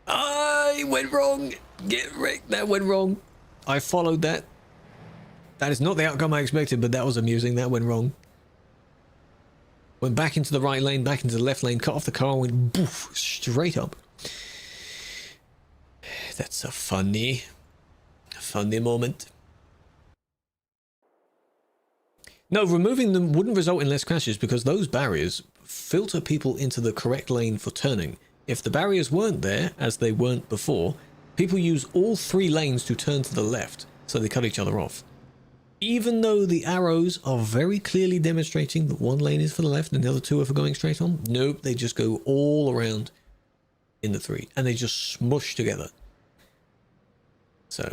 I went wrong. Get wrecked. That went wrong. I followed that. That is not the outcome I expected, but that was amusing. That went wrong. Went back into the right lane, back into the left lane, cut off the car, and went boof, straight up. That's a funny moment. No, removing them wouldn't result in less crashes because those barriers filter people into the correct lane for turning. If the barriers weren't there, as they weren't before, people use all 3 lanes to turn to the left, so they cut each other off. Even though the arrows are very clearly demonstrating that one lane is for the left and the other 2 are for going straight on, nope, they just go all around in the 3, and they just smush together. So,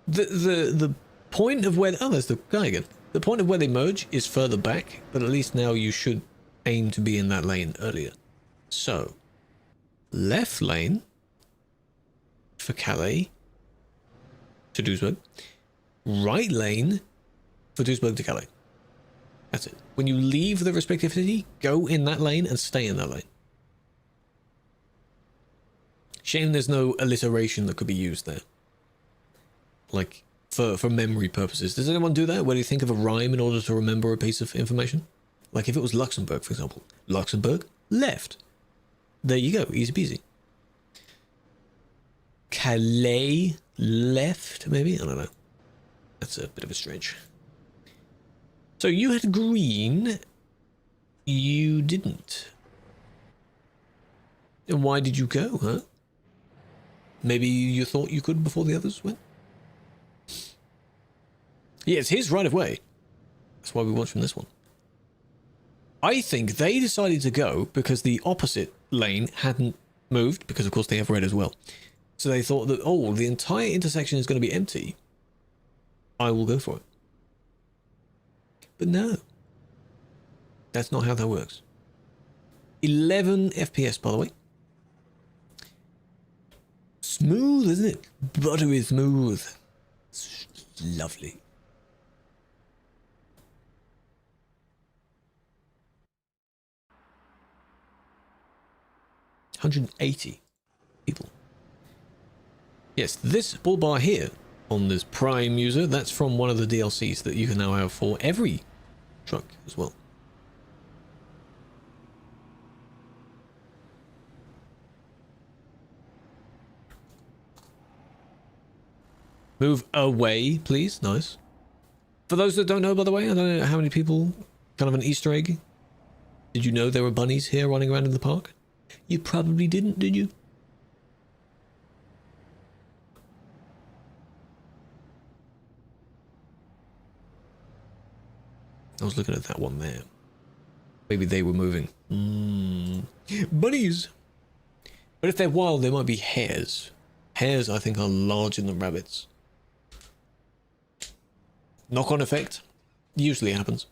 the point of where... Oh, there's the guy again. The point of where they merge is further back, but at least now you should aim to be in that lane earlier. So, left lane for Calais to Duisburg. Right lane for Duisburg to Calais. That's it. When you leave the respective city, go in that lane and stay in that lane. Shame there's no alliteration that could be used there. Like, for memory purposes. Does anyone do that? Where you think of a rhyme in order to remember a piece of information? Like if it was Luxembourg, for example. Luxembourg, left. There you go, easy peasy. Calais, left, maybe? I don't know. That's a bit of a stretch. So you had green. You didn't. And why did you go, huh? Maybe you thought you could before the others went? Yeah, it's his right of way. That's why we watched from this one. I think they decided to go because the opposite lane hadn't moved, because of course they have red as well. So they thought that, oh, the entire intersection is going to be empty. I will go for it. But no. That's not how that works. 11 FPS, by the way. Smooth, isn't it? Buttery smooth. It's lovely. $180 people. Yes, this bull bar here on this Prime user, that's from one of the DLCs that you can now have for every truck as well. Move away, please. Nice. For those that don't know, by the way, I don't know how many people, kind of an Easter egg. Did you know there were bunnies here running around in the park? You probably didn't, did you? I was looking at that one there. Maybe they were moving. Bunnies! But if they're wild, they might be hares. Hares, I think, are larger than rabbits. Knock-on effect. Usually happens.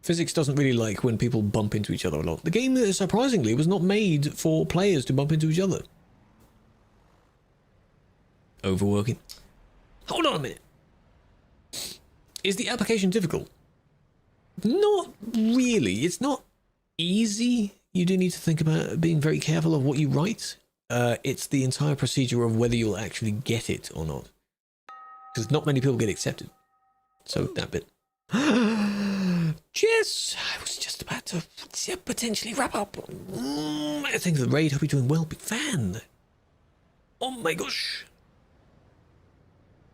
Physics doesn't really like when people bump into each other a lot. The game, surprisingly, was not made for players to bump into each other. Overworking. Hold on a minute. Is the application difficult? Not really. It's not easy. You do need to think about being very careful of what you write. It's the entire procedure of whether you'll actually get it or not. Because not many people get accepted. So, that bit. Yes, I was just about to potentially wrap up. I think the raid, hope you're doing well. Big fan. Oh my gosh.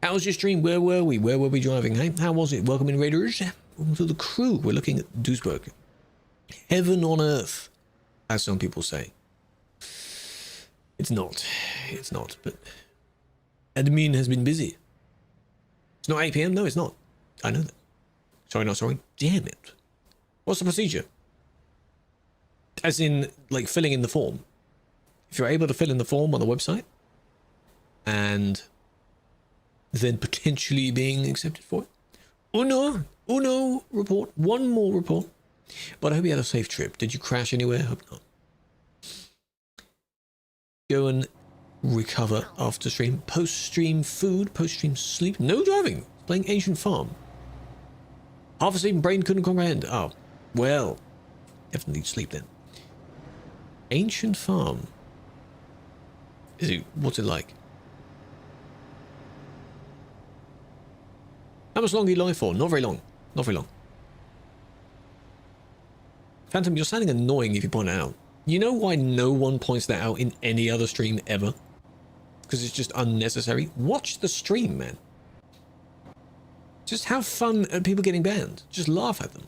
How was your stream? Where were we? Where were we driving? Hey, how was it? Welcome in, Raiders. Welcome to the Krew. We're looking at Duisburg. Heaven on earth, as some people say. It's not. It's not, but admin has been busy. It's not 8 PM? No, it's not. I know that. Sorry, not sorry. Damn it. What's the procedure? As in, like, filling in the form. If you're able to fill in the form on the website, and then potentially being accepted for it. Uno report. One more report. But I hope you had a safe trip. Did you crash anywhere? Hope not. Go and recover after stream. Post-stream food. Post-stream sleep. No driving. Playing Ancient Farm. Half asleep, brain couldn't comprehend. Oh, well. Definitely sleep then. Ancient Farm. What's it like? How much longer are you live for? Not very long. Not very long. Phantom, you're sounding annoying if you point it out. You know why no one points that out in any other stream ever? Because it's just unnecessary. Watch the stream, man. Just have fun at people getting banned. Just laugh at them.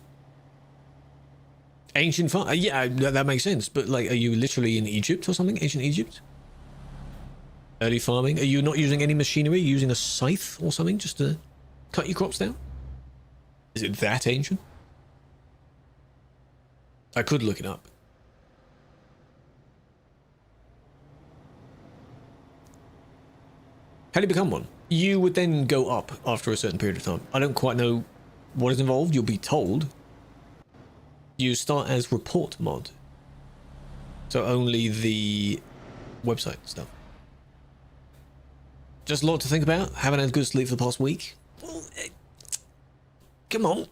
Ancient farm. Yeah, that makes sense. But like, are you literally in Egypt or something? Ancient Egypt? Early farming. Are you not using any machinery? Are you using a scythe or something just to cut your crops down? Is it that ancient? I could look it up. How do you become one? You would then go up after a certain period of time. I don't quite know what is involved. You'll be told. You start as report mod. So only the website stuff. Just a lot to think about. Haven't had good sleep for the past week. Come on.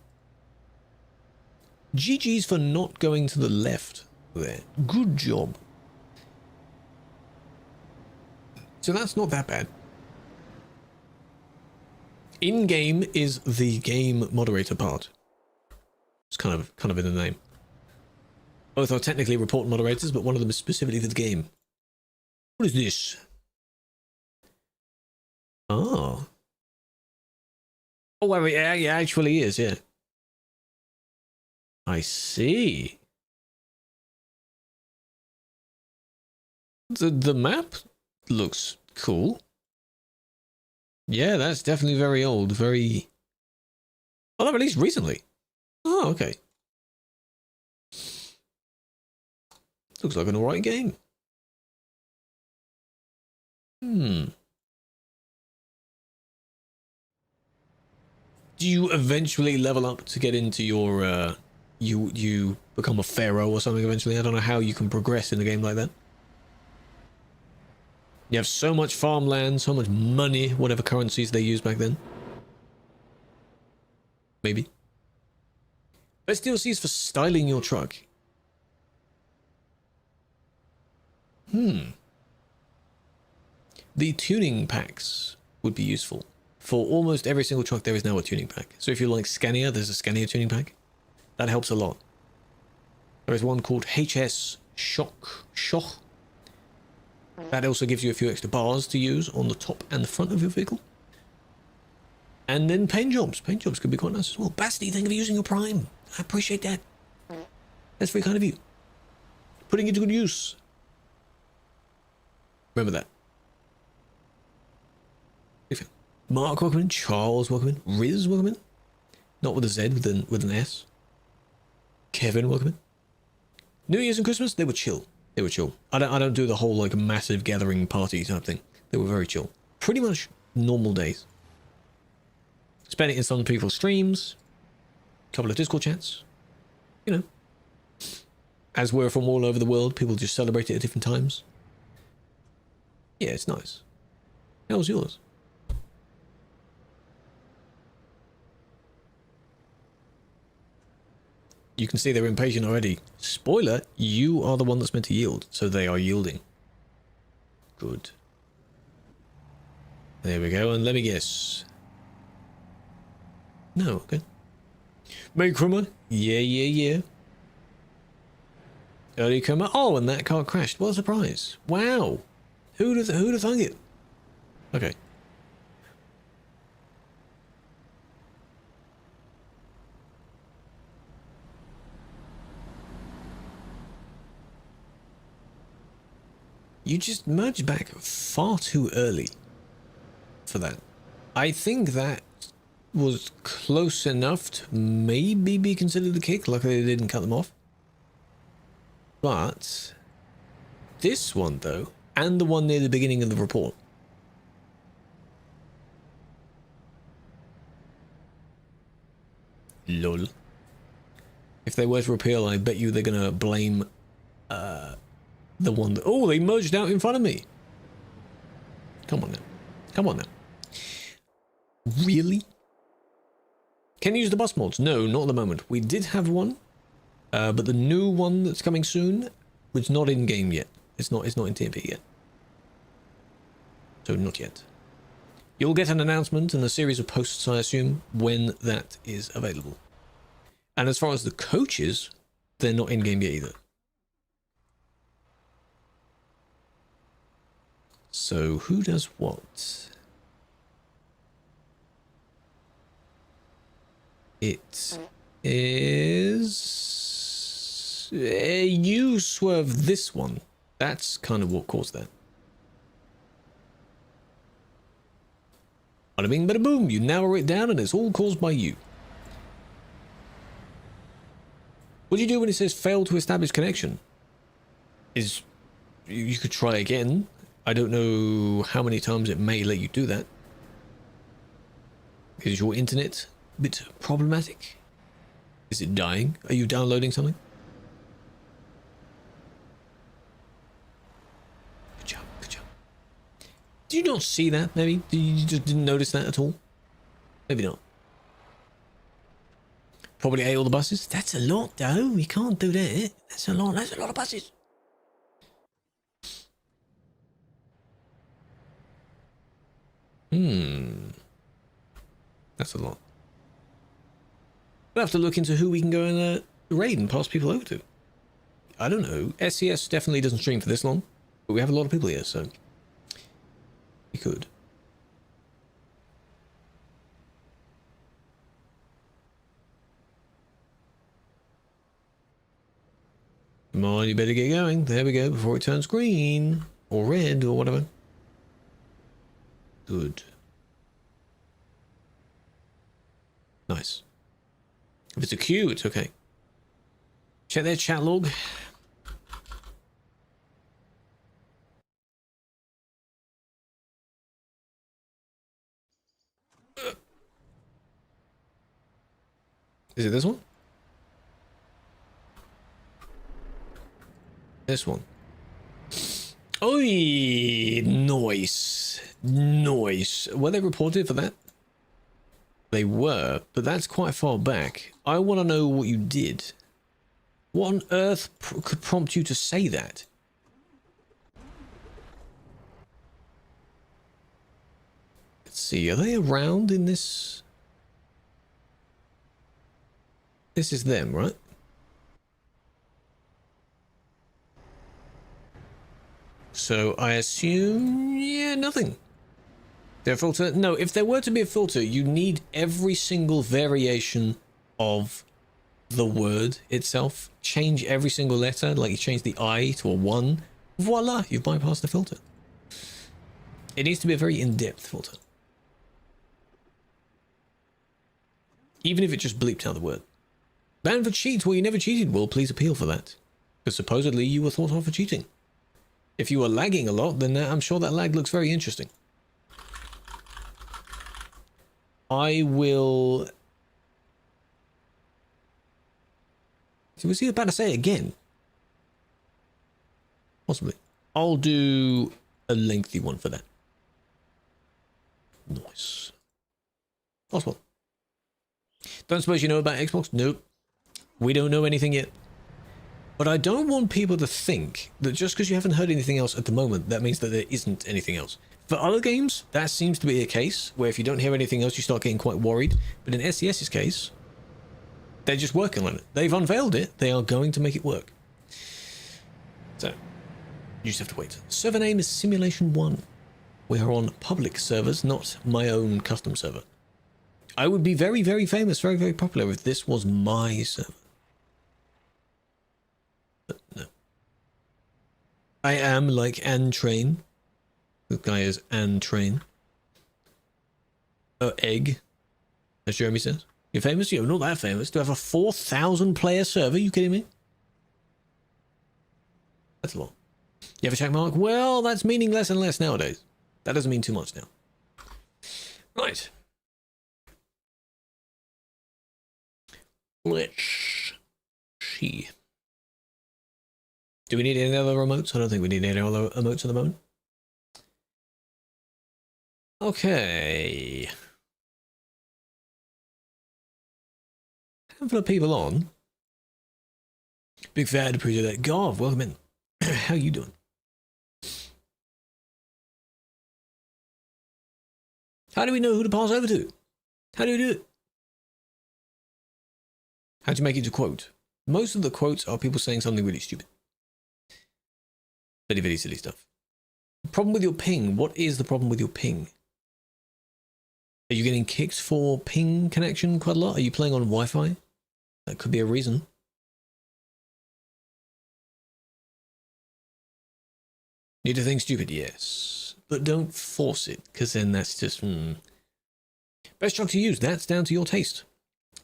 GG's for not going to the left there. Good job. So that's not that bad. In-game is the game moderator part. It's kind of in the name. Both are technically report moderators, but one of them is specifically for the game. What is this? Oh. Oh, well, yeah, it actually is, yeah. I see. The map looks cool. Yeah, that's definitely very old. Very... Oh, that released recently. Oh, okay. Looks like an alright game. Do you eventually level up to get into your, you become a pharaoh or something eventually? I don't know how you can progress in a game like that. You have so much farmland, so much money, whatever currencies they used back then. Maybe. Best DLCs for styling your truck. The tuning packs would be useful. For almost every single truck, there is now a tuning pack. So if you like Scania, there's a Scania tuning pack. That helps a lot. There is one called HS Shock. That also gives you a few extra bars to use on the top and the front of your vehicle. And then paint jobs. Paint jobs could be quite nice as well. Basti, thank you for using your Prime. I appreciate that. That's very kind of you. Putting it to good use. Remember that. Mark, welcome in. Charles, welcome in. Riz, welcome in. Not with a Z, with an S. Kevin, welcome in. New Year's and Christmas, they were chill. They were chill. I don't do the whole like massive gathering party type thing. They were very chill. Pretty much normal days. Spent it in some people's streams. A couple of Discord chats. You know. As we're from all over the world, people just celebrate it at different times. Yeah, it's nice. How was yours? You can see they're impatient already. Spoiler, you are the one that's meant to yield, so they are yielding. Good. There we go, and let me guess. No, okay. Make Krummer? Yeah. Early comer. Oh, and that car crashed. What a surprise. Wow. Who'd have thunk it? Okay. You just merged back far too early for that. I think that was close enough to maybe be considered a kick. Luckily they didn't cut them off. But this one though, and the one near the beginning of the report. Lol. If they were to repeal, I bet you they're gonna blame the one that... Oh, they merged out in front of me. Come on now. Come on now. Really? Can you use the bus mods? No, not at the moment. We did have one, but the new one that's coming soon was not in game yet. It's not in TMP yet. So not yet. You'll get an announcement and a series of posts, I assume, when that is available. And as far as the coaches, they're not in-game yet either. So who does what? It is you swerve this one. That's kind of what caused that. Bada bing, bada boom. You narrow it down, and it's all caused by you. What do you do when it says fail to establish connection? Is you could try again. I don't know how many times it may let you do that. Is your internet a bit problematic? Is it dying? Are you downloading something? Good job, good job. Did you not see that, maybe? You just didn't notice that at all? Maybe not. Probably ate all the buses. That's a lot, though. You can't do that. That's a lot of buses. That's a lot. We'll have to look into who we can go and raid and pass people over to. I don't know. SCS definitely doesn't stream for this long, but we have a lot of people here, so we could. Come on, you better get going. There we go, before it turns green or red or whatever. Good. Nice. If it's a queue, it's okay. Check their chat log. Is it this one? This one. Oi! Nice. Nice. Were they reported for that? They were, but that's quite far back. I want to know what you did. What on earth could prompt you to say that? Let's see, are they around in this? This is them, right? So I assume, yeah, nothing. Their filter? No, if there were to be a filter, you need every single variation of the word itself. Change every single letter, like you change the I to a 1. Voila, you've bypassed the filter. It needs to be a very in-depth filter. Even if it just bleeped out the word. Banned for cheats, well, you never cheated. Well, please appeal for that. Because supposedly you were thought of for cheating. If you were lagging a lot, then I'm sure that lag looks very interesting. I will... So was he about to say it again? Possibly. I'll do a lengthy one for that. Nice. Last one. Don't suppose you know about Xbox? Nope. We don't know anything yet. But I don't want people to think that just because you haven't heard anything else at the moment, that means that there isn't anything else. For other games, that seems to be a case where if you don't hear anything else, you start getting quite worried. But in SCS's case, they're just working on it. They've unveiled it. They are going to make it work. So, you just have to wait. Server name is Simulation 1. We are on public servers, not my own custom server. I would be very, very famous, very, very popular if this was my server. But no. I am like Antrain. The guy is Antrain. Egg, as Jeremy says. You're famous? You're not that famous. To have a 4,000 player server? You kidding me? That's a lot. You have a check mark? Well, that's meaning less and less nowadays. That doesn't mean too much now. Right. Let's see. Do we need any other remotes? I don't think we need any other emotes at the moment. Okay. Handful of people on. Big fan, appreciate that. Garv, welcome in. How you doing? How do we know who to pass over to? How do we do it? How'd you make it to quote? Most of the quotes are people saying something really stupid. Very, very silly stuff. Problem with your ping. What is the problem with your ping? Are you getting kicked for ping connection quite a lot? Are you playing on Wi-Fi? That could be a reason. Need to think stupid? Yes. But don't force it, because then that's just... Best truck to use, that's down to your taste.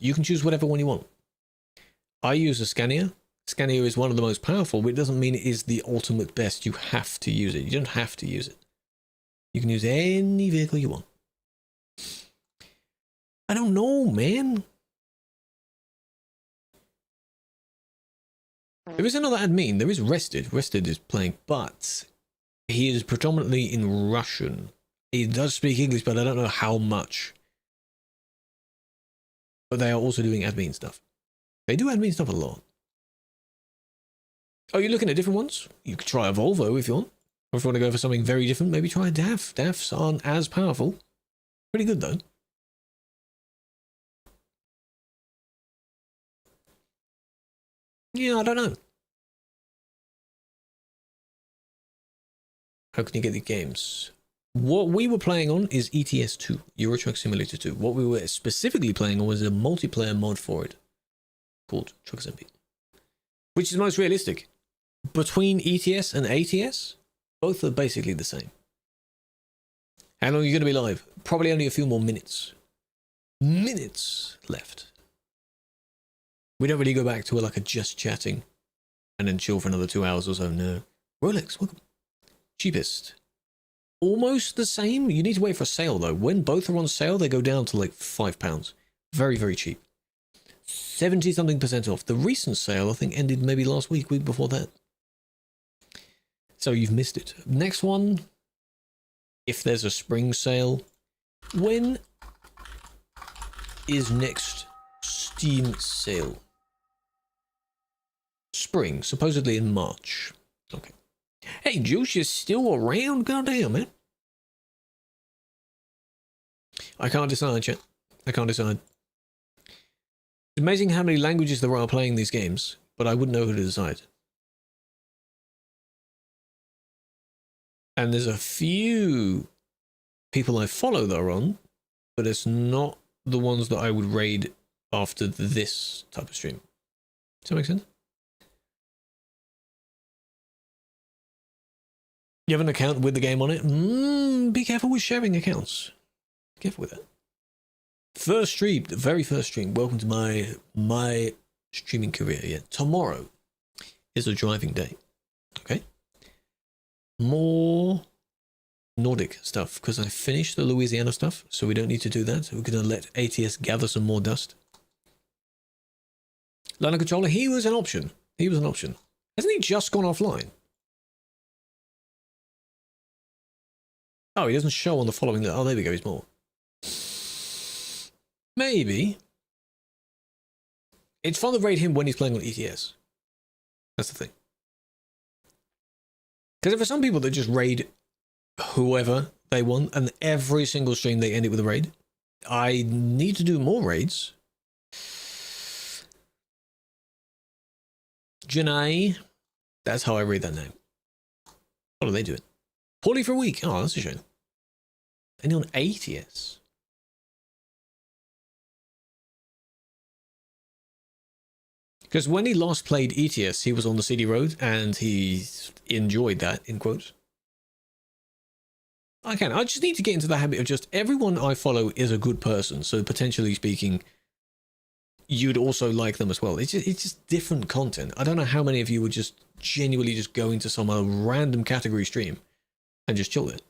You can choose whatever one you want. I use a Scania. Scania is one of the most powerful, but it doesn't mean it is the ultimate best. You have to use it. You don't have to use it. You can use any vehicle you want. I don't know, man. There is another admin. There is Rested. Rested is playing, but he is predominantly in Russian. He does speak English, but I don't know how much. But they are also doing admin stuff. They do admin stuff a lot. Oh, you're looking at different ones? You could try a Volvo if you want. Or if you want to go for something very different, maybe try a DAF. DAFs aren't as powerful. Pretty good, though. Yeah, I don't know. How can you get the games? What we were playing on is ETS 2, Euro Truck Simulator 2. What we were specifically playing on was a multiplayer mod for it called TruckersMP, which is most realistic. Between ETS and ATS, both are basically the same. How long are you going to be live? Probably only a few more minutes. Minutes left. We don't really go back to like a just chatting and then chill for another 2 hours or so. No. Rolex, welcome. Cheapest. Almost the same. You need to wait for a sale though. When both are on sale, they go down to like £5. Very, very cheap. 70-something% off. The recent sale, I think, ended maybe last week before that. So you've missed it. Next one, if there's a spring sale, when is next Steam sale? Spring, supposedly in March. Okay. Hey, Juice, you're still around? Goddamn, man. I can't decide, chat. I can't decide. It's amazing how many languages there are playing these games, but I wouldn't know who to decide. And there's a few people I follow that are on, but it's not the ones that I would raid after this type of stream. Does that make sense? You have an account with the game on it? Be careful with sharing accounts. Be careful with that. First stream, the very first stream. Welcome to my streaming career. Yeah, tomorrow is a driving day. Okay. More Nordic stuff because I finished the Louisiana stuff, so we don't need to do that. So we're going to let ATS gather some more dust. Line controller, he was an option. He was an option. Hasn't he just gone offline? Oh, he doesn't show on the following list. Oh, there we go. He's more. Maybe. It's fun to raid him when he's playing on ETS. That's the thing. Because for some people that just raid whoever they want, and every single stream they end it with a raid. I need to do more raids. Janae. That's how I read that name. How do they do it? Poorly for a week. Oh, that's a shame. And on ATS. Because when he last played ETS, he was on the CD road and he enjoyed that, in quotes. I just need to get into the habit of just everyone I follow is a good person. So potentially speaking, you'd also like them as well. It's just different content. I don't know how many of you would just genuinely just go into some random category stream and just chill it.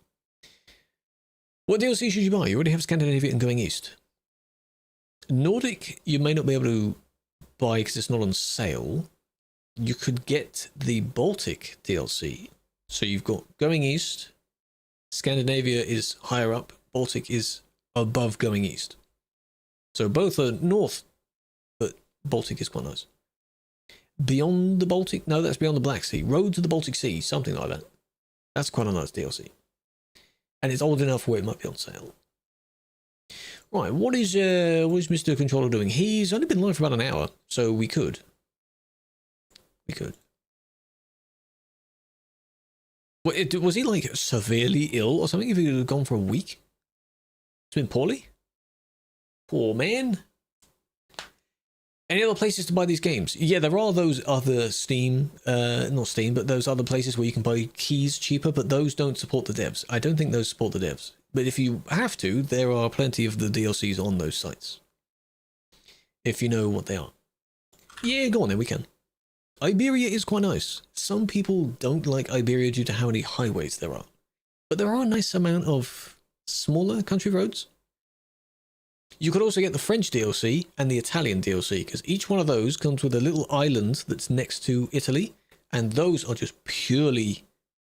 What DLC should you buy? You already have Scandinavia and Going East. Nordic, you may not be able to buy because it's not on sale. You could get the Baltic DLC. So you've got Going East. Scandinavia is higher up. Baltic is above Going East. So both are north, but Baltic is quite nice. Beyond the Baltic? No, that's beyond the Black Sea. Road to the Baltic Sea, something like that. That's quite a nice DLC. And it's old enough where it might be on sale. Right, what is Mr. Controller doing? He's only been live for about an hour, so we could. We could. Was he like severely ill or something? If he had gone for a week? It's been poorly? Poor man. Any other places to buy these games? Yeah, there are those other Steam, not Steam, but those other places where you can buy keys cheaper, but those don't support the devs. I don't think those support the devs. But if you have to, there are plenty of the DLCs on those sites. If you know what they are. Yeah, go on then, we can. Iberia is quite nice. Some people don't like Iberia due to how many highways there are. But there are a nice amount of smaller country roads. You could also get the French DLC and the Italian DLC, because each one of those comes with a little island that's next to Italy, and those are just purely,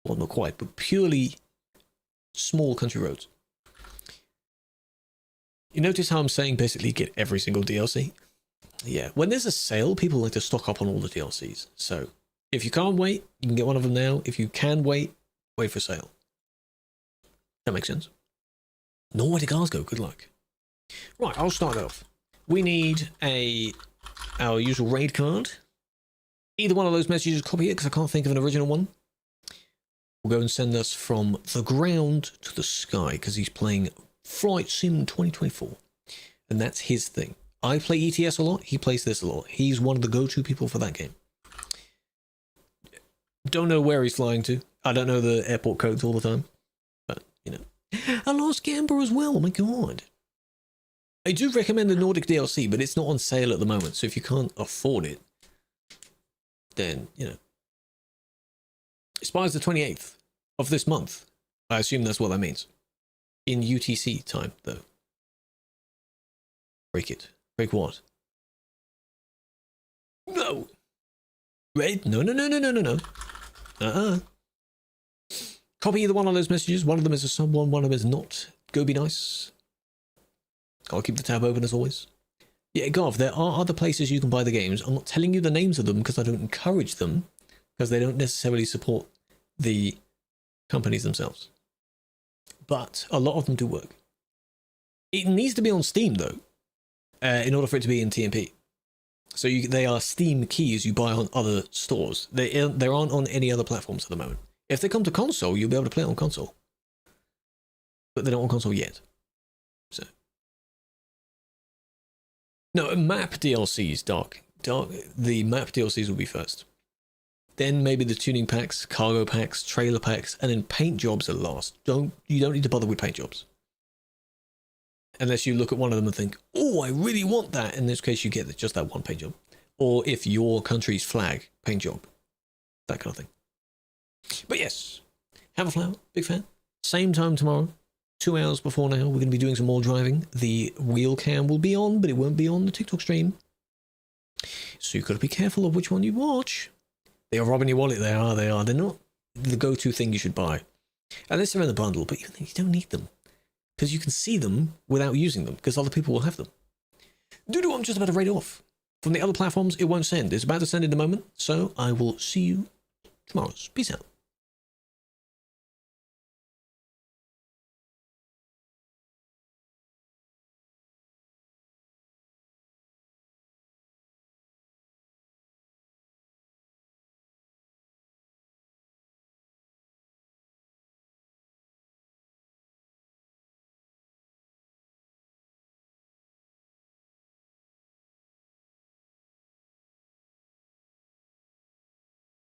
well, not quite, but purely small country roads. You notice how I'm saying basically get every single DLC? Yeah, when there's a sale, people like to stock up on all the DLCs. So if you can't wait, you can get one of them now. If you can wait, wait for sale. That makes sense. Norway to Glasgow, good luck. Right, I'll start off. We need our usual raid card. Either one of those messages, copy it, because I can't think of an original one. We'll go and send us from the ground to the sky, because he's playing Flight Sim 2024. And that's his thing. I play ETS a lot, he plays this a lot. He's one of the go-to people for that game. Don't know where he's flying to. I don't know the airport codes all the time. But, you know. I lost Gamba as well, oh my god. I do recommend the Nordic DLC, but it's not on sale at the moment, so if you can't afford it, then, you know. It expires the 28th of this month. I assume that's what that means. In UTC time, though. Break it. Break what? No! Red? No. Copy either one of those messages. One of them is a sub one of them is not. Go be nice. I'll keep the tab open as always. Yeah, Gov, there are other places you can buy the games. I'm not telling you the names of them because I don't encourage them, because they don't necessarily support the companies themselves. But a lot of them do work. It needs to be on Steam, though, in order for it to be in TMP. So they are Steam keys you buy on other stores. They aren't on any other platforms at the moment. If they come to console, you'll be able to play it on console. But they're not on console yet. So. No, map DLCs, Dark. The map DLCs will be first. Then maybe the tuning packs, cargo packs, trailer packs, and then paint jobs at last. You don't need to bother with paint jobs. Unless you look at one of them and think, oh, I really want that. In this case, you get just that one paint job. Or if your country's flag, paint job. That kind of thing. But yes, have a flower, big fan. Same time tomorrow, 2 hours before now, we're going to be doing some more driving. The wheel cam will be on, but it won't be on the TikTok stream. So you've got to be careful of which one you watch. They are robbing your wallet, they are. They're not the go-to thing you should buy. Unless they're in the bundle, but you don't need them. Because you can see them without using them, because other people will have them. Doodoo, I'm just about to raid off. From the other platforms, it won't send. It's about to send in a moment, so I will see you tomorrow. Peace out.